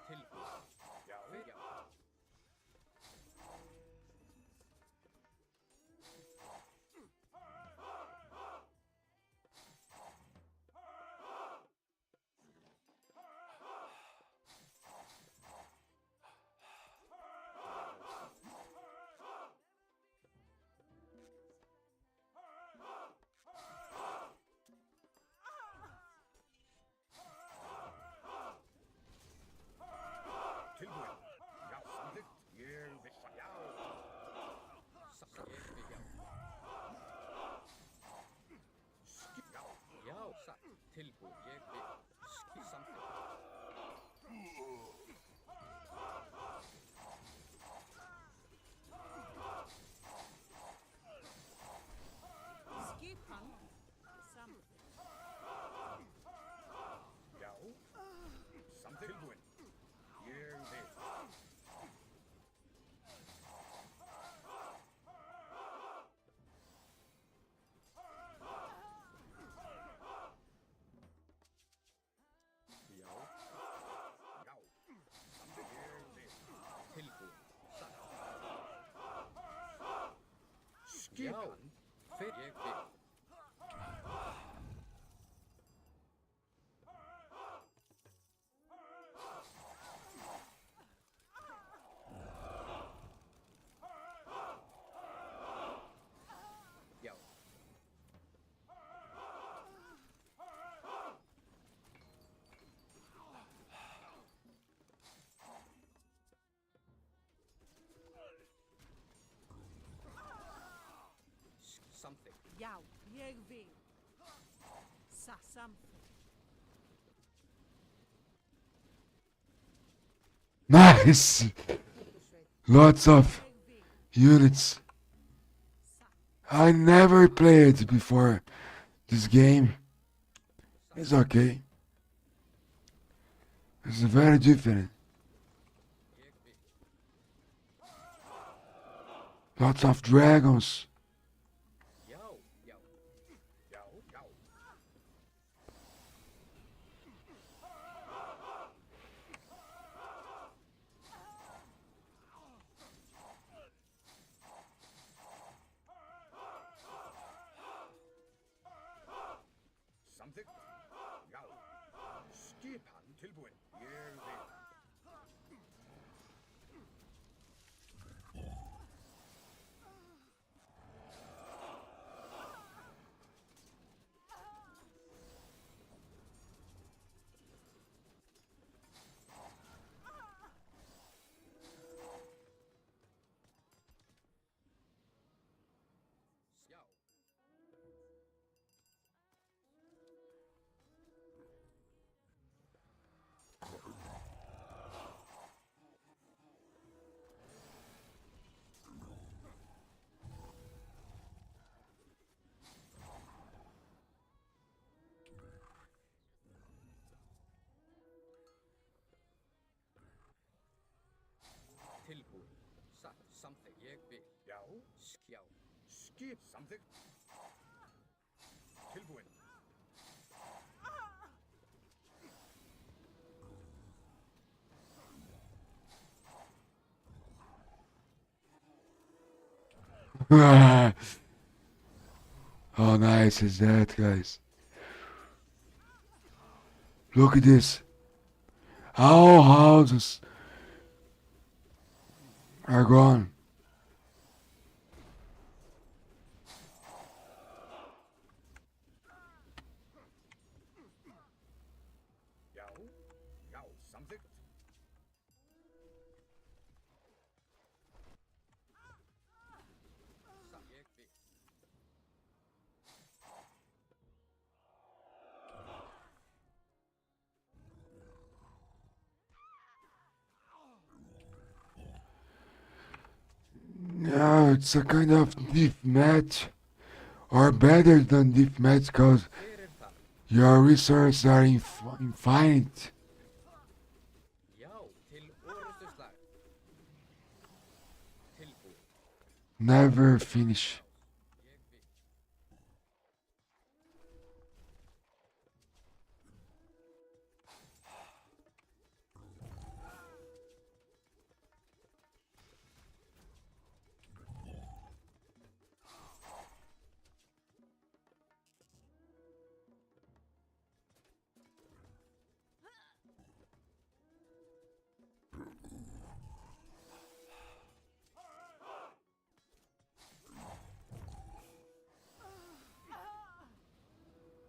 S7: Tilbúin.
S3: Já.
S7: Já.
S3: Tilbúin. Já, samþykkt. Ég vil. Já.
S7: Ég vil, já.
S3: Já.
S7: Já, satt. Tilbúin, ég vil. Samþykkt.
S6: Skipan. Samþykkt.
S3: Já. Samþykkt. Tilbúin. Ég vil.
S5: Já.
S3: Já. Samþykkt. Ég vil.
S7: Tilbúin. Satt.
S3: Skipan.
S7: Hver ég vil. Já. samþykkt.
S6: Já, ég vil. Samþykkt.
S2: Nice! Lots of
S6: Ég vil.
S2: units. I never played before this game. It's okay. It's very different.
S7: Ég vil.
S2: Lots of dragons.
S7: Já, já.
S3: Já, já. Samþykkt? Já. Skipan tilbúin. Ég vil.
S7: Já. Tilbúin. Samþykkt. Ég vil.
S3: Já.
S7: Skjá.
S3: Skip. Samþykkt. Tilbúin.
S2: How nice is that, guys? Look at this. All houses are gone.
S3: Já. Já. Samþykkt.
S7: Ég vil.
S2: Yeah, it's a kind of death match, or better than death match, because
S7: Hver þar?
S2: your resources are infinite.
S7: Já, til orustuslag. Tilbúin.
S2: Never finish.
S7: Ég vil.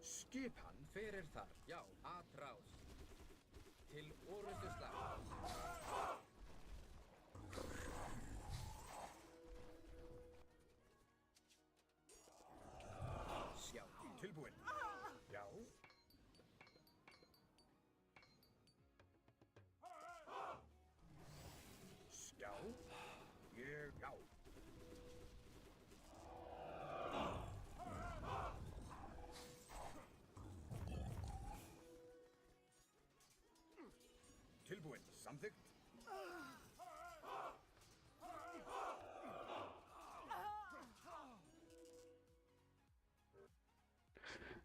S3: Skipan.
S7: Hver þar? Já, Atrás. Til orustuslag. Sjá.
S3: Tilbúin. Já. Skjá. Ég. Já. Tilbúin. Samþykkt.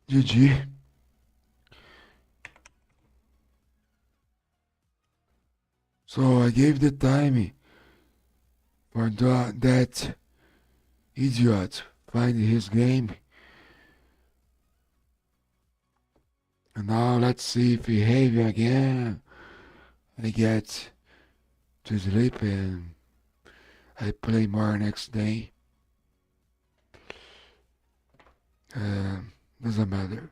S2: GG. So I gave the time for that idiot find his game. And now let's see if he behave again. I get to sleep and I play more next day. Doesn't matter.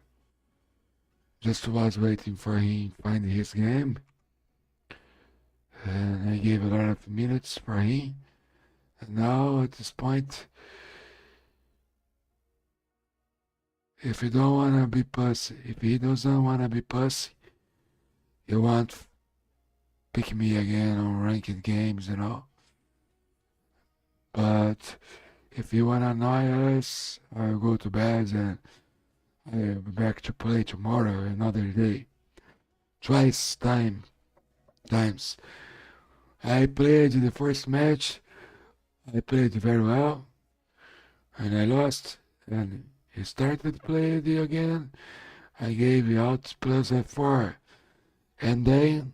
S2: Just was waiting for him to find his game. And I gave a lot of minutes for him. And now at this point, If you don't wanna be pussy, if he doesn't wanna be pussy, you won't pick me again on ranked games, you know. But if you wanna annoy us, I'll go to bed and I'll be back to play tomorrow, another day. Times. I played the first match, I played very well, and I lost, and he started playing again, I gave out plus F4, and then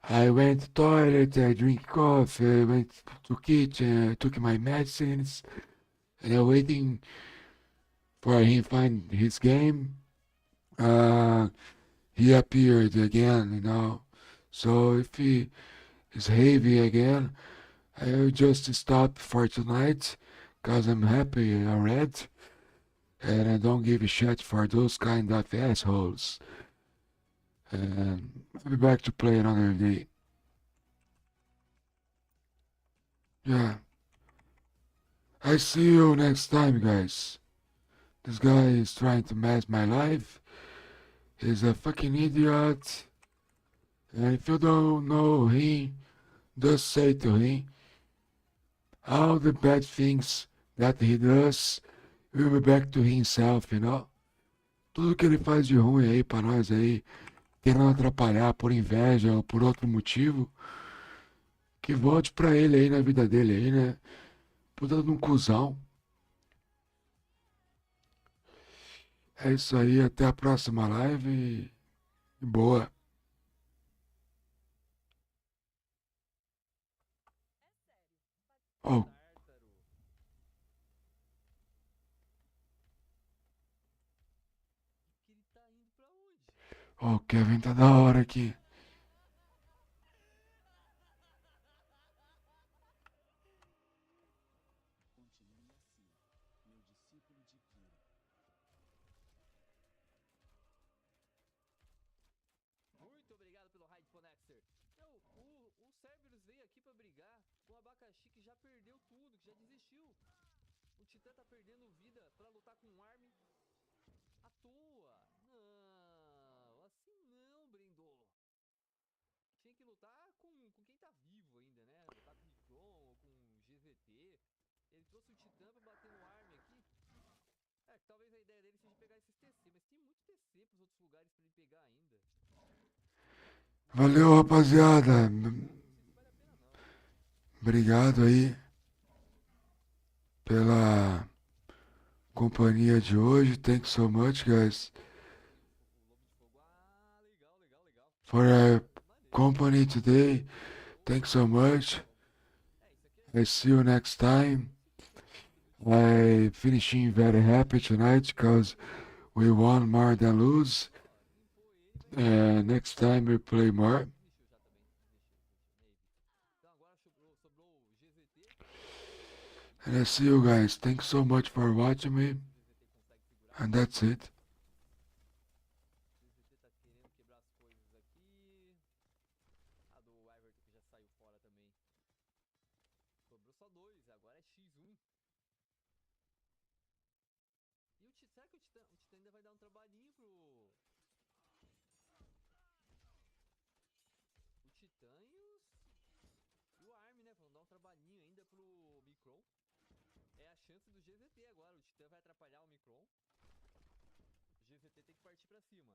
S2: I went to toilet, I drink coffee, I went to kitchen, I took my medicines, and I'm waiting for him find his game. He appeared again, you know. So if he is heavy again, I'll just stop for tonight, cause I'm happy already, and I don't give a shit for those kind of assholes. And I'll be back to play another day. Yeah. I see you next time, guys. This guy is trying to mess my life. He's a fucking idiot. And if you don't know him, just say to him all the bad things that he does will be back to himself, you know? Tudo que ele faz de ruim aí pra nós aí, querendo atrapalhar por inveja ou por outro motivo, que volte pra ele aí na vida dele aí, né? Puta de um cuzão. É isso aí, até a próxima live e boa. Oh. Oh, o Kevin tá da hora aqui.
S9: Muito obrigado pelo raid, Ponexter. O Cerberus veio aqui pra brigar com o Abacaxi que já perdeu tudo, que já desistiu. O Titã tá perdendo vida pra lutar com um Arm à toa. Não, assim não, Brindô. Tinha que lutar com quem tá vivo ainda, né? Lutar com o Micron ou com o GZT. Ele trouxe o Titã pra bater no Arm aqui. É, que talvez a ideia dele seja pegar esses TC, mas tem muito TC pros outros lugares pra ele pegar ainda.
S2: Valeu, rapaziada. Obrigado aí pela companhia de hoje. Thanks so much, guys, for our company today. Thanks so much. I see you next time. I finishing very happy tonight because we won more than lose. Next time we play more. And I see you guys. Thanks so much for watching me. And that's it.
S9: Será que o Titã ainda vai dar um trabalhinho pro... O Titã e o Arm, né? Vão dar um trabalhinho ainda pro Micron. É a chance do GZT agora. O Titã vai atrapalhar o Micron. O GZT tem que partir pra cima.